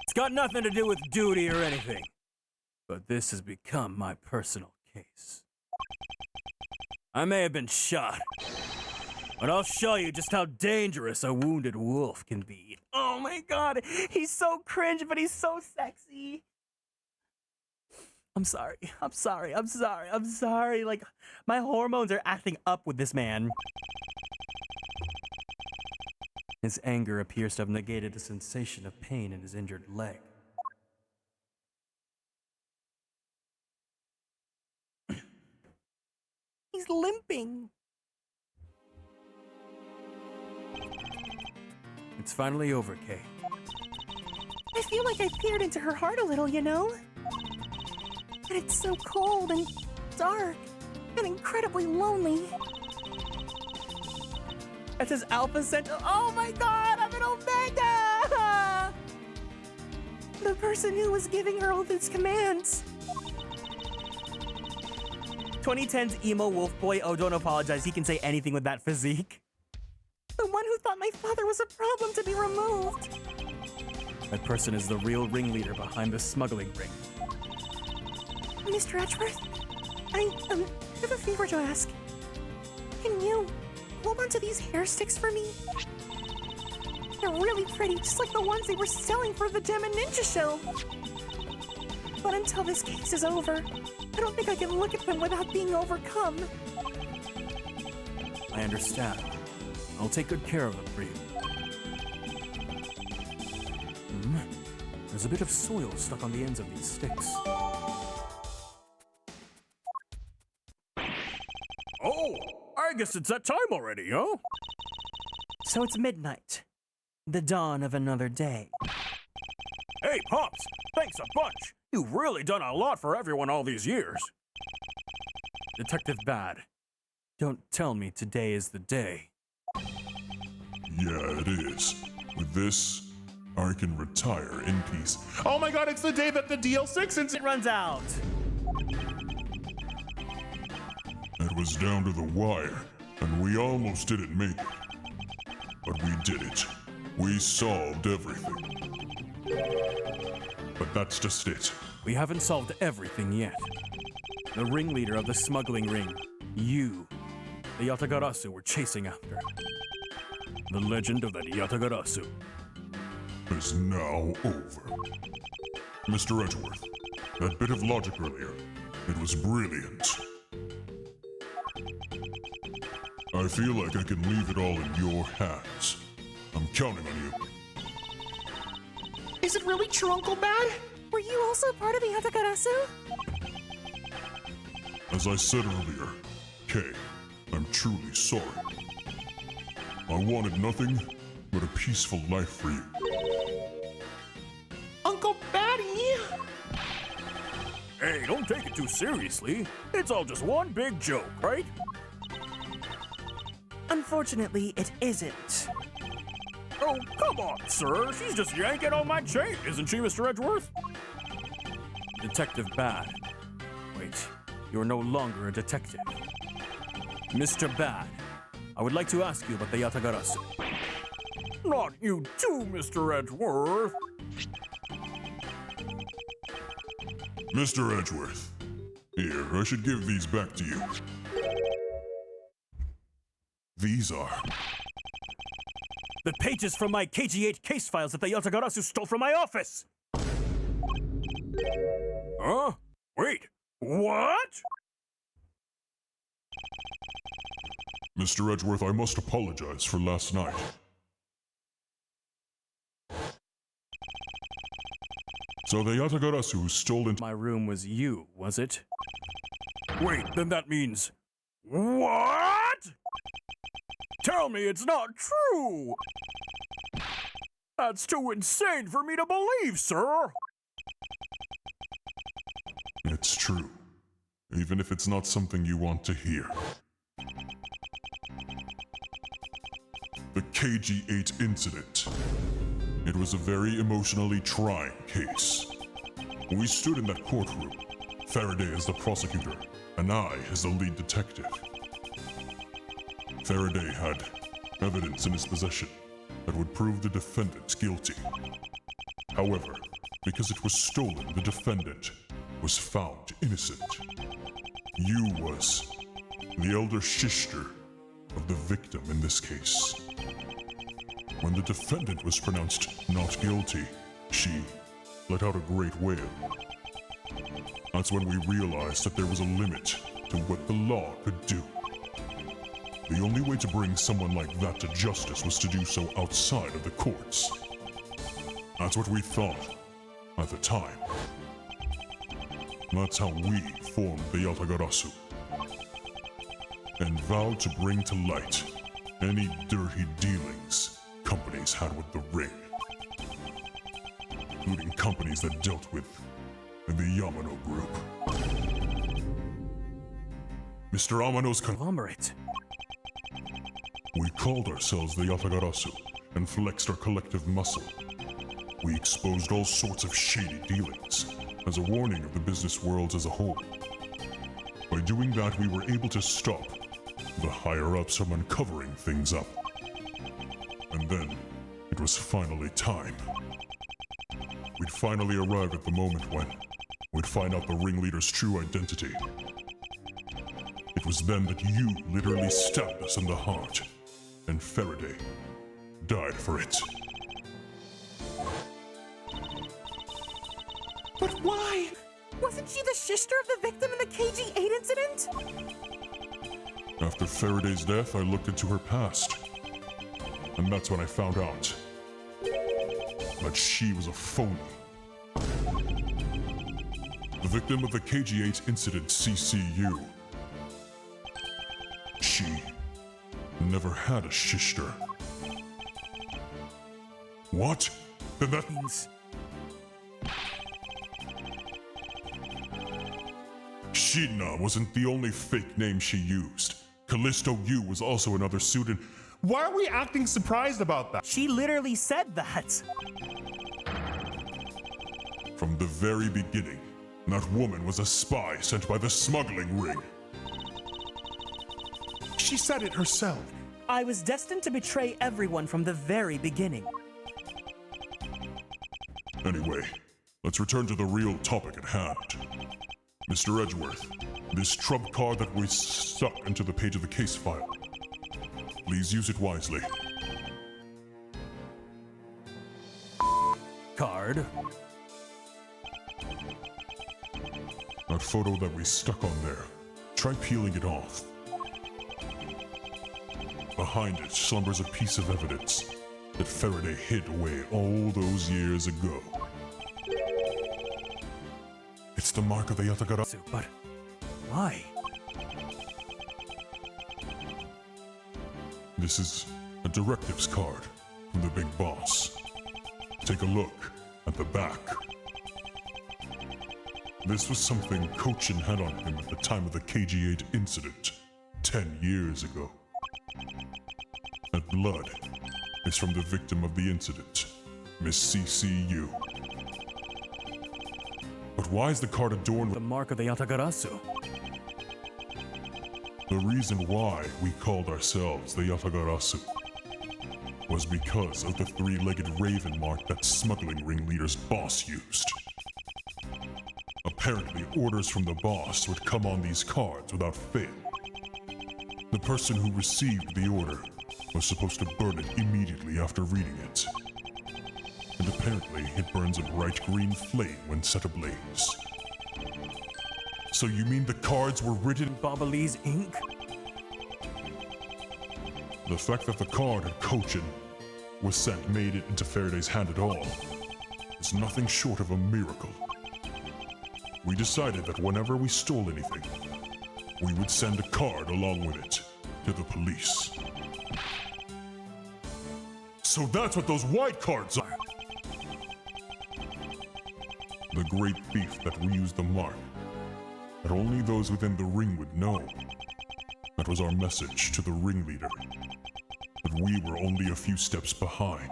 It's got nothing to do with duty or anything, but this has become my personal case. I may have been shot, but I'll show you just how dangerous a wounded wolf can be. Oh my god, he's so cringe, but he's so sexy. I'm sorry. Like, my hormones are acting up with this man. His anger appears to have negated the sensation of pain in his injured leg. He's limping. It's finally over, Kay. I feel like I peered into her heart a little, you know? And it's so cold and dark and incredibly lonely. That's his Alpha Centaur. Oh my god, I'm an Omega! The person who was giving her all these commands. 2010's emo wolf boy. Oh, don't apologize. He can say anything with that physique. The one who thought my father was a problem to be removed. That person is the real ringleader behind the smuggling ring. Mr. Edgeworth, I have a favor to ask. Can you hold on to these hair sticks for me? They're really pretty, just like the ones they were selling for the Gem and Ninja show. But until this case is over, I don't think I can look at them without being overcome. I understand. I'll take good care of them for you. There's a bit of soil stuck on the ends of these sticks. Oh, I guess it's that time already, huh? So it's midnight. The dawn of another day. Hey, Pops, thanks a bunch. You've really done a lot for everyone all these years. Detective Bad, don't tell me today is the day. Yeah, it is. With this, I can retire in peace. Oh my god, it's the day that the DL6 It runs out. It was down to the wire, and we almost didn't make it. But we did it. We solved everything. But that's just it. We haven't solved everything yet. The ringleader of the smuggling ring, you, the Yatagarasu, were chasing after. The legend of that Yatagarasu is now over. Mr. Edgeworth, that bit of logic earlier, it was brilliant. I feel like I can leave it all in your hands. I'm counting on you. Is it really true, Uncle Bad? Were you also part of the Yatagarasu? As I said earlier, Kay, I'm truly sorry. I wanted nothing but a peaceful life for you. Uncle Batty! Hey, don't take it too seriously. It's all just one big joke, right? Unfortunately, it isn't. Oh, come on, sir. She's just yanking on my chain, isn't she, Mr. Edgeworth? Detective Bad. Wait, you're no longer a detective. Mr. Bad, I would like to ask you about the Yatagarasu. Not you too, Mr. Edgeworth. Mr. Edgeworth, here, I should give these back to you. These are... the pages from my KGH case files that the Yatagarasu stole from my office! Huh? Wait, what? Mr. Edgeworth, I must apologize for last night. So the Yatagarasu who stole into my room was you, was it? Wait, then that means... What? Tell me it's not true! That's too insane for me to believe, sir! It's true, even if it's not something you want to hear. The KG-8 incident. It was a very emotionally trying case. We stood in that courtroom, Faraday as the prosecutor, and I as the lead detective. Faraday had evidence in his possession that would prove the defendant guilty. However, because it was stolen, the defendant was found innocent. You was the elder sister of the victim in this case. When the defendant was pronounced not guilty, she let out a great wail. That's when we realized that there was a limit to what the law could do. The only way to bring someone like that to justice was to do so outside of the courts. That's what we thought at the time. That's how we formed the Yatagarasu, and vowed to bring to light any dirty dealings companies had with the ring, including companies that dealt with the Yamano group. Mr. Amano's conglomerate. We called ourselves the Yatagarasu and flexed our collective muscle. We exposed all sorts of shady dealings as a warning of the business world as a whole. By doing that, we were able to stop the higher-ups from uncovering things up. And then, it was finally time. We'd finally arrive at the moment when we'd find out the ringleader's true identity. It was then that you literally stabbed us in the heart, and Faraday died for it. But why? Wasn't she the sister of the victim in the KG-8 incident? After Faraday's death, I looked into her past. And that's when I found out that she was a phony. The victim of the KG-8 incident, CCU. She never had a sister. What? Then that means... Shina wasn't the only fake name she used. Callisto U was also another pseudonym. Why are we acting surprised about that? She literally said that. From the very beginning, that woman was a spy sent by the smuggling ring. She said it herself. I was destined to betray everyone from the very beginning. Anyway, let's return to the real topic at hand. Mr. Edgeworth, this trump card that we stuck into the page of the case file. Please use it wisely. Card. That photo that we stuck on there, try peeling it off. Behind it slumbers a piece of evidence that Faraday hid away all those years ago. It's the mark of the Yatagarasu. But why? This is a directives card from the big boss. Take a look at the back. This was something Kochin had on him at the time of the KG-8 incident, 10 years ago. That blood is from the victim of the incident, Miss CCU. But why is the card adorned with the mark of the Yatagarasu? The reason why we called ourselves the Yatagarasu was because of the three-legged raven mark that smuggling ringleader's boss used. Apparently, orders from the boss would come on these cards without fail. The person who received the order was supposed to burn it immediately after reading it. And apparently, it burns a bright green flame when set ablaze. So you mean the cards were written in Babalese ink? The fact that the card had Kochin was sent made it into Faraday's hand at all is nothing short of a miracle. We decided that whenever we stole anything, we would send a card along with it to the police. So that's what those white cards are. The great thief that reused the mark that only those within the ring would know. That was our message to the ringleader, that we were only a few steps behind.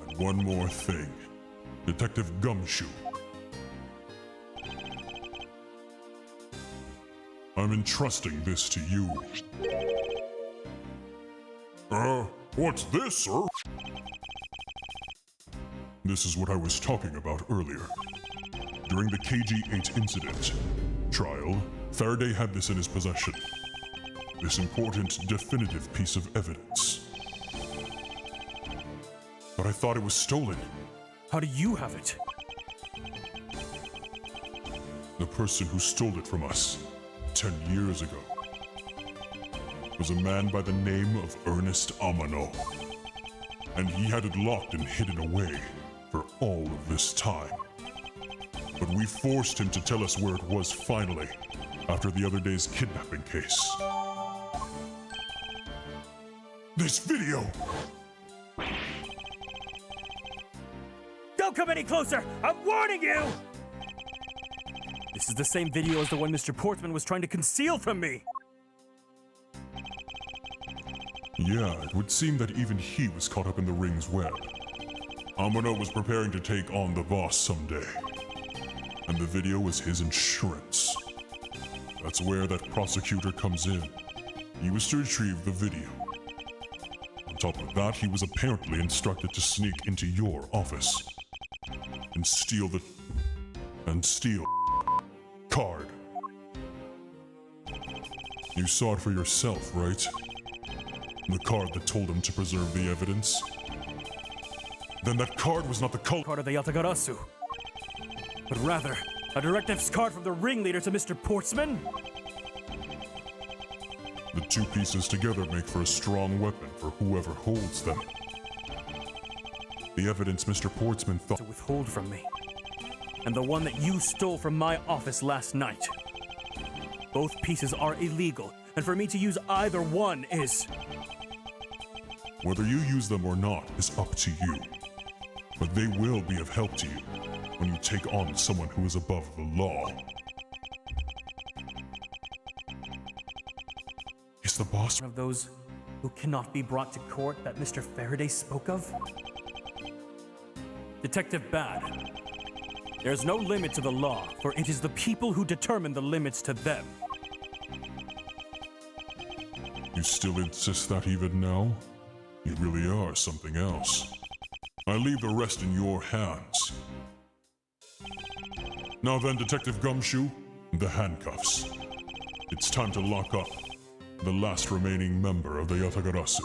And one more thing, Detective Gumshoe. I'm entrusting this to you. What's this, sir? This is what I was talking about earlier. During the KG-8 incident trial, Faraday had this in his possession. This important, definitive piece of evidence. But I thought it was stolen. How do you have it? The person who stole it from us 10 years ago was a man by the name of Ernest Amano. And he had it locked and hidden away for all of this time. But we forced him to tell us where it was finally, after the other day's kidnapping case. This video! Don't come any closer! I'm warning you! This is the same video as the one Mr. Portman was trying to conceal from me! Yeah, it would seem that even he was caught up in the ring's web. Amano was preparing to take on the boss someday. And the video was his insurance. That's where that prosecutor comes in. He was to retrieve the video. On top of that, he was apparently instructed to sneak into your office and steal card. You saw it for yourself, right? The card that told him to preserve the evidence. Then that card was not the card of the Yatagarasu, but rather a directives card from the ringleader to Mr. Portsman. The two pieces together make for a strong weapon for whoever holds them. The evidence Mr. Portsman thought to withhold from me, and the one that you stole from my office last night. Both pieces are illegal, and for me to use either one is... Whether you use them or not is up to you. But they will be of help to you when you take on someone who is above the law. Is the boss one of those who cannot be brought to court that Mr. Faraday spoke of? Detective Bad, there's no limit to the law, for it is the people who determine the limits to them. You still insist that even now? You really are something else. I leave the rest in your hands. Now then, Detective Gumshoe, the handcuffs. It's time to lock up the last remaining member of the Yatagarasu.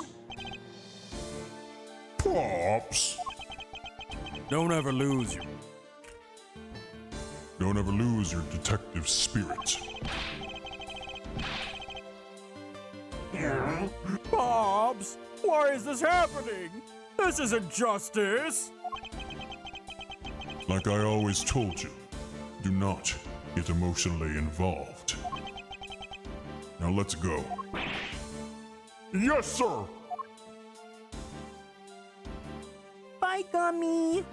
Pops! Don't ever lose your detective spirit. Bobs, why is this happening? This isn't justice! Like I always told you, do not get emotionally involved. Now let's go. Yes, sir! Bye, Gummy!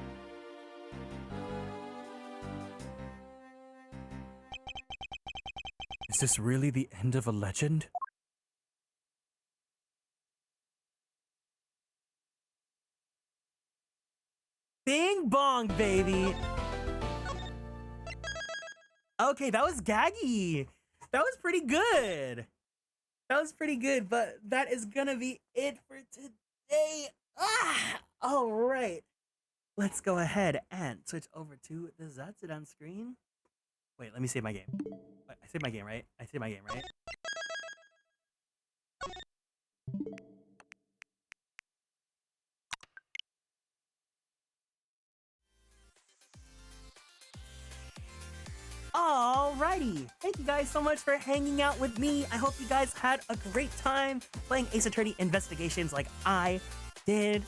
Is this really the end of a legend? Bing bong, baby. Okay, that was gaggy. That was pretty good. But that is gonna be it for today. All right. Let's go ahead and switch over to the Zatsudan screen. Wait, let me save my game. I saved my game, right? Alrighty, thank you guys so much for hanging out with me. I hope you guys had a great time playing Ace Attorney Investigations like I did.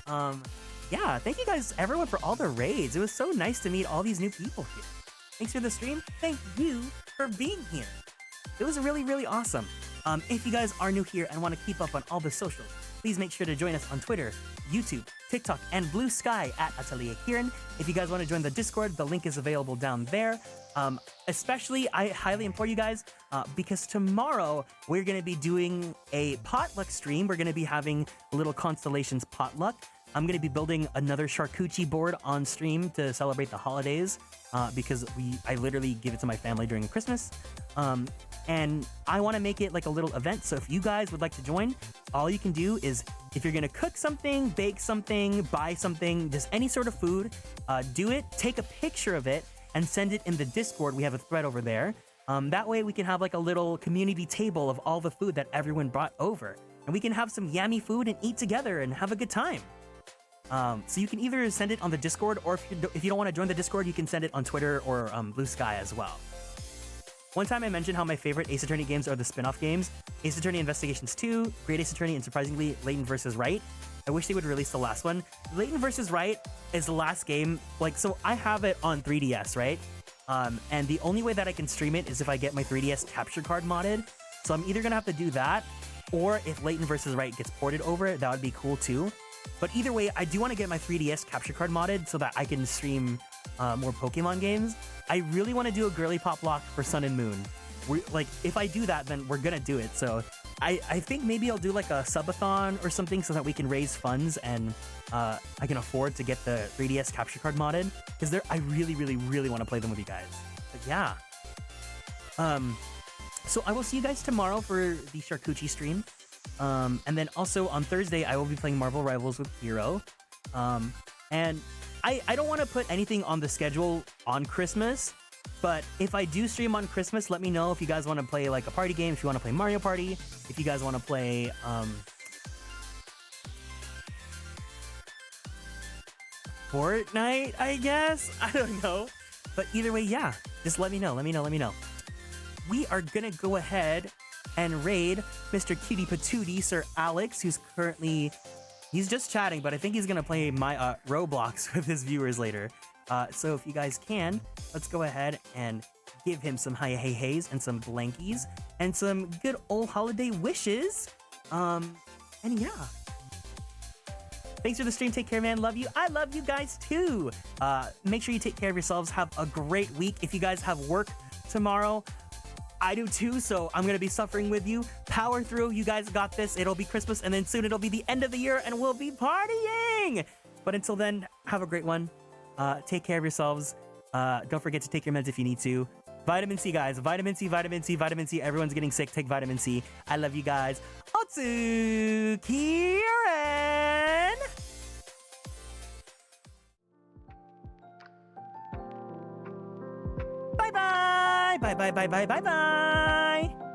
Yeah, thank you guys everyone for all the raids. It was so nice to meet all these new people here. thanks for the stream. Thank you for being here. It was really, really awesome. If you guys are new here and want to keep up on all the socials, please make sure to join us on Twitter, YouTube, TikTok, and Blue Sky at Atelier Kieran. If you guys want to join the Discord, the link is available down there. Especially, I highly implore you guys, because tomorrow we're going to be doing a potluck stream. We're going to be having a little Konstellations potluck. I'm going to be building another charcuterie board on stream to celebrate the holidays, because I literally give it to my family during Christmas. And I want to make it like a little event. So if you guys would like to join, all you can do is, if you're going to cook something, bake something, buy something, just any sort of food, do it, take a picture of it, and send it in the Discord. We have a thread over there. That way we can have like a little community table of all the food that everyone brought over. And we can have some yummy food and eat together and have a good time. So you can either send it on the Discord, or if you don't want to join the Discord, you can send it on Twitter or Blue Sky as well. One time I mentioned how my favorite Ace Attorney games are the spin-off games. Ace Attorney Investigations 2, Great Ace Attorney, and surprisingly, Layton vs. Wright. I wish they would release the last one. Layton vs. Wright is the last game. So I have it on 3DS, right? And the only way that I can stream it is if I get my 3DS capture card modded. So I'm either gonna have to do that, or if Layton vs. Wright gets ported over, that would be cool too. But either way, I do want to get my 3DS capture card modded so that I can stream more Pokemon games. I really want to do a girly pop lock for Sun and Moon. If I do that, then we're gonna do it. So I think maybe I'll do like a subathon or something so that we can raise funds and I can afford to get the 3DS capture card modded, because I really, really, really want to play them with you guys. But yeah. So I will see you guys tomorrow for the charcuterie stream. And then also on Thursday, I will be playing Marvel Rivals with Hero. And I don't want to put anything on the schedule on Christmas, but if I do stream on Christmas, let me know if you guys want to play like a party game, if you want to play Mario Party, if you guys want to play, Fortnite, I guess? I don't know. But either way, yeah, just let me know. We are gonna go ahead and raid Mr. Cutie Patootie, Sir Alex, who's currently... He's just chatting, but I think he's gonna play my Roblox with his viewers later. So if you guys can, let's go ahead and give him some hey-hey-heys and some blankies and some good old holiday wishes. And yeah. Thanks for the stream. Take care, man. Love you. I love you guys too. Make sure you take care of yourselves. Have a great week. If you guys have work tomorrow, I do too, so I'm gonna be suffering with you. Power through, you guys got this. It'll be Christmas, and then soon it'll be the end of the year, and we'll be partying! But until then, have a great one. Take care of yourselves. Don't forget to take your meds if you need to. Vitamin C, guys. Vitamin C, vitamin C, vitamin C. Everyone's getting sick. Take vitamin C. I love you guys. Otsu Kieran! Bye-bye! Bye-bye, bye-bye, bye-bye!